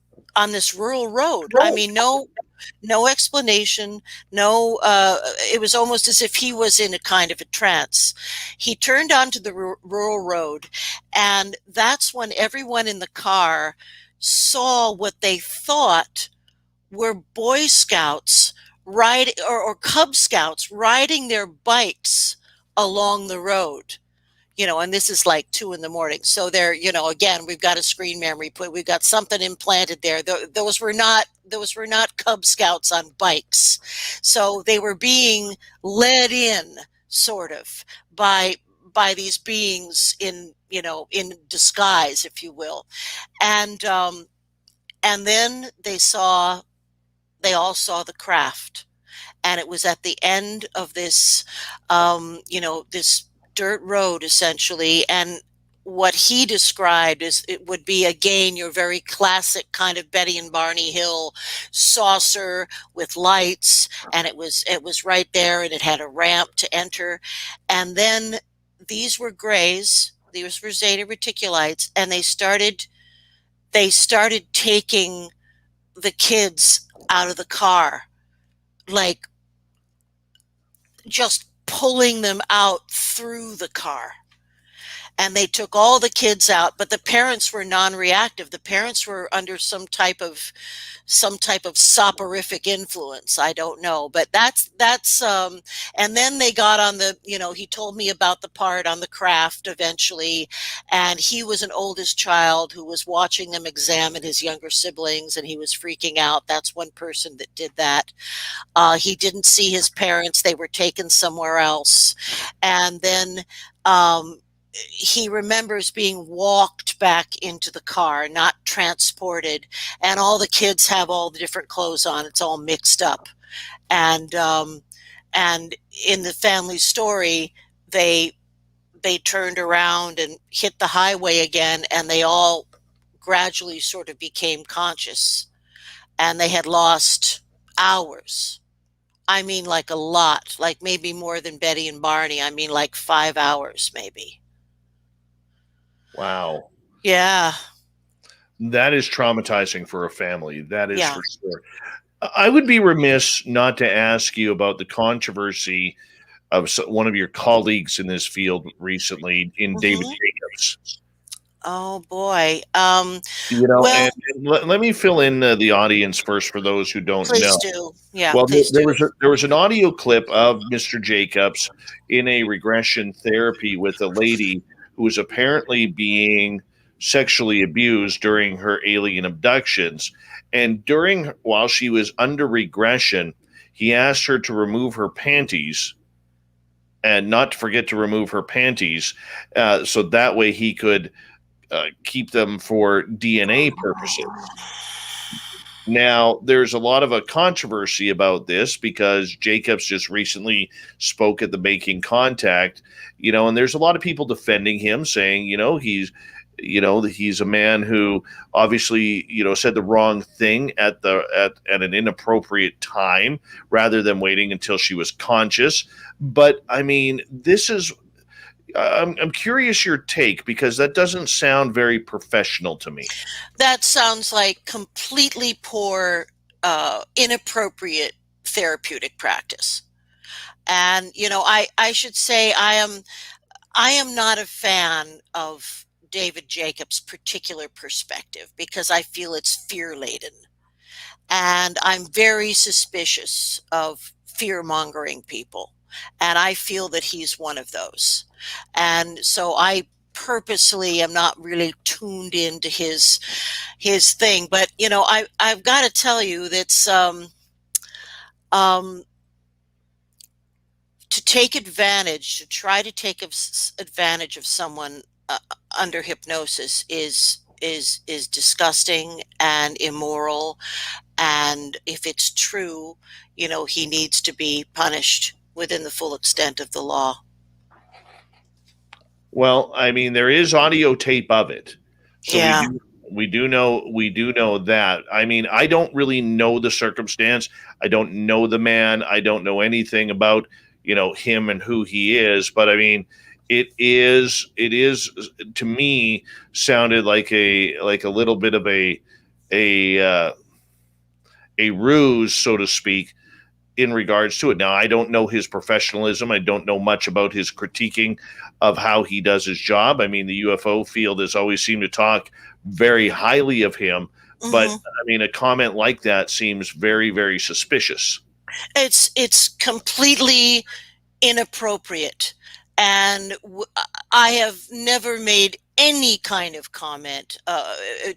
rural road. I mean, no explanation, no, it was almost as if he was in a kind of a trance. He turned onto the rural road, and that's when everyone in the car saw what they thought were Boy Scouts or Cub Scouts riding their bikes along the road. And this is like 2 a.m. So they're, again, we've got a screen memory, we've got something implanted there. Those were not Cub Scouts on bikes. So they were being led in, sort of, by these beings in disguise, if you will. And then they all saw the craft, and it was at the end of this, this dirt road, essentially. And what he described is, it would be, again, your very classic kind of Betty and Barney Hill saucer with lights, and it was right there, and it had a ramp to enter. And then these were grays, these were zeta reticulites, and they started taking the kids out of the car, like just pulling them out through the car. And they took all the kids out, but the parents were non-reactive. The parents were under some type of soporific influence. I don't know, but that's and then they got on the, he told me about the part on the craft eventually, and he was an oldest child who was watching them examine his younger siblings, and he was freaking out. That's one person that did that. He didn't see his parents. They were taken somewhere else. And then he remembers being walked back into the car, not transported. And all the kids have all the different clothes on. It's all mixed up. And in the family story, they turned around and hit the highway again, and they all gradually sort of became conscious. And they had lost hours. I mean, like a lot, like maybe more than Betty and Barney. I mean, like 5 hours, maybe. Wow. Yeah. That is traumatizing for a family. That is, Yeah. for sure. I would be remiss not to ask you about the controversy of one of your colleagues in this field recently, in David Mhm. Jacobs. Oh boy. And Well, let me fill in the audience first for those who don't please know. do. Yeah, Well, please do. there was an audio clip of Mr. Jacobs in a regression therapy with a lady who was apparently being sexually abused during her alien abductions. And while she was under regression, he asked her to remove her panties and not to forget to remove her panties, so that way he could keep them for DNA purposes. Now, there's a lot of a controversy about this because Jacobs just recently spoke at the Making Contact, and there's a lot of people defending him, saying, he's a man who obviously, said the wrong thing at an inappropriate time rather than waiting until she was conscious. But I mean, I'm curious your take, because that doesn't sound very professional to me. That sounds like completely poor, inappropriate therapeutic practice. And I should say I am not a fan of David Jacobs' particular perspective because I feel it's fear-laden. And I'm very suspicious of fear-mongering people. And I feel that he's one of those. And so I purposely am not really tuned into his thing. But I've got to tell you that's to try to take advantage of someone under hypnosis is disgusting and immoral. And if it's true, he needs to be punished within the full extent of the law. Well, I mean, there is audio tape of it, so Yeah. we do know that. I mean, I don't really know the circumstance. I don't know the man. I don't know anything about him and who he is. But I mean, it is to me sounded like a little bit of a ruse, so to speak, in regards to it. Now, I don't know his professionalism. I don't know much about his critiquing of how he does his job. I mean, the UFO field has always seemed to talk very highly of him, but I mean, a comment like that seems very, very suspicious. It's completely inappropriate. And I have never made any kind of comment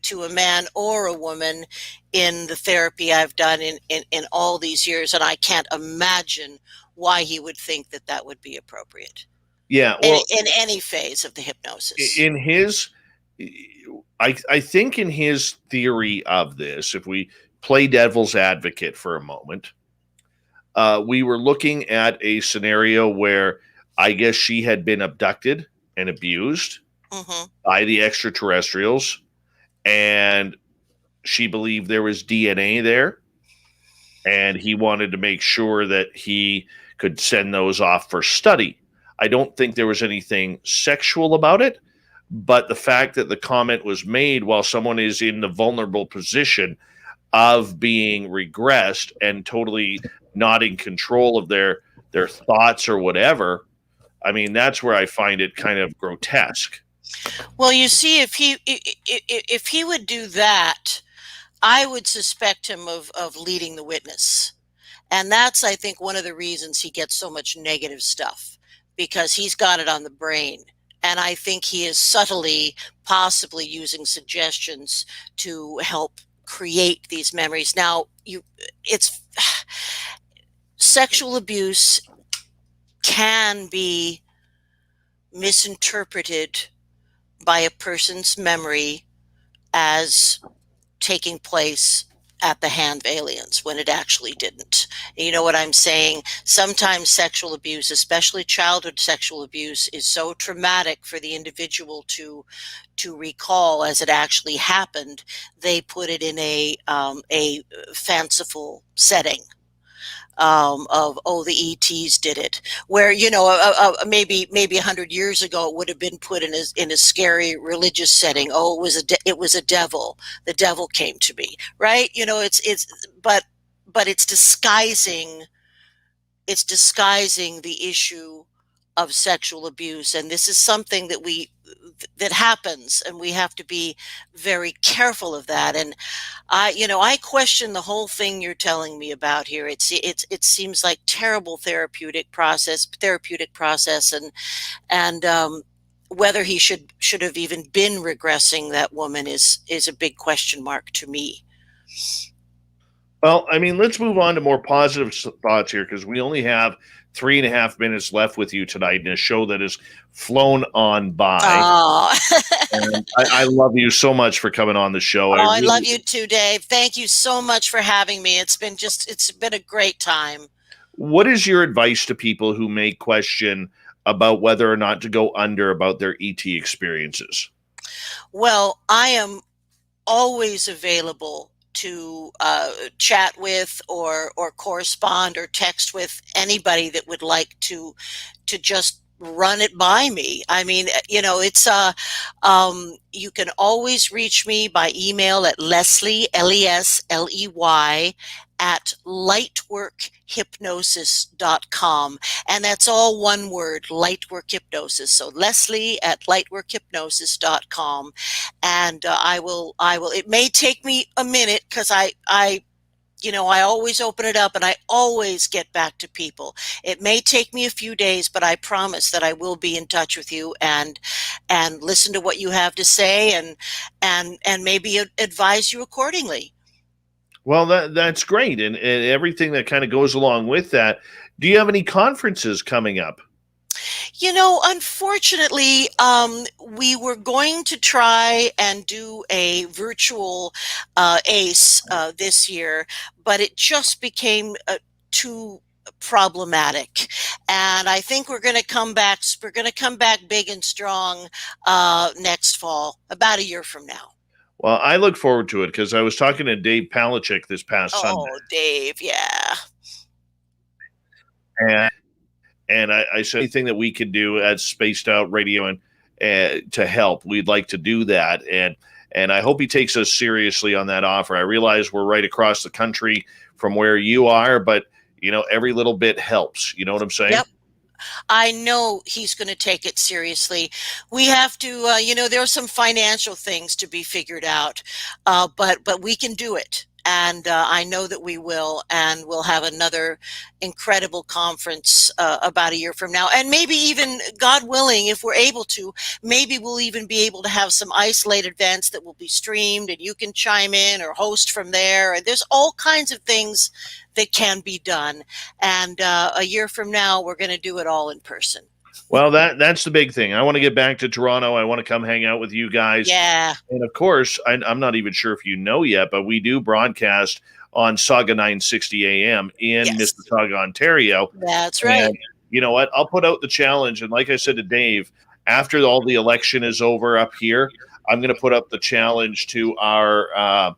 to a man or a woman in the therapy I've done in all these years, and I can't imagine why he would think that would be appropriate. Yeah, well, in any phase of the hypnosis. In his, I think in his theory of this, if we play devil's advocate for a moment, we were looking at a scenario where I guess she had been abducted and abused by the extraterrestrials, and she believed there was DNA there, and he wanted to make sure that he could send those off for study. I don't think there was anything sexual about it, but the fact that the comment was made while someone is in the vulnerable position of being regressed and totally not in control of their thoughts or whatever, I mean, that's where I find it kind of grotesque. Well, you see, if he would do that, I would suspect him of leading the witness. And that's, I think, one of the reasons he gets so much negative stuff, because he's got it on the brain. And I think he is subtly, possibly using suggestions to help create these memories. Now, it's sexual abuse can be misinterpreted by a person's memory as taking place at the hand of aliens when it actually didn't. You know what I'm saying? Sometimes sexual abuse, especially childhood sexual abuse, is so traumatic for the individual to recall as it actually happened. They put it in a fanciful setting. Of the ETs did it, where maybe 100 years ago it would have been put in a scary religious setting. Oh, it was a devil. The devil came to me, right? But but it's disguising the issue of sexual abuse, and this is something that happens, and we have to be very careful of that. And I question the whole thing you're telling me about here. It seems like terrible therapeutic process, and whether he should have even been regressing that woman is a big question mark to me. Well, I mean, let's move on to more positive thoughts here, because we only have 3.5 minutes left with you tonight in a show that has flown on by. Oh. And I love you so much for coming on the show. I love you too, Dave. Thank you so much for having me. It's been a great time. What is your advice to people who may question about whether or not to go under about their ET experiences? Well, I am always available to chat with or correspond or text with anybody that would like to just run it by me. I mean, it's you can always reach me by email at Lesley, Lesley, at lightworkhypnosis.com. And that's all one word, Lightwork Hypnosis. So Lesley at lightworkhypnosis.com. And I will, it may take me a minute, because I always open it up and I always get back to people. It may take me a few days, but I promise that I will be in touch with you and listen to what you have to say and maybe advise you accordingly. Well, that's great. And everything that kind of goes along with that. Do you have any conferences coming up? Unfortunately, we were going to try and do a virtual ACE this year, but it just became too problematic. And I think we're going to come back. We're going to come back big and strong next fall, about a year from now. Well, I look forward to it, because I was talking to Dave Palachuk this past Sunday. Oh, Dave, yeah. And I said anything that we could do at Spaced Out Radio and to help, we'd like to do that. And I hope he takes us seriously on that offer. I realize we're right across the country from where you are, but every little bit helps. You know what I'm saying? Yep. I know he's going to take it seriously. We have to, there are some financial things to be figured out, but we can do it. And I know that we will, and we'll have another incredible conference about a year from now. And maybe even, God willing, if we're able to, maybe we'll even be able to have some isolated events that will be streamed, and you can chime in or host from there. And there's all kinds of things that can be done. And a year from now, we're going to do it all in person. Well, that's the big thing. I want to get back to Toronto. I want to come hang out with you guys. Yeah. And of course, I'm not even sure if you know yet, but we do broadcast on Saga 960 AM in Mississauga, Ontario. That's right. And you know what? I'll put out the challenge. And like I said to Dave, after all the election is over up here, I'm going to put up the challenge to our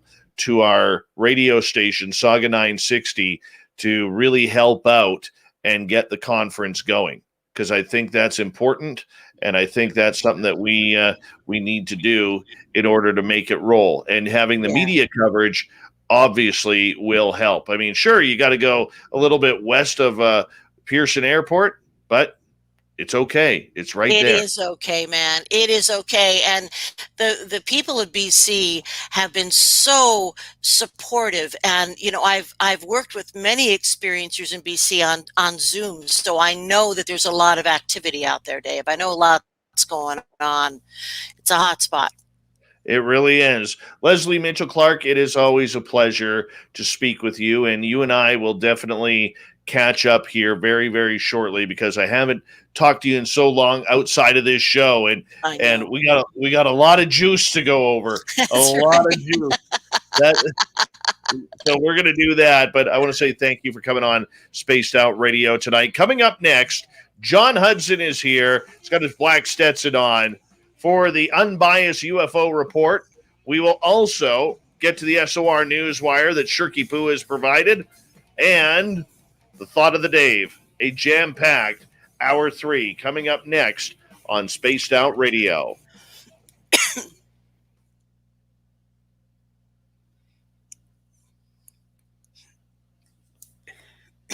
radio station, Saga 960, to really help out and get the conference going, because I think that's important, and I think that's something that we need to do in order to make it roll. And having the media coverage obviously will help. I mean, sure, you got to go a little bit west of Pearson Airport, but it's okay. It's right there. It is okay, man. It is okay. And the people of BC have been so supportive. And, I've worked with many experiencers in BC on Zoom. So I know that there's a lot of activity out there, Dave. I know a lot's going on. It's a hot spot. It really is. Lesley Mitchell-Clarke, it is always a pleasure to speak with you. And you and I will definitely catch up here very, very shortly, because I haven't talked to you in so long outside of this show, and we got a lot of juice to go over. Lot of juice. So we're going to do that, but I want to say thank you for coming on Spaced Out Radio tonight. Coming up next, John Hudson is here. He's got his black Stetson on for the unbiased UFO report. We will also get to the SOR Newswire that Shirky Poo has provided, and the thought of the Dave, a jam-packed hour 3 coming up next on Spaced Out Radio.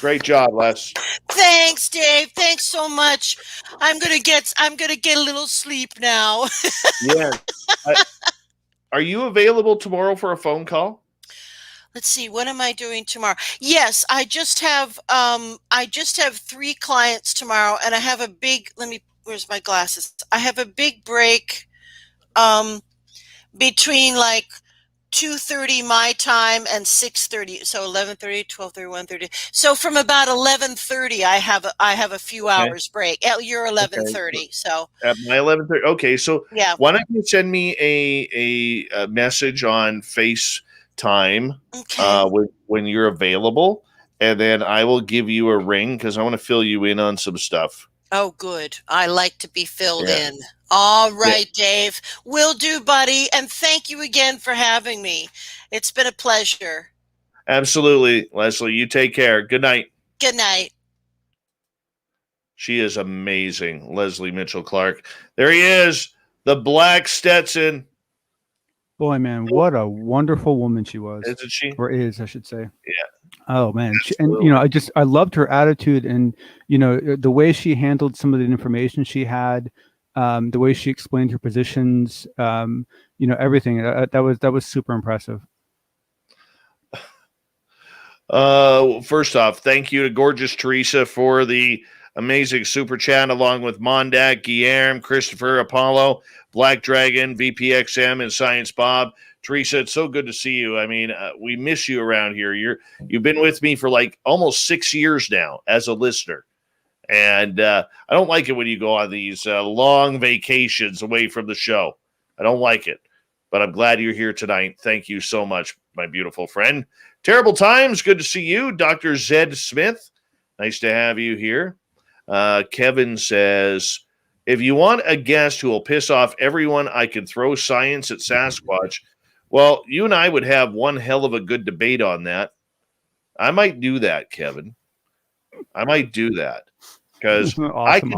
Great job, Les. Thanks, Dave. Thanks so much. I'm gonna get a little sleep now. Yeah. Are you available tomorrow for a phone call? Let's see, what am I doing tomorrow? Yes, I just have 3 clients tomorrow, and I have a big, where's my glasses? I have a big break between like 2:30 my time and 6:30, so 11:30, 12:30, 1:30. So from about 11:30 I have a few hours break. At your 11:30. So at my 11:30. Okay, so yeah. Why don't you send me a message on FaceTime when you're available, and then I will give you a ring because I want to fill you in on some stuff. Oh, good. I like to be filled in. All right, Dave. Will do, buddy. And thank you again for having me. It's been a pleasure. Absolutely, Lesley. You take care. Good night. Good night. She is amazing, Lesley Mitchell-Clarke. There he is, the Black Stetson. Boy, man, what a wonderful woman she was. Isn't she? Or is, I should say. Yeah. Oh man, I loved her attitude, and the way she handled some of the information she had, the way she explained her positions, everything. That was super impressive. First off, thank you to gorgeous Teresa for the amazing super chat, along with Mondak, Guillermo, Christopher, Apollo, Black Dragon, VPXM, and Science Bob. Teresa, it's so good to see you. I mean, we miss you around here. You've been with me for like almost 6 years now as a listener. And I don't like it when you go on these long vacations away from the show. I don't like it. But I'm glad you're here tonight. Thank you so much, my beautiful friend. Terrible Times, good to see you. Dr. Zed Smith, nice to have you here. Kevin says, if you want a guest who will piss off everyone, I can throw science at Sasquatch. Well, you and I would have one hell of a good debate on that. I might do that, Kevin. I might do that because awesome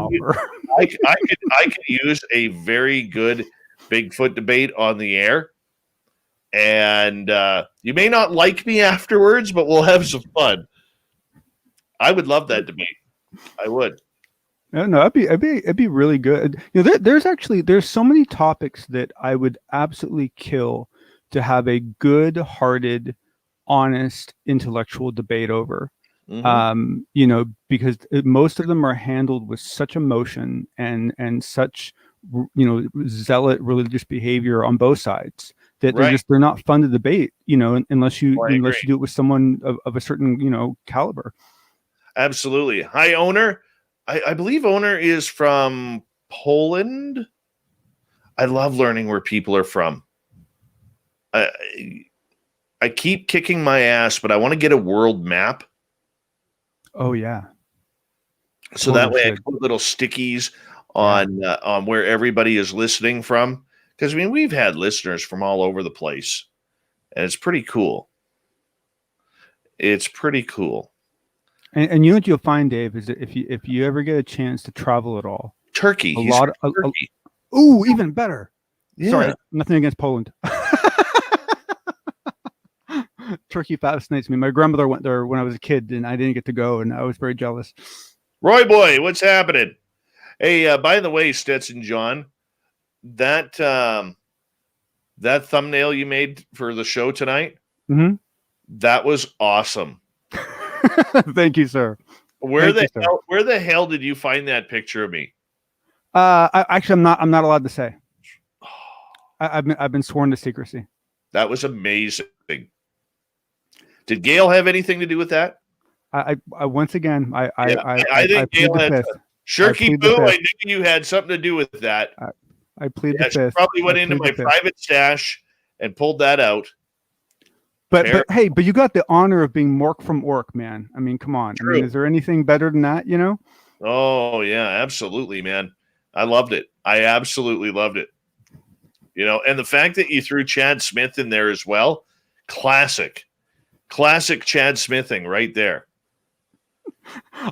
I could use a very good Bigfoot debate on the air. And you may not like me afterwards, but we'll have some fun. I would love that debate. I would. No, it'd be really good. There's so many topics that I would absolutely kill to have a good-hearted, honest, intellectual debate over. Mm-hmm. Because most of them are handled with such emotion and such, zealot religious behavior on both sides that they're not fun to debate, unless you do it with someone of a certain, caliber. Absolutely. Hi, Owner. I believe Owner is from Poland. I love learning where people are from. I keep kicking my ass, but I want to get a world map. Oh yeah. So that way I put little stickies on where everybody is listening from. Because we've had listeners from all over the place, and it's pretty cool. It's pretty cool. And what you'll find, Dave, is that if you ever get a chance to travel at all, Turkey. Turkey. Ooh, even better. Yeah. Sorry, nothing against Poland. Turkey fascinates me. My grandmother went there when I was a kid, and I didn't get to go, and I was very jealous. Roy boy, what's happening? Hey, by the way, Stetson John, that thumbnail you made for the show tonight, that was awesome. Thank you, sir. Where the hell did you find that picture of me? I'm not allowed to say. I've been sworn to secrecy. That was amazing. Did Gail have anything to do with that? I once again, I think Gail had. Shirky Boo, I knew you had something to do with that. I plead the fifth. She probably went into my private stash and pulled that out. But hey, you got the honor of being Mork from Ork, man. I mean, come on. True. I mean, is there anything better than that, Oh, yeah, absolutely, man. I loved it. I absolutely loved it. And the fact that you threw Chad Smith in there as well, classic Chad Smithing right there.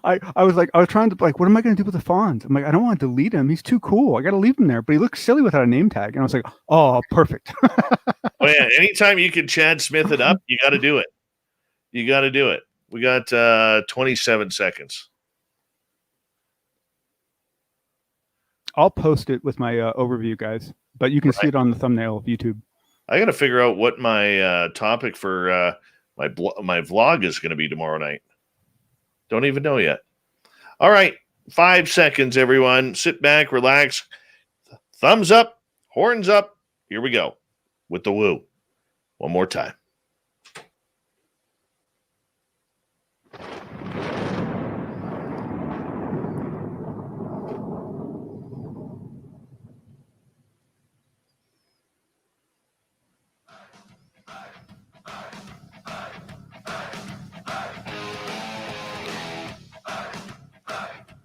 I was trying to what am I going to do with the Fonz? I'm like, I don't want to delete him. He's too cool. I got to leave him there. But he looks silly without a name tag. And I was like, oh, perfect. Oh yeah, anytime you can Chad Smith it up, you got to do it. You got to do it. We got 27 seconds. I'll post it with my overview, guys, but you can see it on the thumbnail of YouTube. I got to figure out what my topic for my vlog is going to be tomorrow night. Don't even know yet. All right. 5 seconds, everyone. Sit back, relax. Thumbs up, horns up. Here we go with the woo. One more time.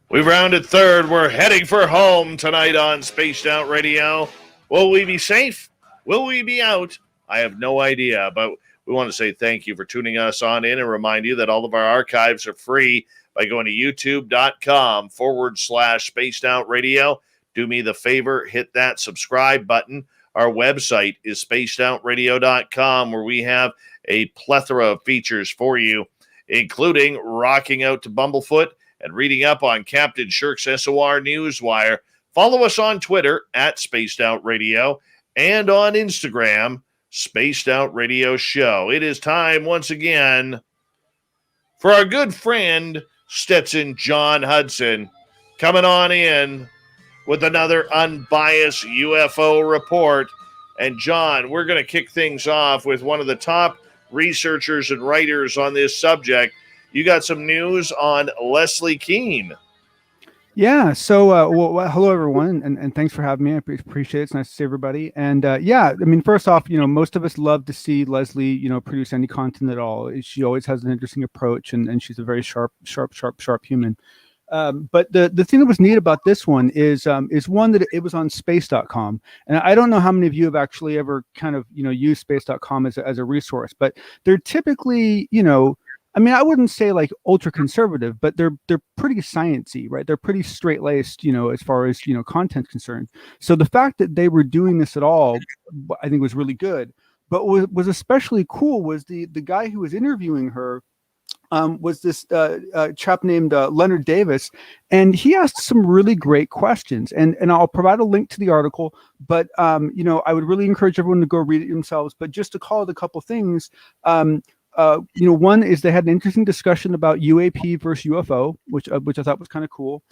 We've rounded third. We're heading for home tonight on Spaced Out Radio. Will we be safe? Will we be out? I have no idea, but we want to say thank you for tuning us on in and remind you that all of our archives are free by going to youtube.com/Spaced Out Radio. Do me the favor, hit that subscribe button. Our website is spacedoutradio.com, where we have a plethora of features for you, including rocking out to Bumblefoot and reading up on Captain Shirk's SOR Newswire. Follow us on Twitter at Spaced Out Radio and on Instagram, Spaced Out Radio Show. It is time once again for our good friend Stetson John Hudson coming on in with another unbiased UFO report. And John, we're going to kick things off with one of the top researchers and writers on this subject. You got some news on Lesley Keene. Yeah. So, well, hello, everyone, and thanks for having me. I appreciate it. It's nice to see everybody. And yeah, I mean, first off, most of us love to see Lesley, produce any content at all. She always has an interesting approach, and she's a very sharp human. But the thing that was neat about this one is one that it was on space.com. And I don't know how many of you have actually ever kind of, used space.com as a resource, but they're typically, I mean, I wouldn't say like ultra conservative, but they're pretty sciencey, right? They're pretty straight laced, as far as content's concerned. So the fact that they were doing this at all, I think was really good. But what was especially cool was the guy who was interviewing her was this chap named Leonard Davis, and he asked some really great questions. And I'll provide a link to the article, but I would really encourage everyone to go read it themselves. But just to call it a couple things. One is they had an interesting discussion about UAP versus UFO, which I thought was kind of cool.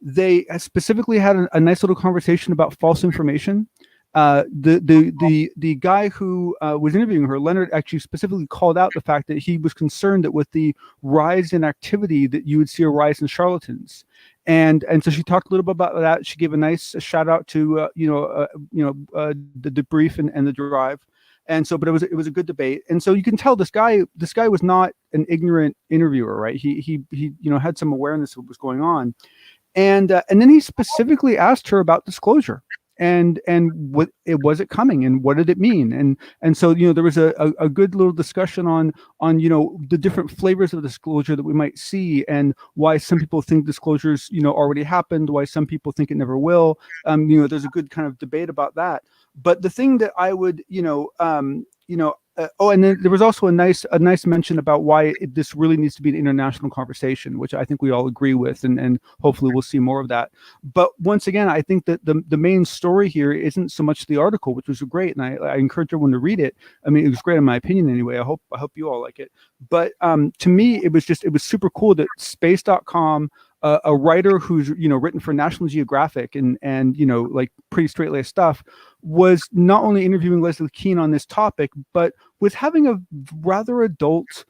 They specifically had a nice little conversation about false information. The guy who was interviewing her, Leonard, actually specifically called out the fact that he was concerned that with the rise in activity that you would see a rise in charlatans. And so she talked a little bit about that. She gave a nice shout out to the debrief and the drive. And so, but it was a good debate. And so you can tell this guy was not an ignorant interviewer, right? He had some awareness of what was going on. And then he specifically asked her about disclosure and what was it coming and what did it mean? And so, there was a good little discussion on the different flavors of disclosure that we might see and why some people think disclosures, already happened, why some people think it never will. There's a good kind of debate about that. But the thing that I would, and then there was also a nice mention about why this really needs to be an international conversation, which I think we all agree with, and hopefully we'll see more of that. But once again, I think that the main story here isn't so much the article, which was great, and I encourage everyone to read it. I mean, it was great in my opinion anyway. I hope you all like it. But to me, it was super cool that space.com, a writer who's written for National Geographic and like pretty straight-laced stuff, was not only interviewing Lesley Keene on this topic, but was having a rather adult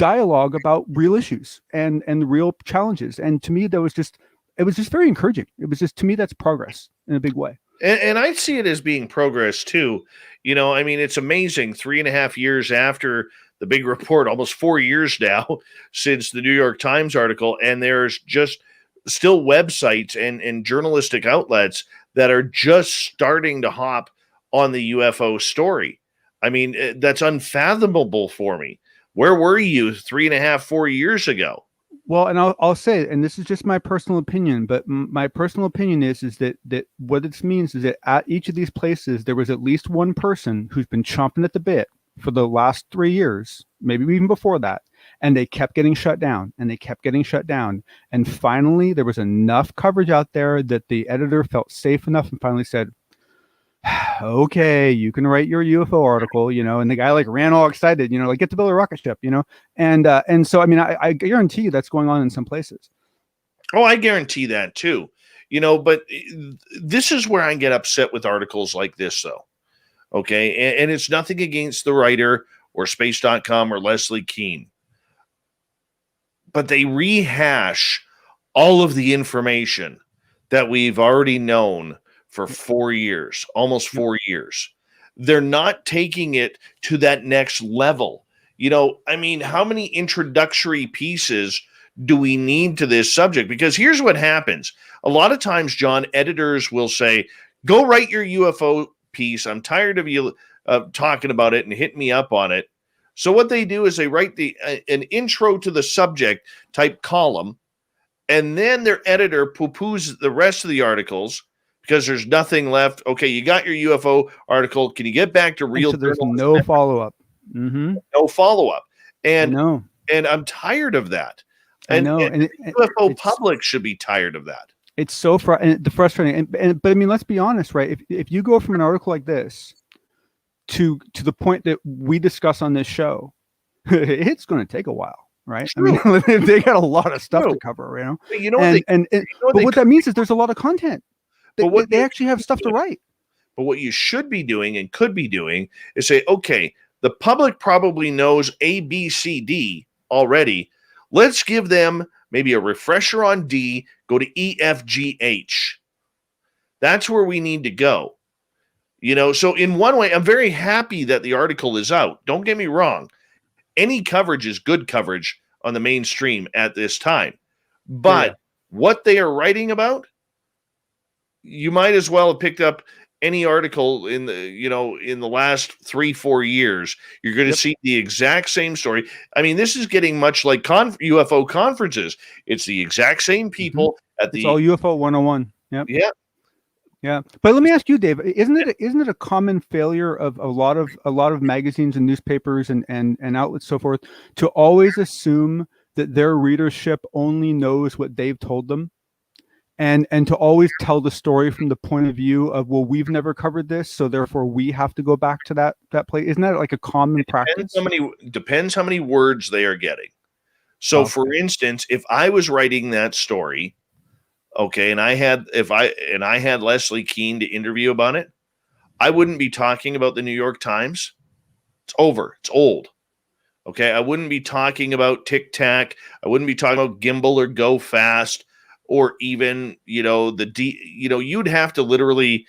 dialogue about real issues and real challenges. And to me, it was just very encouraging. It was just, to me, that's progress in a big way. And I see it as being progress too. I mean, it's amazing. 3.5 years after the big report, almost 4 years now since the New York Times article, and there's just still websites and journalistic outlets that are just starting to hop on the UFO story. I mean, that's unfathomable for me. Where were you 3.5, 4 years ago? Well, and I'll say, and this is just my personal opinion, but my personal opinion is that what this means is that at each of these places, there was at least one person who's been chomping at the bit for the last 3 years, maybe even before that. and they kept getting shut down, and they kept getting shut down. And finally, there was enough coverage out there that the editor felt safe enough and finally said, okay, you can write your UFO article, and the guy like ran all excited, like get to build a rocket ship, and so, I mean, I guarantee you that's going on in some places. Oh, I guarantee that too, but this is where I get upset with articles like this though. Okay. And it's nothing against the writer or space.com or Lesley Keene, but they rehash all of the information that we've already known for 4 years, almost 4 years. They're not taking it to that next level. I mean, how many introductory pieces do we need to this subject? Because here's what happens. A lot of times, John, editors will say, go write your UFO piece. I'm tired of you talking about it and hit me up on it. So what they do is they write an intro to the subject type column, and then their editor poo-poos the rest of the articles because there's nothing left. Okay, you got your UFO article. Can you get back to real? So there's no follow-up. Mm-hmm. No follow-up. And no. And I'm tired of that. And the UFO public should be tired of that. It's so frustrating. But I mean, let's be honest, right? If you go from an article like this to the point that we discuss on this show, it's going to take a while. Right. True. I mean, they got a lot of stuff to cover, But what that means is there's a lot of content. They actually have stuff to write. But what you should be doing and could be doing is say, okay, the public probably knows A, B, C, D already. Let's give them maybe a refresher on D, go to E, F, G, H. That's where we need to go. So in one way, I'm very happy that the article is out. Don't get me wrong. Any coverage is good coverage on the mainstream at this time. But what they are writing about, you might as well have picked up any article in the last 3-4 years. You're going to see the exact same story. I mean, this is getting much like UFO conferences. It's the exact same people it's all UFO 101. Yep. Yeah. Yeah. But let me ask you, Dave, isn't it a common failure of a lot of magazines and newspapers and outlets, so forth, to always assume that their readership only knows what they've told them? And to always tell the story from the point of view of, well, we've never covered this, so therefore we have to go back to that place. Isn't that like a common practice? Depends how many words they are getting. So, for instance, if I was writing that story, okay, and I had Lesley Keene to interview about it, I wouldn't be talking about the New York Times. It's over. It's old. Okay, I wouldn't be talking about Tic Tac. I wouldn't be talking about Gimbal or Go Fast. Or even, you'd have to literally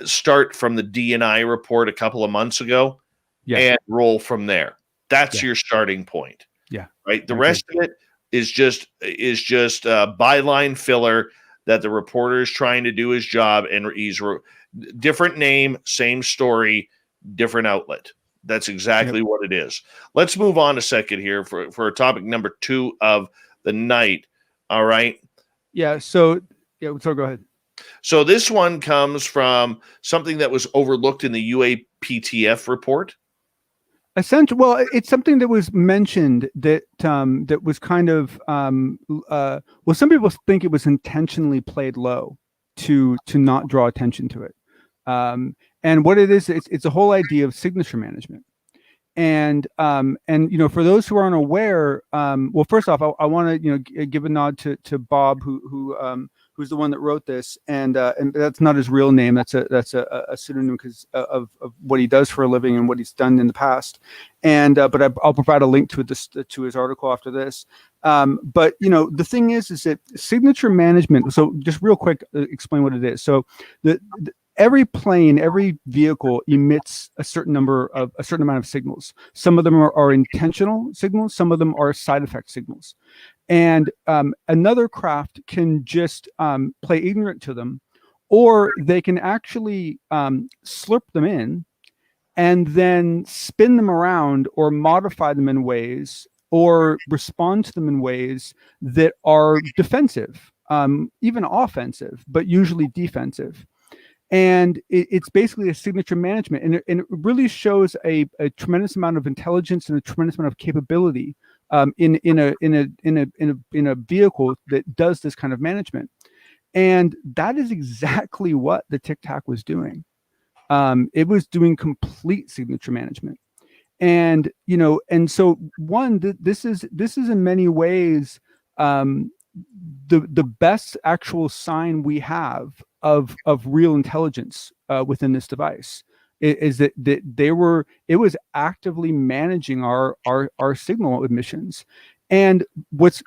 start from the DNI report a couple of months ago and roll from there. That's your starting point. Yeah. Right. The rest of it is just byline filler that the reporter is trying to do his job, and he's different name, same story, different outlet. That's exactly what it is. Let's move on a second here for topic number 2 of the night. All right. Yeah. So go ahead. So this one comes from something that was overlooked in the UAPTF report. Essentially, well, it's something that was mentioned that was kind of some people think it was intentionally played low to not draw attention to it. And what it is, it's a whole idea of signature management. And for those who aren't aware, well, first off, I want to give a nod to Bob, who's the one that wrote this, and that's not his real name. That's a pseudonym because of what he does for a living and what he's done in the past. And but I'll provide a link to his article after this. But the thing is that signature management. So just real quick, explain what it is. So every plane, every vehicle emits a certain amount of signals. Some of them are intentional signals. Some of them are side effect signals. And another craft can just play ignorant to them, or they can actually slurp them in and then spin them around or modify them in ways or respond to them in ways that are defensive, even offensive, but usually defensive. And it's basically a signature management. And it really shows a tremendous amount of intelligence and a tremendous amount of capability in a vehicle that does this kind of management. And that is exactly what the Tic Tac was doing. It was doing complete signature management. And, and so this is in many ways the best actual sign we have of real intelligence within this device is that it was actively managing our signal emissions. And what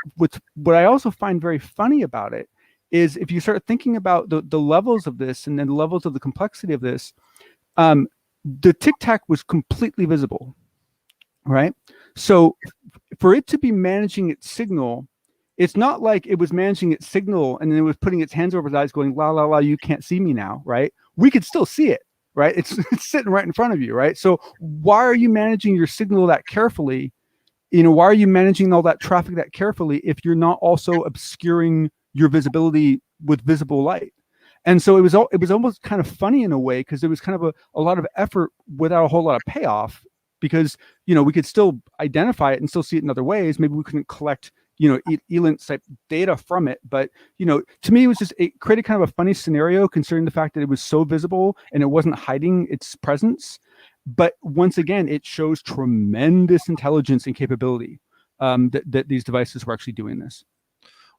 I also find very funny about it is if you start thinking about the levels of this and then the levels of the complexity of this, the Tic Tac was completely visible, right? So for it to be managing its signal, it's not like it was managing its signal and then it was putting its hands over its eyes going, la, la, la, you can't see me now, right? We could still see it, right? It's sitting right in front of you, right? So why are you managing your signal that carefully? Why are you managing all that traffic that carefully if you're not also obscuring your visibility with visible light? And so it was almost kind of funny in a way, because it was kind of a lot of effort without a whole lot of payoff, because, we could still identify it and still see it in other ways. Maybe we couldn't collect, ELINT type data from it. But, to me, it created kind of a funny scenario considering the fact that it was so visible and it wasn't hiding its presence. But once again, it shows tremendous intelligence and capability that these devices were actually doing this.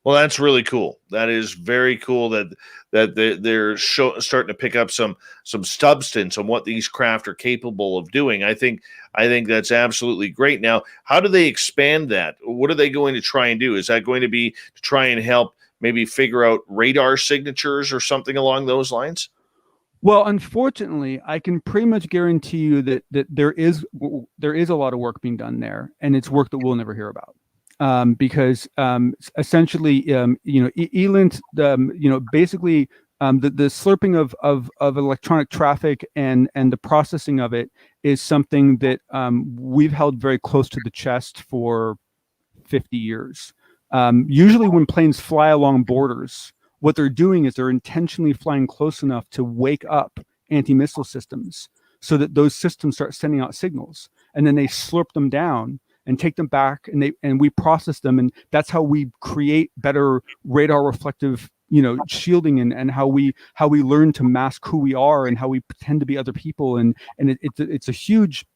Well, that's really cool. That is very cool that they're starting to pick up some substance on what these craft are capable of doing. I think that's absolutely great. Now, how do they expand that? What are they going to try and do? Is that going to be to try and help maybe figure out radar signatures or something along those lines? Well, unfortunately, I can pretty much guarantee you that there is a lot of work being done there, and it's work that we'll never hear about. Because essentially, ELINT, basically, the slurping of electronic traffic and the processing of it is something that we've held very close to the chest for 50 years. Usually when planes fly along borders, what they're doing is they're intentionally flying close enough to wake up anti-missile systems so that those systems start sending out signals, and then they slurp them down and take them back, and we process them, and that's how we create better radar reflective, shielding, and how we learn to mask who we are and how we pretend to be other people, and it's a huge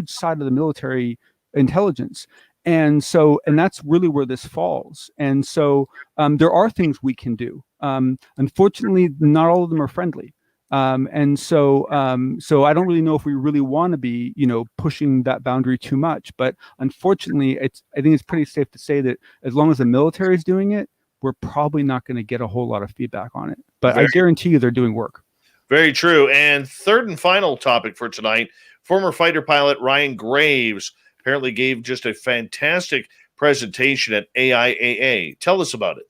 side of the military intelligence, and that's really where this falls, and so there are things we can do. Unfortunately, not all of them are friendly. So I don't really know if we really want to be, pushing that boundary too much. But unfortunately, I think it's pretty safe to say that as long as the military is doing it, we're probably not going to get a whole lot of feedback on it. But I guarantee you they're doing work. Very true. And third and final topic for tonight, former fighter pilot Ryan Graves apparently gave just a fantastic presentation at AIAA. Tell us about it.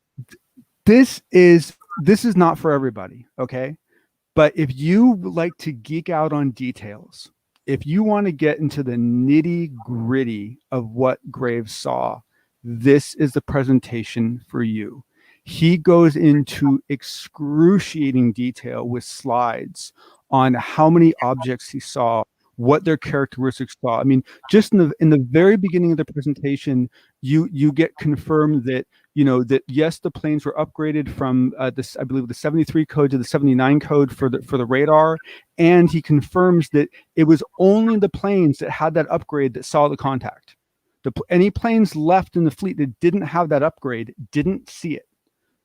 This is not for everybody, okay? But if you like to geek out on details, if you want to get into the nitty gritty of what Graves saw, this is the presentation for you. He goes into excruciating detail with slides on how many objects he saw, what their characteristics saw. I mean, just in the very beginning of the presentation, you get confirmed that that yes, the planes were upgraded from this, I believe, the 73 code to the 79 code for the radar, and he confirms that it was only the planes that had that upgrade that saw the contact. Any planes left in the fleet that didn't have that upgrade didn't see it.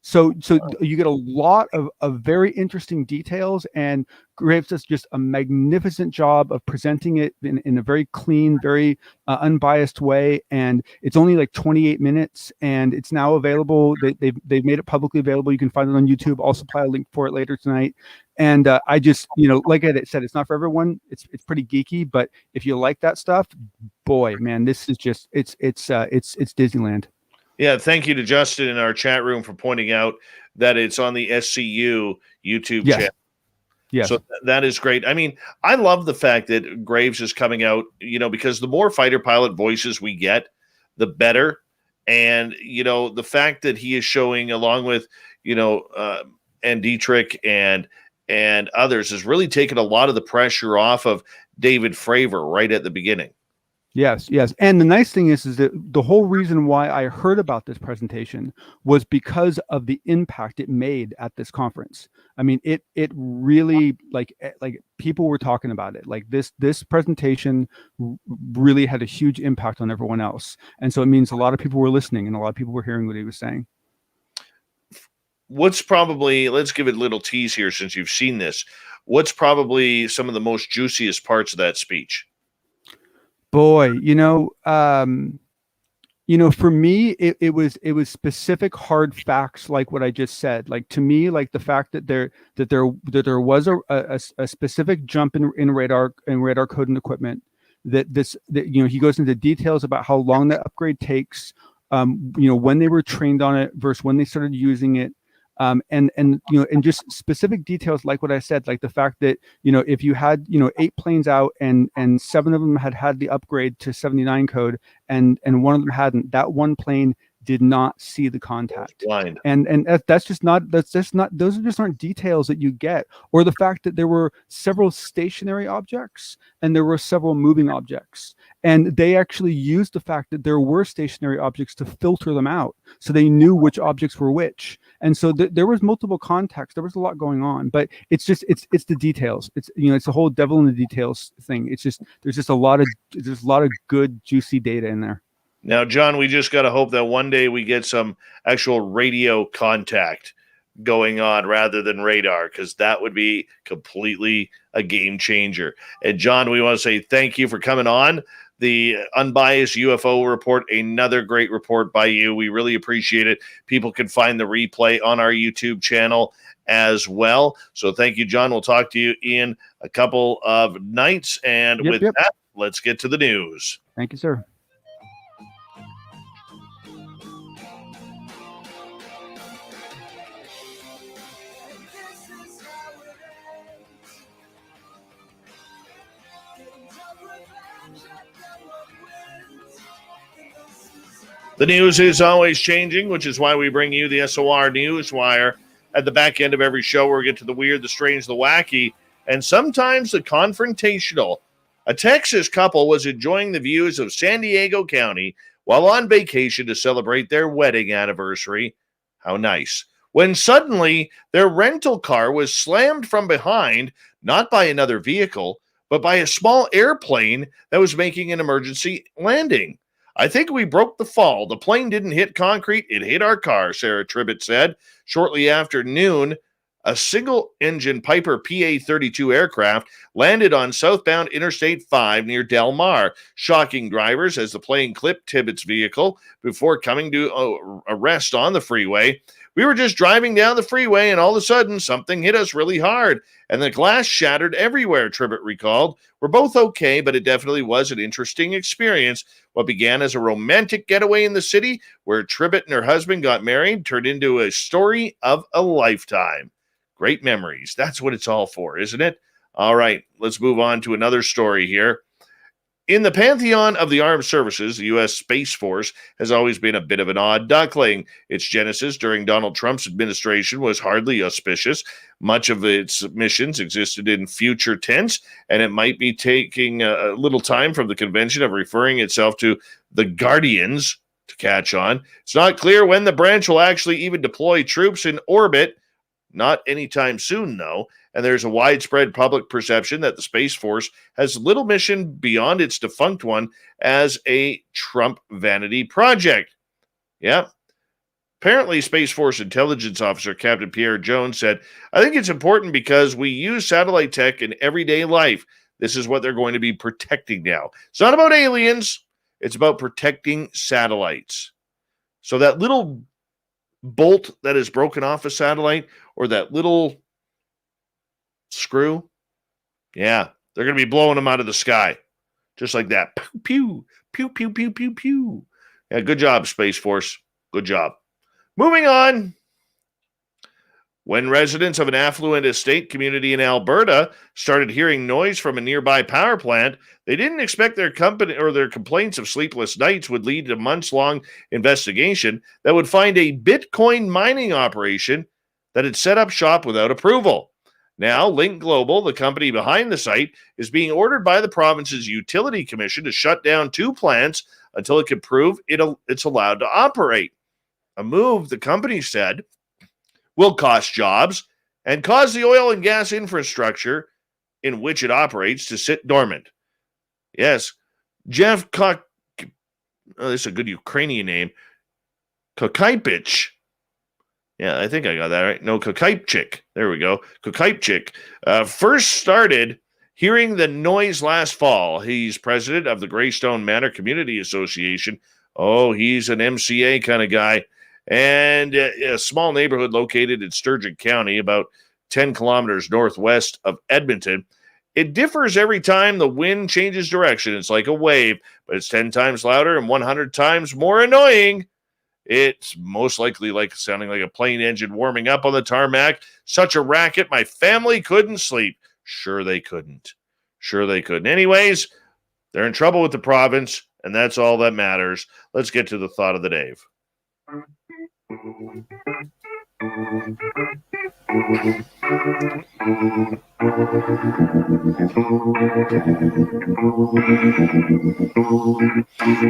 So you get a lot of very interesting details, and Graves does just a magnificent job of presenting it in a very clean, very unbiased way. And it's only like 28 minutes, and it's now available. They've made it publicly available. You can find it on YouTube. I'll supply a link for it later tonight. And I just, like I said, it's not for everyone. It's pretty geeky, but if you like that stuff, boy, man, this is just it's Disneyland. Yeah, thank you to Justin in our chat room for pointing out that it's on the SCU YouTube channel. Yes. So that is great. I mean, I love the fact that Graves is coming out, because the more fighter pilot voices we get, the better. And, the fact that he is showing, along with, and Dietrich and others, has really taken a lot of the pressure off of David Fravor right at the beginning. Yes, yes. And the nice thing is that the whole reason why I heard about this presentation was because of the impact it made at this conference. I mean, it really like people were talking about it. Like this presentation really had a huge impact on everyone else. And so it means a lot of people were listening and a lot of people were hearing what he was saying. What's probably, let's give it a little tease here since you've seen this. What's probably some of the most juiciest parts of that speech? Boy, for me, it was specific hard facts like what I just said. Like to me, like the fact that there was a specific jump in radar code and equipment. That he goes into details about how long that upgrade takes. When they were trained on it versus when they started using it. And just specific details like what I said, like the fact that, if you had, 8 planes out and 7 of them had the upgrade to 79 code and one of them hadn't, that one plane did not see the contact. Blind. And those just aren't details that you get. Or the fact that there were several stationary objects and there were several moving objects. And they actually used the fact that there were stationary objects to filter them out. So they knew which objects were which. And so there was multiple contacts. There was a lot going on, but it's the details. It's the whole devil in the details thing. It's just, there's a lot of good, juicy data in there. Now, John, we just got to hope that one day we get some actual radio contact going on rather than radar, because that would be completely a game changer. And John, we want to say thank you for coming on the Unbiased UFO Report, another great report by you. We really appreciate it. People can find the replay on our YouTube channel as well. So thank you, John. We'll talk to you in a couple of nights. And with that, let's get to the news. Thank you, sir. The news is always changing, which is why we bring you the SOR Newswire. At the back end of every show, we'll get to the weird, the strange, the wacky, and sometimes the confrontational. A Texas couple was enjoying the views of San Diego County while on vacation to celebrate their wedding anniversary. How nice. When suddenly, their rental car was slammed from behind, not by another vehicle, but by a small airplane that was making an emergency landing. I think we broke the fall. The plane didn't hit concrete. It hit our car, Sarah Tribbett said. Shortly after noon, a single-engine Piper PA-32 aircraft landed on southbound Interstate 5 near Del Mar, shocking drivers as the plane clipped Tribbett's vehicle before coming to a rest on the freeway. We were just driving down the freeway, and all of a sudden, something hit us really hard, and the glass shattered everywhere, Tribbett recalled. We're both okay, but it definitely was an interesting experience. What began as a romantic getaway in the city, where Tribbett and her husband got married, turned into a story of a lifetime. Great memories. That's what it's all for, isn't it? All right, let's move on to another story here. In the pantheon of the armed services, the U.S. Space Force has always been a bit of an odd duckling. Its genesis during Donald Trump's administration was hardly auspicious. Much of its missions existed in future tense, and it might be taking a little time from the convention of referring itself to the Guardians to catch on. It's not clear when the branch will actually even deploy troops in orbit. Not anytime soon, though, and there's a widespread public perception that the Space Force has little mission beyond its defunct one as a Trump vanity project. Yeah. Apparently, Space Force Intelligence Officer Captain Pierre Jones said, I think it's important because we use satellite tech in everyday life. This is what they're going to be protecting now. It's not about aliens. It's about protecting satellites. So that little bolt that is broken off a satellite, or that little screw, yeah, they're going to be blowing them out of the sky. Just like that. Pew, pew, pew, pew, pew, pew. Yeah, good job, Space Force. Good job. Moving on. When residents of an affluent estate community in Alberta started hearing noise from a nearby power plant, they didn't expect their company or their complaints of sleepless nights would lead to a months-long investigation that would find a Bitcoin mining operation that had set up shop without approval. Now, Link Global, the company behind the site, is being ordered by the province's utility commission to shut down 2 plants until it can prove it's allowed to operate. A move, the company said, will cost jobs and cause the oil and gas infrastructure in which it operates to sit dormant. Yes, Jeff this is a good Ukrainian name. Kokaipich. Yeah, I think I got that right. No, Kokaipchik. There we go. Kokaipchik first started hearing the noise last fall. He's president of the Greystone Manor Community Association. Oh, he's an MCA kind of guy. And a small neighborhood located in Sturgeon County, about 10 kilometers northwest of Edmonton. It differs every time the wind changes direction. It's like a wave, but it's 10 times louder and 100 times more annoying. It's most likely like sounding like a plane engine warming up on the tarmac. Such a racket, my family couldn't sleep. Sure they couldn't. Anyways, they're in trouble with the province, and that's all that matters. Let's get to the thought of the day.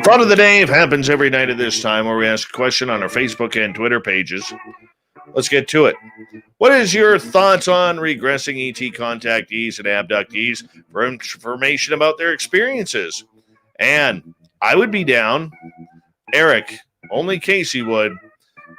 Thought of the day happens every night at this time, where we ask a question on our Facebook and Twitter pages. Let's get to it. What is your thoughts on regressing ET contactees and abductees for information about their experiences? And I would be down. Eric, only Casey would.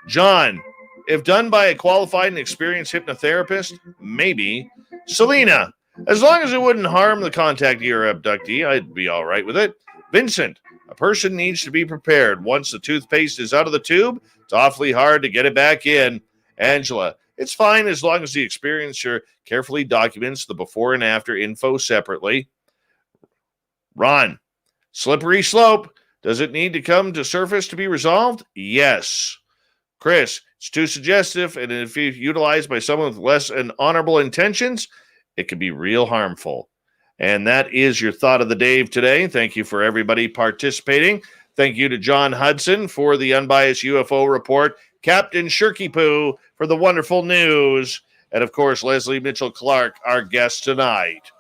John, if done by a qualified and experienced hypnotherapist, maybe. Selena, as long as it wouldn't harm the contactee or abductee, I'd be all right with it. Vincent, a person needs to be prepared. Once the toothpaste is out of the tube, it's awfully hard to get it back in. Angela, it's fine as long as the experiencer carefully documents the before and after info separately. Ron, slippery slope. Does it need to come to surface to be resolved? Yes. Chris, it's too suggestive, and if utilized by someone with less and honorable intentions, it can be real harmful. And that is your thought of the day today. Thank you for everybody participating. Thank you to John Hudson for the unbiased UFO report, Captain Shirky Poo for the wonderful news, and of course, Lesley Mitchell-Clarke, our guest tonight.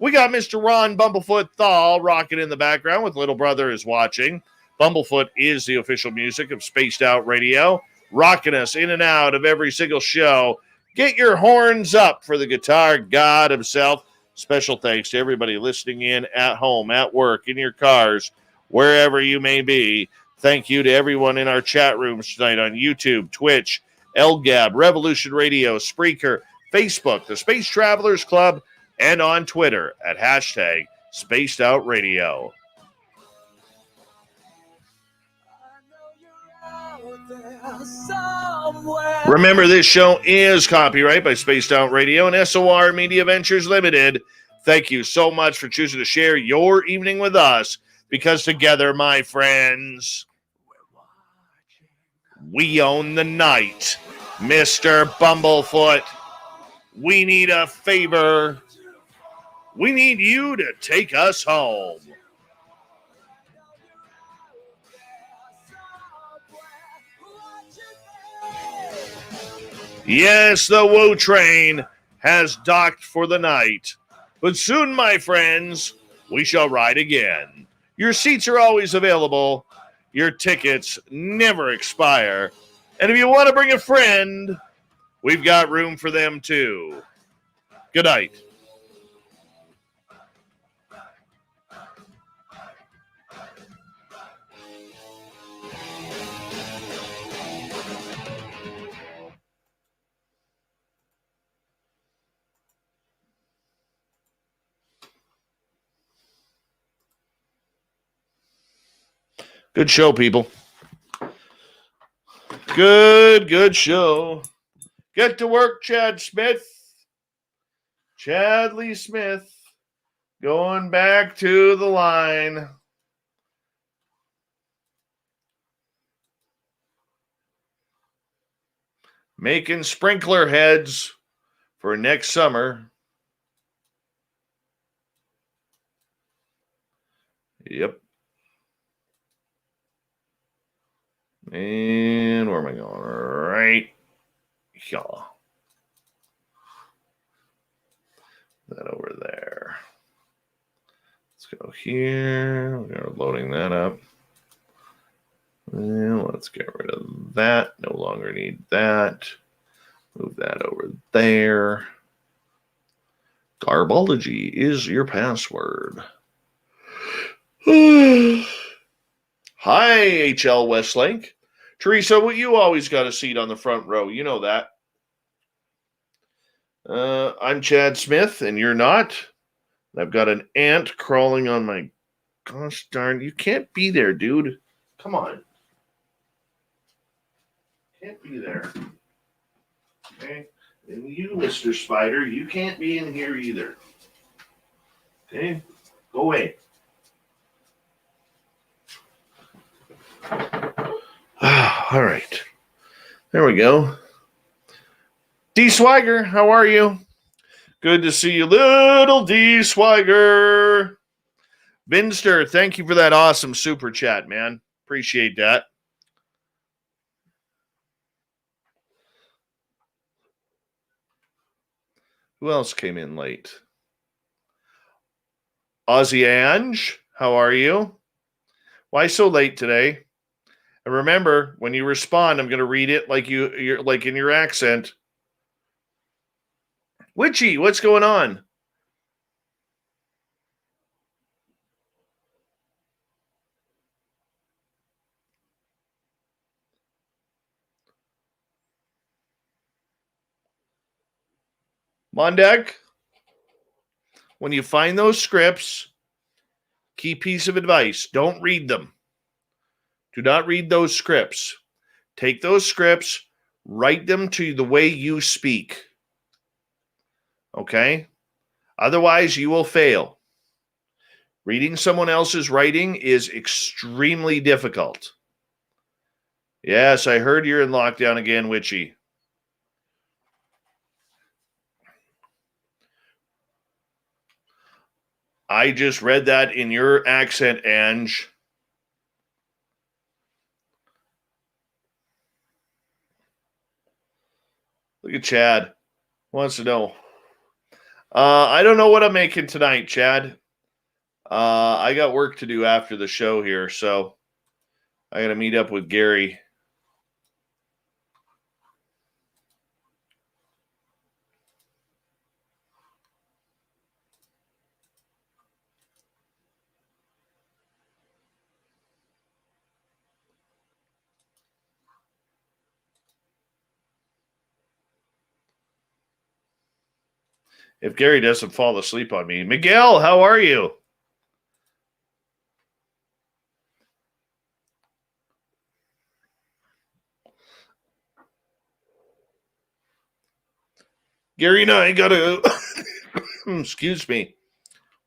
We got Mr. Ron Bumblefoot Thal rocking in the background with Little Brother is Watching. Bumblefoot is the official music of Spaced Out Radio, rocking us in and out of every single show. Get your horns up for the guitar god himself. Special thanks to everybody listening in at home, at work, in your cars, wherever you may be. Thank you to everyone in our chat rooms tonight on YouTube, Twitch, LGAB, Revolution Radio, Spreaker, Facebook, the Space Travelers Club, and on Twitter at hashtag Spaced Out Radio. Remember, this show is copyright by Spaced Out Radio and SOR Media Ventures Limited. Thank you so much for choosing to share your evening with us, because together, my friends, we own the night. Mr. Bumblefoot, we need a favor. We need you to take us home. Yes, the Woo train has docked for the night. But soon, my friends, we shall ride again. Your seats are always available. Your tickets never expire. And if you want to bring a friend, we've got room for them too. Good night. Good show, people. Good show. Get to work, Chad Smith. Chadley Smith. Going back to the line. Making sprinkler heads for next summer. Yep. And where am I going? Right here. that over there. Let's go here. We're loading that up. And let's get rid of that. No longer need that. Move that over there. Garbology is your password. Hi, HL Westlake. Teresa, well, you always got a seat on the front row. You know that. I'm Chad Smith, and you're not. I've got an ant crawling on my... Gosh darn, you can't be there, dude. Come on. Can't be there. Okay? And you, Mr. Spider, you can't be in here either. Okay? Go away. All right. There we go. D. Swigger, how are you? Good to see you, little D. Swigger. Vinster, thank you for that awesome super chat, man. Appreciate that. Who else came in late? Aussie Ange, how are you? Why so late today? And remember, when you respond, I'm going to read it like you're like in your accent. Witchy, what's going on? Mondeck, when you find those scripts, key piece of advice, don't read them. Do not read those scripts. Take those scripts, write them to the way you speak. Okay? Otherwise, you will fail. Reading someone else's writing is extremely difficult. Yes, I heard you're in lockdown again, Witchy. I just read that in your accent, Ange. Look at Chad. Wants to know. I don't know what I'm making tonight, Chad. I got work to do after the show here, so I got to meet up with Gary. If Gary doesn't fall asleep on me. Miguel, how are you? Gary and I got to, excuse me,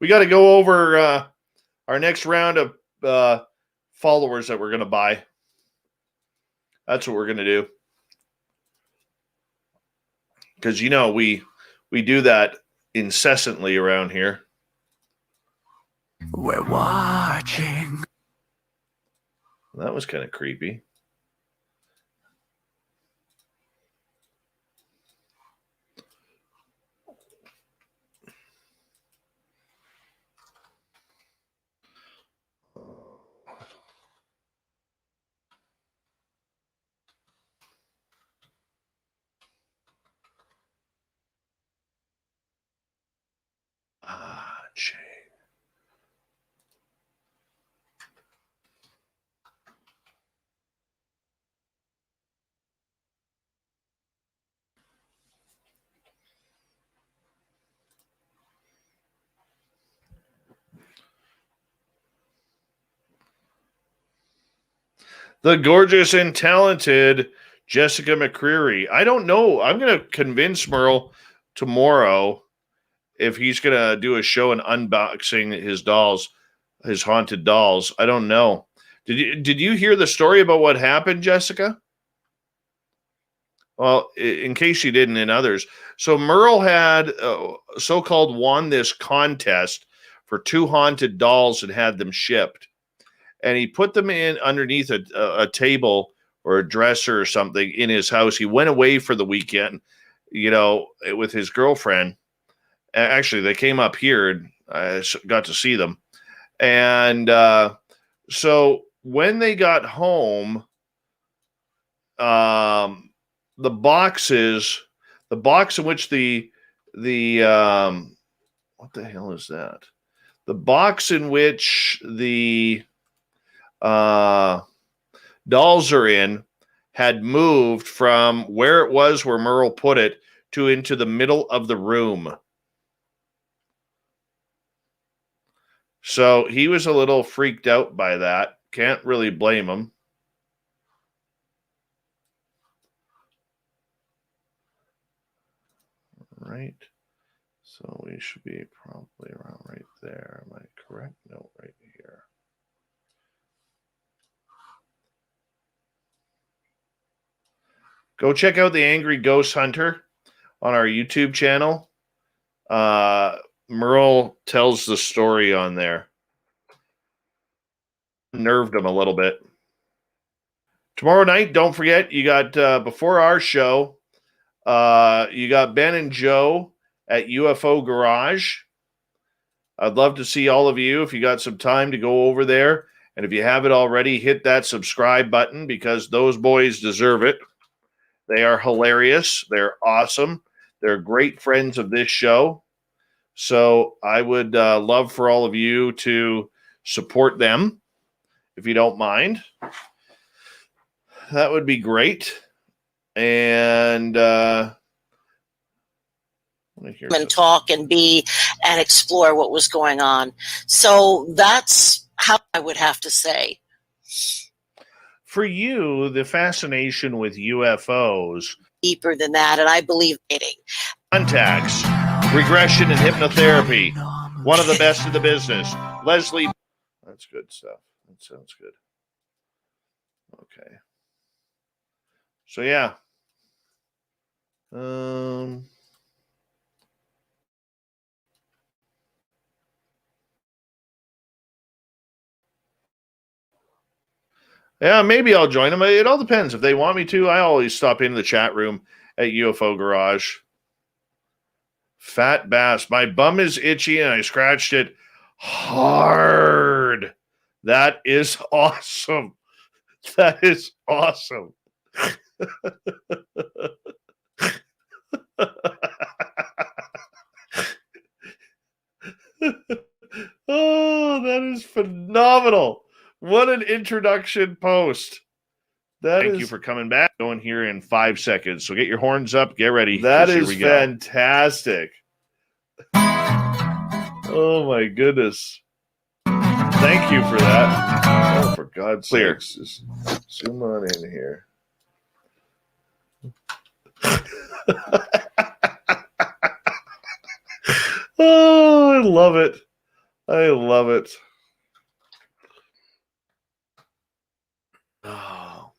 we got to go over our next round of followers that we're going to buy. That's what we're going to do. Because, you know, we do that incessantly around here. We're watching. That was kind of creepy. Shame. The gorgeous and talented Jessica McCreary. I don't know. I'm going to convince Merle tomorrow if he's going to do a show and unboxing his dolls, his haunted dolls. I don't know. Did you hear the story about what happened, Jessica? Well, in case you didn't and others. So Merle had so-called won this contest for 2 haunted dolls and had them shipped. And he put them in underneath a table or a dresser or something in his house. He went away for the weekend, you know, with his girlfriend. Actually, they came up here, and I got to see them. And so when they got home, the box in which the what the hell is that? The box in which the dolls are in had moved from where it was where Merle put it to into the middle of the room. So he was a little freaked out by that. Can't really blame him. Right. So we should be probably around right there. Am I correct? No, right here. Go check out the Angry Ghost Hunter on our YouTube channel. Merle tells the story on there. Nerved him a little bit. Tomorrow night, don't forget, you got before our show, you got Ben and Joe at UFO Garage. I'd love to see all of you if you got some time to go over there. And if you haven't already, hit that subscribe button because those boys deserve it. They are hilarious. They're awesome. They're great friends of this show. So I would love for all of you to support them if you don't mind. That would be great. And talk and explore what was going on. So that's how I would have to say. For you, the fascination with UFOs deeper than that, and I believe dating. Contacts, regression, and hypnotherapy. One of the best in the business. Lesley. That's good stuff. That sounds good. Okay. So yeah. Yeah, maybe I'll join them. It all depends. If they want me to, I always stop into the chat room at UFO Garage. Fat Bass. My bum is itchy and I scratched it hard. That is awesome. That is awesome. Oh, that is phenomenal. What an introduction post. Thank you for coming back. Going here in 5 seconds. So get your horns up. Get ready. That is fantastic. Oh, my goodness. Thank you for that. Oh, for God's sake. Just zoom on in here. Oh, I love it. I love it. Oh,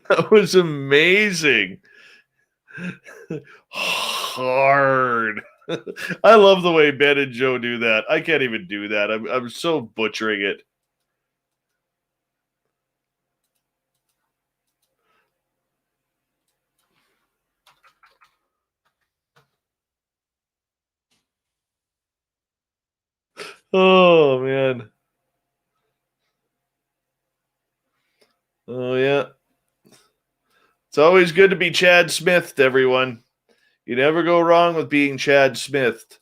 that was amazing. Hard. I love the way Ben and Joe do that. I can't even do that. I'm so butchering it. Oh, man. Oh, yeah. It's always good to be Chad Smithed, everyone. You never go wrong with being Chad Smithed.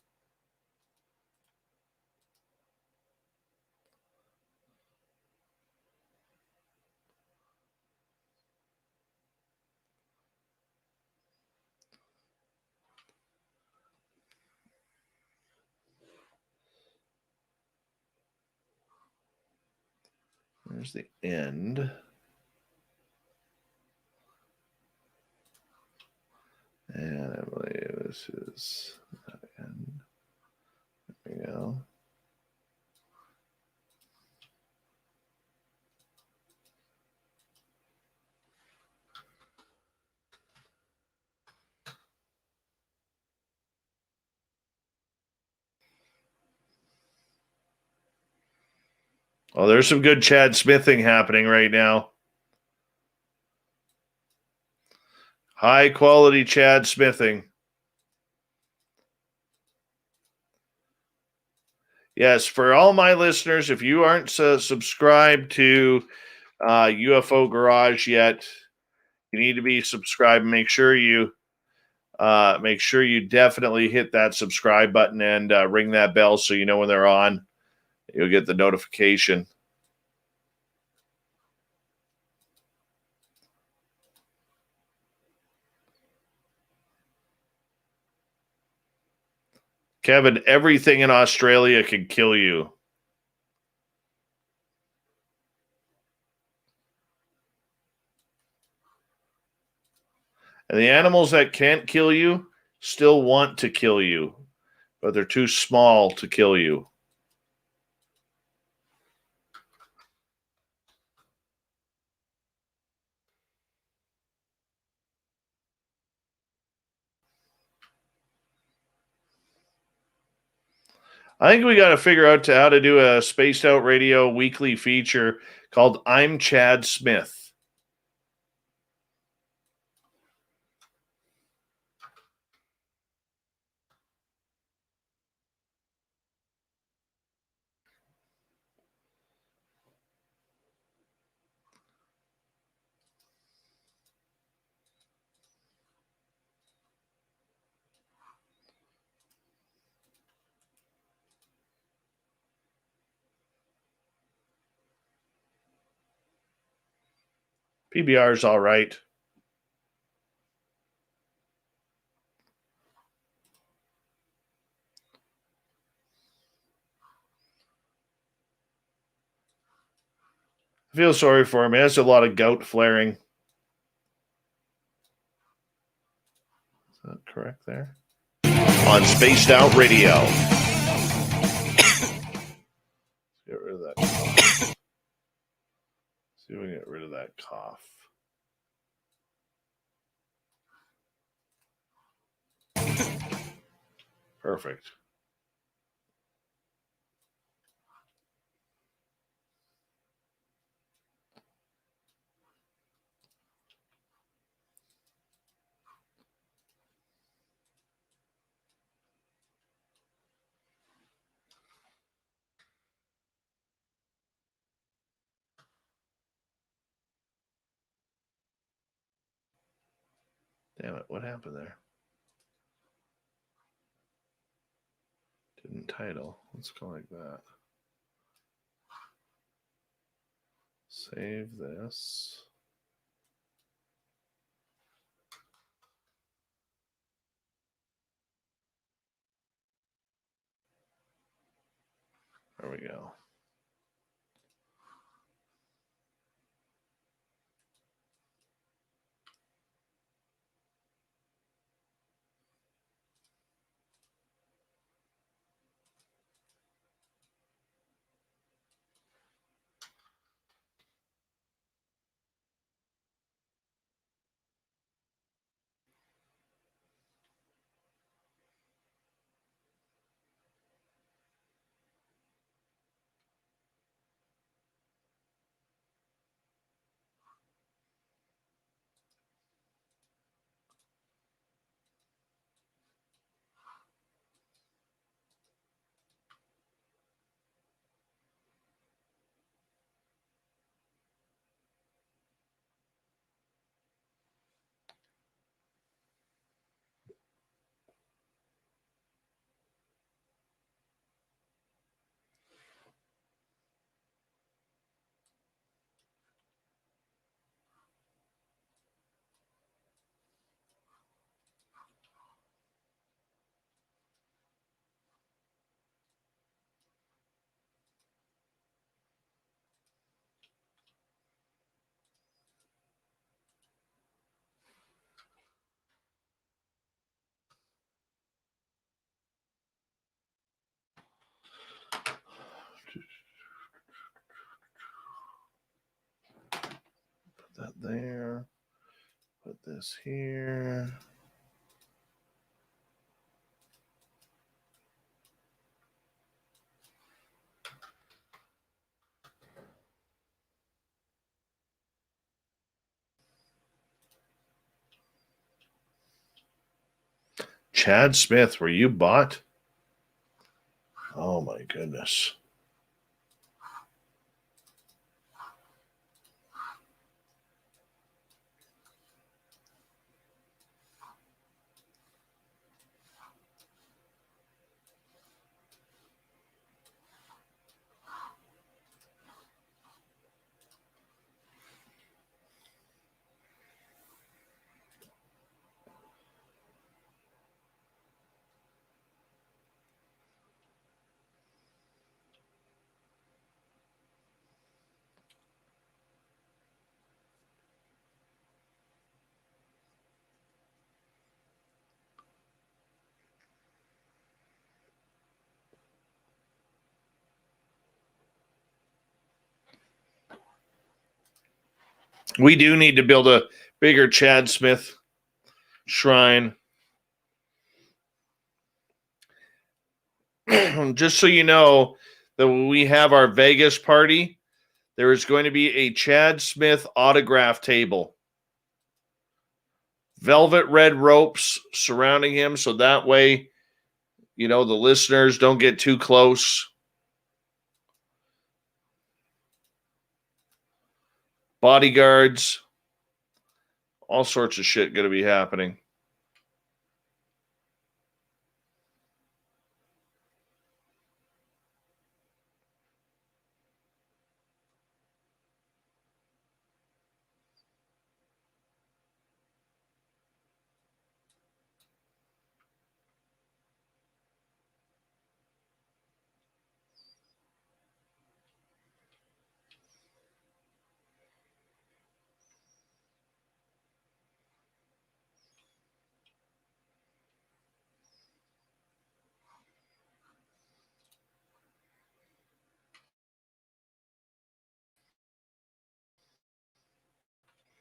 There's the end. And I believe this is the end. There we go. Oh, there's some good Chad Smithing happening right now. High quality Chad Smithing. Yes, for all my listeners, if you aren't subscribed to UFO Garage yet, you need to be subscribed. Make sure you definitely hit that subscribe button and ring that bell so you know when they're on. You'll get the notification. Kevin, everything in Australia can kill you. And the animals that can't kill you still want to kill you, but they're too small to kill you. I think we got to figure out how to do a Spaced Out Radio weekly feature called I'm Chad Smith. PBR is all right. I feel sorry for him. He has a lot of gout flaring. Is that correct there? On Spaced Out Radio. Get rid of that cough. See if we can get rid of that cough. Perfect. Damn it, what happened there? Didn't title. Let's go like that. Save this. There we go. Put that there. Put this here. Chad Smith, were you bought? Oh Oh my goodness. We do need to build a bigger Chad Smith shrine. Just so you know, that when we have our Vegas party, there is going to be a Chad Smith autograph table. Velvet red ropes surrounding him, so that way, you know, the listeners don't get too close. Bodyguards. All sorts of shit going to be happening.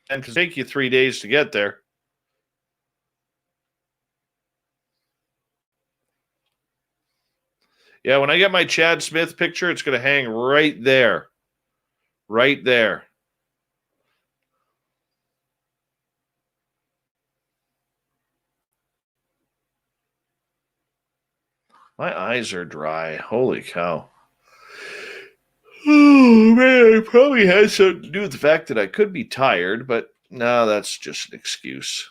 And it can take you 3 days to get there. Yeah, when I get my Chad Smith picture, it's going to hang right there. Right there. My eyes are dry. Holy cow. Oh, man, it probably has something to do with the fact that I could be tired, but no, that's just an excuse.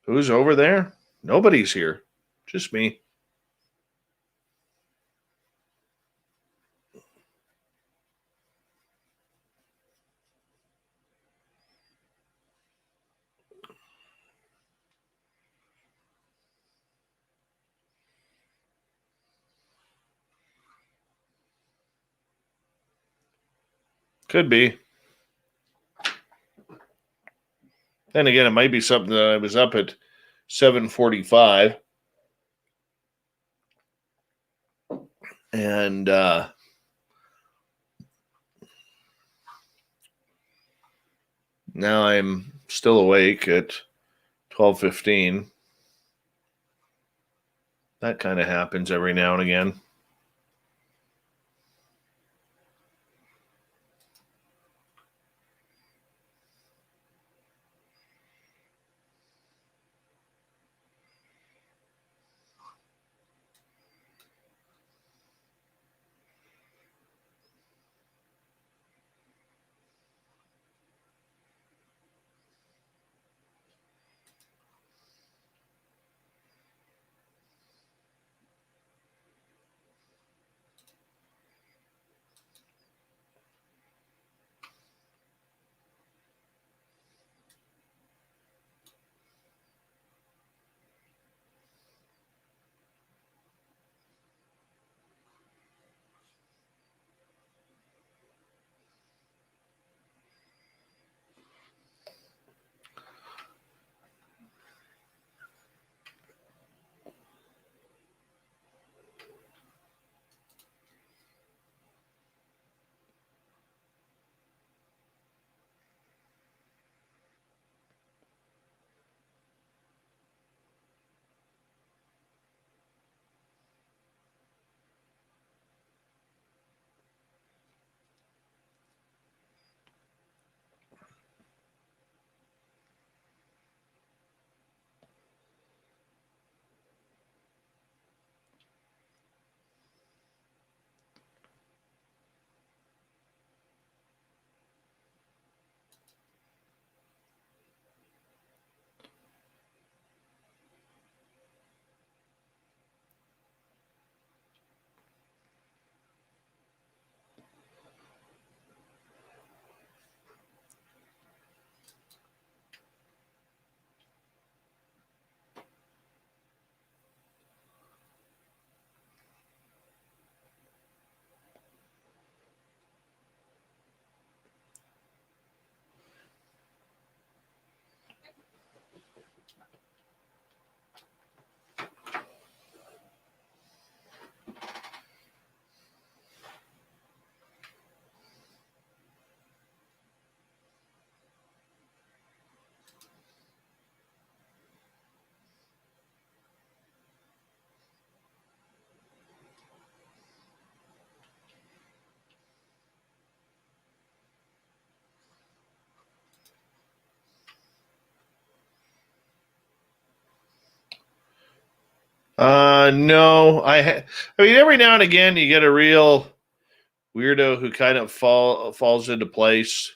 Who's over there? Nobody's here. Just me. Could be. Then again, it might be something that I was up at 7:45. And now I'm still awake at 12:15. That kind of happens every now and again. No, I mean, every now and again you get a real weirdo who kind of falls into place.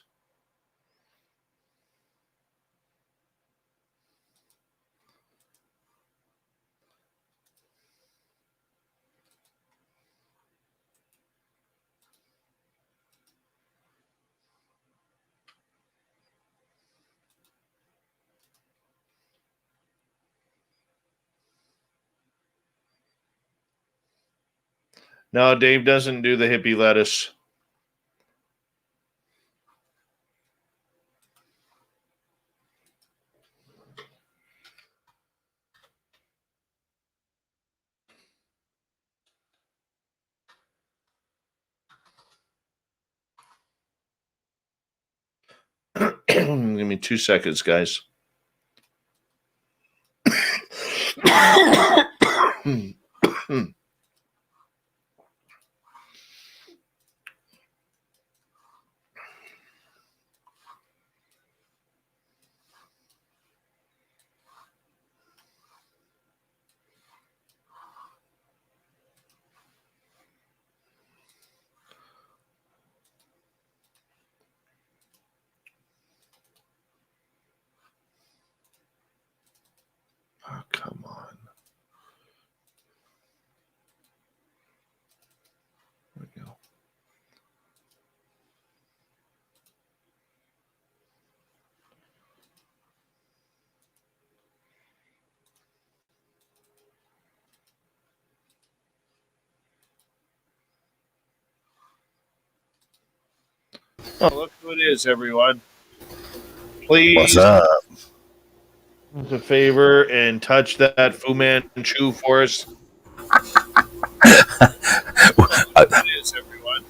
No, Dave doesn't do the hippie lettuce. Give me 2 seconds, guys. Oh, come on. There we go. Oh, look who it is, everyone. Please. What's up? Do us a favor and touch that Fu Manchu for us. It is, everyone.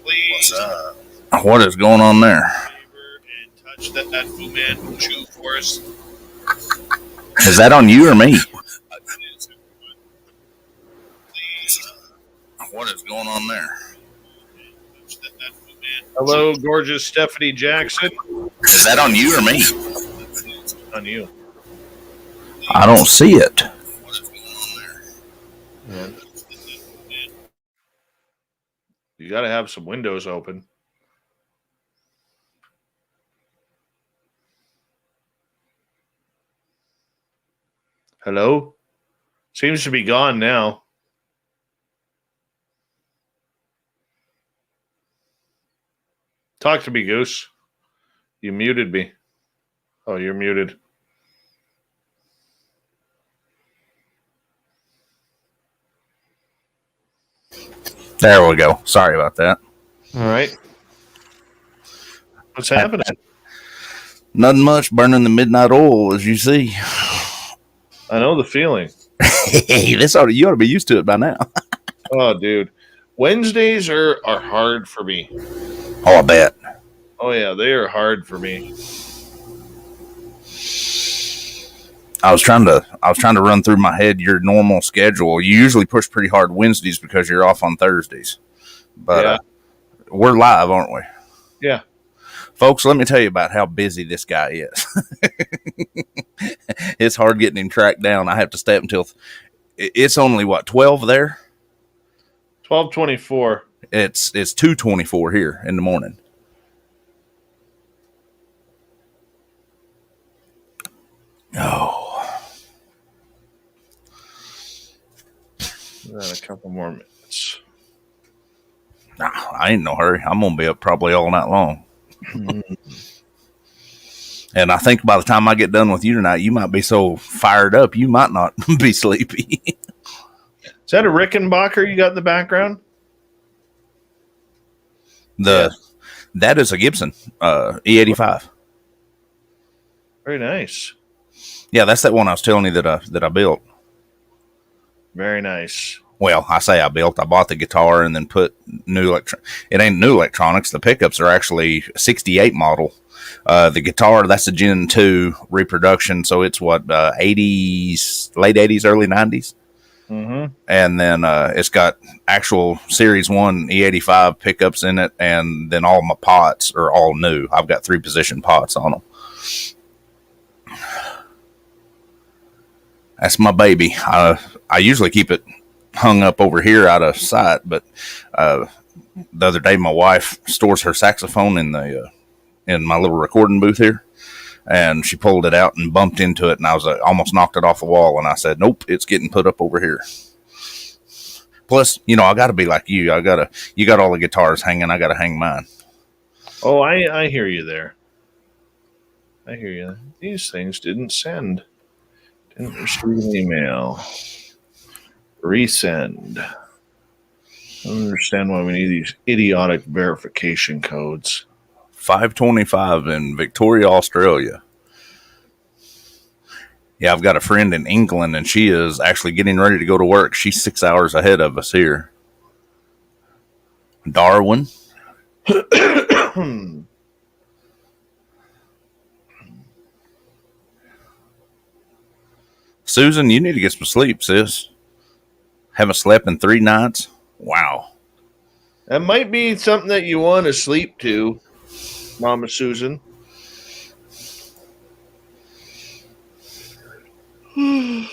Please. What's up? What is going on there? And touch that Fu Manchu for us. Is that on you or me? What is going on there? Hello, gorgeous Stephanie Jackson. Is that on you or me? On you. I don't see it. Yeah. You got to have some windows open. Hello? Seems to be gone now. Talk to me, Goose. You muted me. Oh, you're muted. There we go. Sorry about that. All right. What's happening? Nothing much. Burning the midnight oil, as you see. I know the feeling. You ought to be used to it by now. Oh, dude. Wednesdays are hard for me. Oh, I bet. Oh, yeah. They are hard for me. I was trying to run through my head your normal schedule. You usually push pretty hard Wednesdays because you're off on Thursdays. But yeah. We're live, aren't we? Yeah. Folks, let me tell you about how busy this guy is. It's hard getting him tracked down. I have to stay up until it's only 12 there? 12:24. It's 2:24 here in the morning. Oh. A couple more minutes. Nah, I ain't in no hurry. I'm going to be up probably all night long. And I think by the time I get done with you tonight, you might be so fired up, you might not be sleepy. Is that a Rickenbacker you got in the background? That is a Gibson E85. Very nice. Yeah, that's that one I was telling you that I built. Very nice. Well, I say I built. I bought the guitar and then put new It ain't new electronics. The pickups are actually 68 model. The guitar, that's a Gen 2 reproduction, so it's 80s, late 80s, early 90s. Mm-hmm. And then it's got actual Series 1 E85 pickups in it, and then all my pots are all new. I've got 3-position pots on them. That's my baby. I usually keep it hung up over here out of sight, but the other day my wife stores her saxophone in my little recording booth here, and she pulled it out and bumped into it, and I was almost knocked it off the wall, and I said, nope, it's getting put up over here. Plus, I got to be like you. You got all the guitars hanging. I got to hang mine. Oh, I hear you there. I hear you. These things didn't send. Didn't receive an email. Resend. I don't understand why we need these idiotic verification codes. 5:25 in Victoria, Australia. Yeah, I've got a friend in England, and she is actually getting ready to go to work. She's 6 hours ahead of us here. Darwin. Susan, you need to get some sleep, sis. Haven't slept in 3 nights. Wow. That might be something that you want to sleep to, Mama Susan. I'm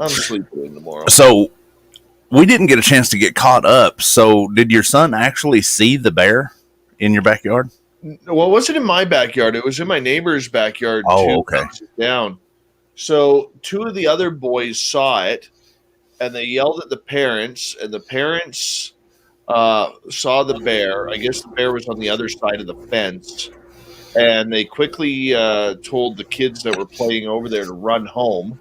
sleeping tomorrow. So, we didn't get a chance to get caught up. So, did your son actually see the bear in your backyard? Well, it wasn't in my backyard. It was in my neighbor's backyard. Oh, okay. Down. So 2 of the other boys saw it, and they yelled at the parents, and the parents saw the bear. I guess the bear was on the other side of the fence, and they quickly told the kids that were playing over there to run home.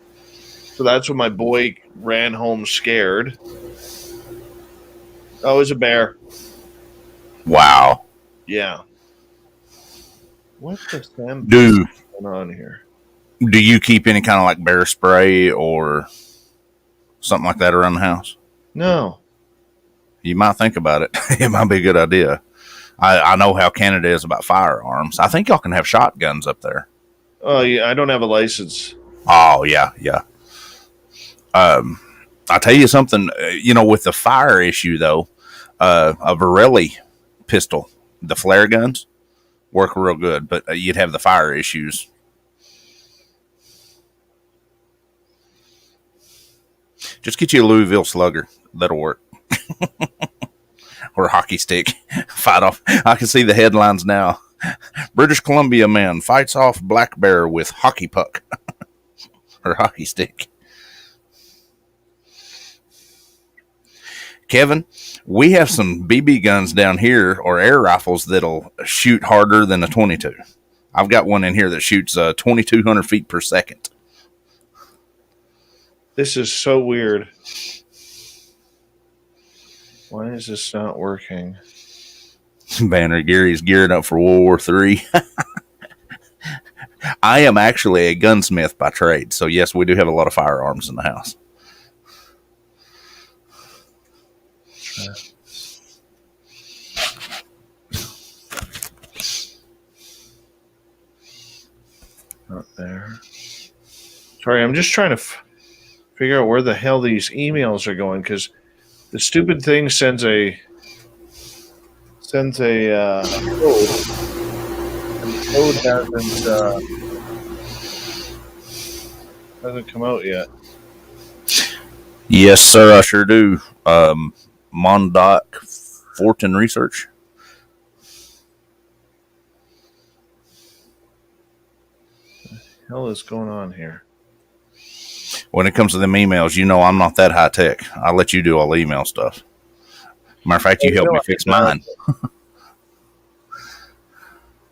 So that's when my boy ran home scared. Oh, it was a bear. Wow. Yeah. What the Sam Do going on here? Do you keep any kind of like bear spray or something like that around the house? No. You might think about it. It might be a good idea. I know how Canada is about firearms. I think y'all can have shotguns up there. Oh, yeah. I don't have a license. Oh, yeah. I'll tell you something, with the fire issue, though, a Varelli pistol, the flare guns, work real good, but you'd have the fire issues. Just get you a Louisville Slugger. That'll work. Or a hockey stick. Fight off. I can see the headlines now. British Columbia man fights off black bear with hockey puck. Or hockey stick. Kevin, we have some BB guns down here, or air rifles, that'll shoot harder than a 22. I've got one in here that shoots 2,200 feet per second. This is so weird. Why is this not working? Banner Gary's gearing up for World War III. I am actually a gunsmith by trade, so yes, we do have a lot of firearms in the house. Not there. Sorry, I'm just trying to figure out where the hell these emails are going, because the stupid thing sends a code, and the code hasn't come out yet. Yes, sir, I sure do. Mondoc Fortin Research. What the hell is going on here? When it comes to them emails, I'm not that high tech. I'll let you do all the email stuff. Matter of fact, you helped me fix mine.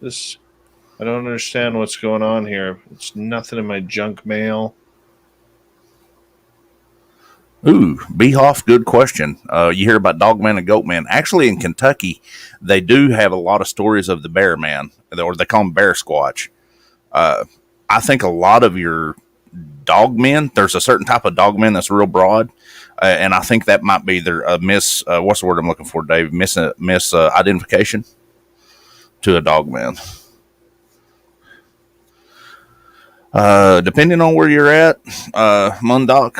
I don't understand what's going on here. It's nothing in my junk mail. Ooh, Behoff, good question. You hear about Dogman and Goatman. Actually, in Kentucky, they do have a lot of stories of the Bear Man, or they call him Bear Squatch. I think a lot of your dogmen, there's a certain type of dogman that's real broad, and I think that might be their what's the word I'm looking for, Dave? Identification to a dogman. Depending on where you're at, Mundoc,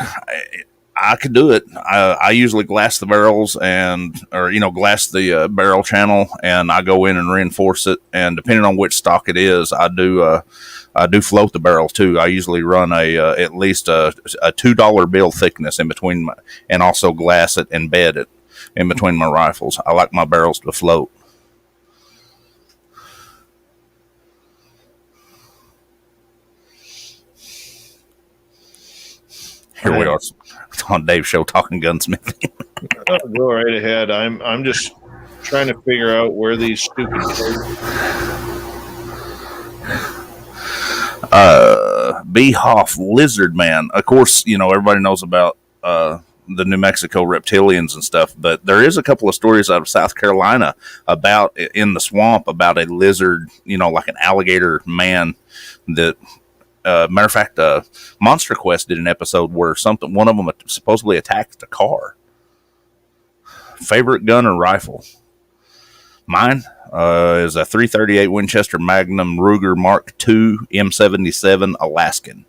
I could do it. I usually glass the barrels glass the barrel channel, and I go in and reinforce it. And depending on which stock it is, I do float the barrel too. I usually run at least a $2 bill thickness in between, and also glass it and bed it in between my rifles. I like my barrels to float. Here we are on Dave's show talking gunsmithing. Go right ahead. I'm just trying to figure out where these stupid Behoff Lizard Man. Of course, everybody knows about the New Mexico reptilians and stuff, but there is a couple of stories out of South Carolina about in the swamp about a lizard, like an alligator man that. Matter of fact, Monster Quest did an episode where one of them supposedly attacked a car. Favorite gun or rifle? Mine is a .338 Winchester Magnum Ruger Mark II M77 Alaskan.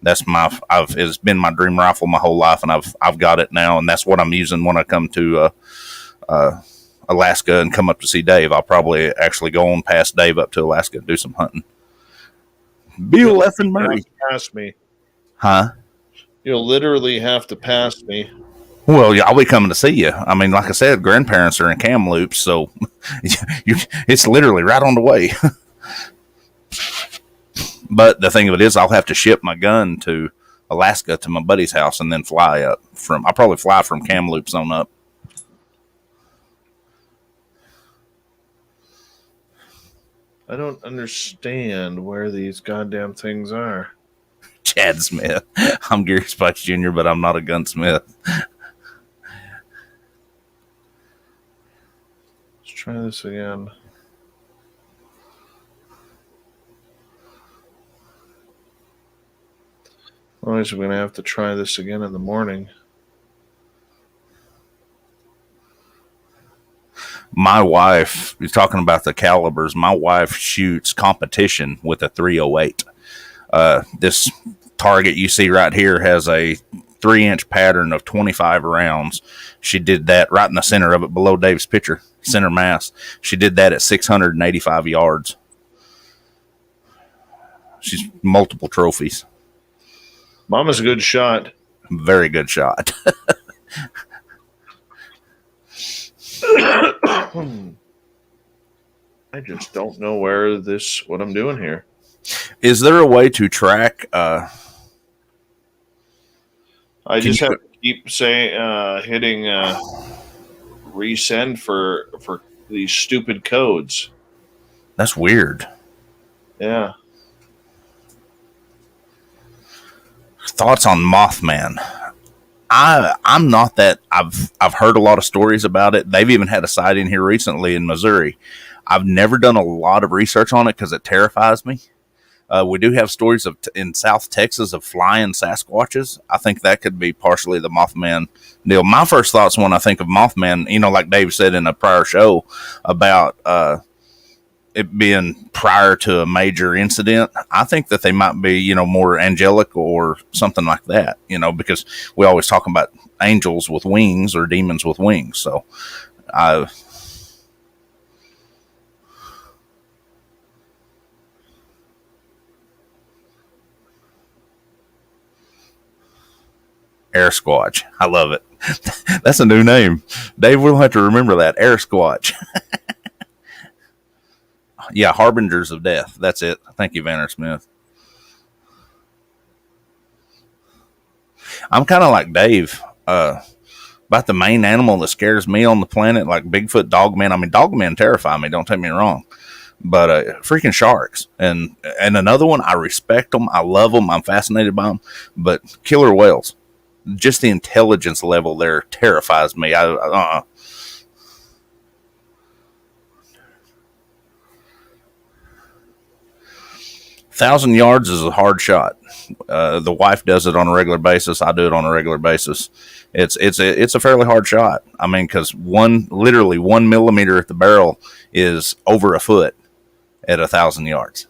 That's it's been my dream rifle my whole life, and I've got it now, and that's what I'm using when I come to Alaska and come up to see Dave. I'll probably actually go on past Dave up to Alaska and do some hunting. Bill effing Murray. Pass me. Huh? You'll literally have to pass me. Well, I'll be coming to see you. I mean, like I said, grandparents are in Kamloops, so it's literally right on the way. But the thing of it is, I'll have to ship my gun to Alaska to my buddy's house and then fly up I'll probably fly from Kamloops on up. I don't understand where these goddamn things are. Chad Smith. I'm Gary Spikes Jr., but I'm not a gunsmith. Let's try this again. Otherwise, we're going to have to try this again in the morning. My wife, you're talking about the calibers, my wife shoots competition with a .308. This target you see right here has a 3-inch pattern of 25 rounds. She did that right in the center of it, below Dave's picture, center mass. She did that at 685 yards. She's multiple trophies. Mama's a good shot. Very good shot. I just don't know what I'm doing here. Is there a way to track? I just have to keep saying, hitting resend for these stupid codes. That's weird. Yeah. Thoughts on Mothman? I'm not that. I've heard a lot of stories about it. They've even had a sighting here recently in Missouri. I've never done a lot of research on it because it terrifies me. We do have stories in South Texas of flying Sasquatches. I think that could be partially the Mothman deal. My first thoughts when I think of Mothman, like Dave said in a prior show about it being prior to a major incident, I think that they might be, more angelic or something like that, because we always talk about angels with wings or demons with wings. So Air Squatch. I love it. That's a new name. Dave, we'll have to remember that. Air Squatch. Yeah, Harbingers of Death. That's it. Thank you, Vanner Smith. I'm kind of like Dave about the main animal that scares me on the planet, like Bigfoot, dogmen. I mean, dogmen terrify me, don't take me wrong. But freaking sharks. And another one, I respect them. I love them. I'm fascinated by them. But killer whales. Just the intelligence level there terrifies me. 1,000 yards is a hard shot. The wife does it on a regular basis. I do it on a regular basis. It's a fairly hard shot. I mean, because literally 1 millimeter at the barrel is over a foot at 1,000 yards.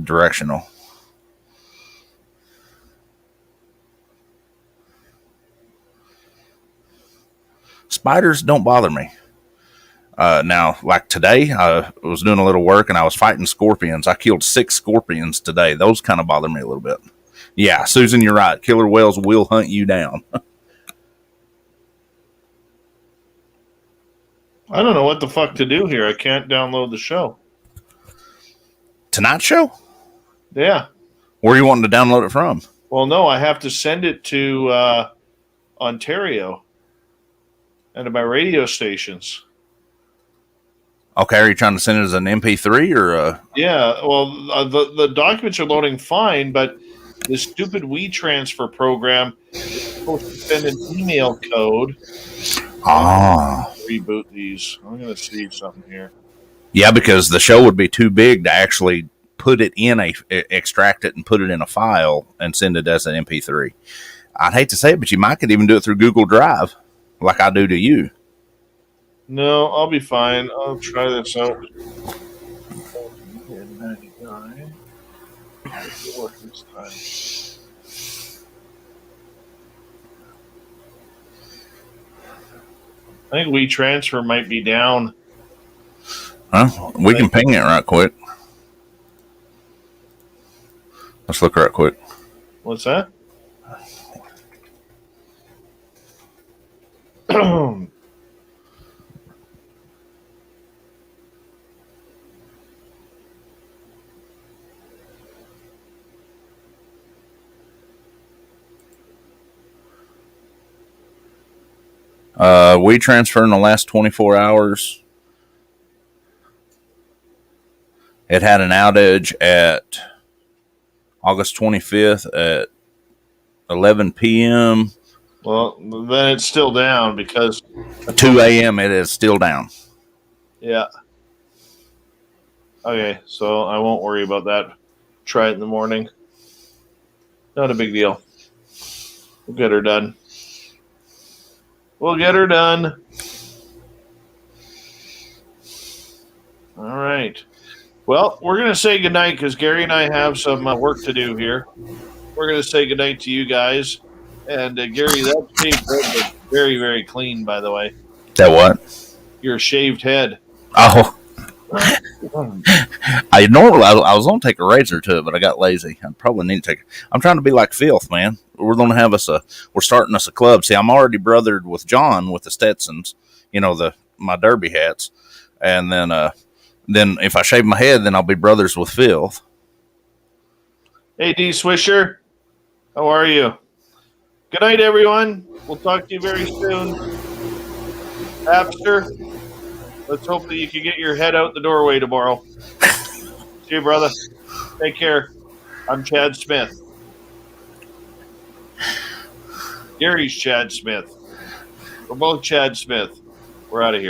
Directional. Spiders don't bother me. Now, like today, I was doing a little work and I was fighting scorpions. I killed 6 scorpions today. Those kind of bother me a little bit. Yeah, Susan, you're right. Killer whales will hunt you down. I don't know what the fuck to do here. I can't download the show. Tonight show? Yeah. Where are you wanting to download it from? Well, no, I have to send it to Ontario and to my radio stations. Okay, are you trying to send it as an MP3 or? Yeah, well, the documents are loading fine, but this stupid WeTransfer program is supposed to send an email code. Reboot these. I'm going to see something here. Yeah, because the show would be too big to actually put it in extract it and put it in a file and send it as an MP3. I'd hate to say it, but you might could even do it through Google Drive, like I do to you. No, I'll be fine. I'll try this out. Work this time. I think WeTransfer might be down. Huh? We can ping it right quick. Let's look right quick. What's that? WeTransfer in the last 24 hours. It had an outage at August 25th at 11 p.m. Well, then it's still down because 2 a.m. it is still down. Yeah. Okay, so I won't worry about that. Try it in the morning. Not a big deal. We'll get her done. We'll get her done. All right. Well, we're going to say goodnight because Gary and I have some work to do here. We're going to say goodnight to you guys. And Gary, that shaved head was very, very clean, by the way. That what? Your shaved head. Oh. I was going to take a razor to it, but I got lazy. I probably need to take it. I'm trying to be like Filth, man. We're going to have we're starting us a club. See, I'm already brothered with John with the Stetsons, my derby hats. And then if I shave my head, then I'll be brothers with Filth. Hey, D. Swisher. How are you? Good night, everyone. We'll talk to you very soon. Napster, let's hope that you can get your head out the doorway tomorrow. See you, brother. Take care. I'm Chad Smith. Gary's Chad Smith. We're both Chad Smith. We're out of here.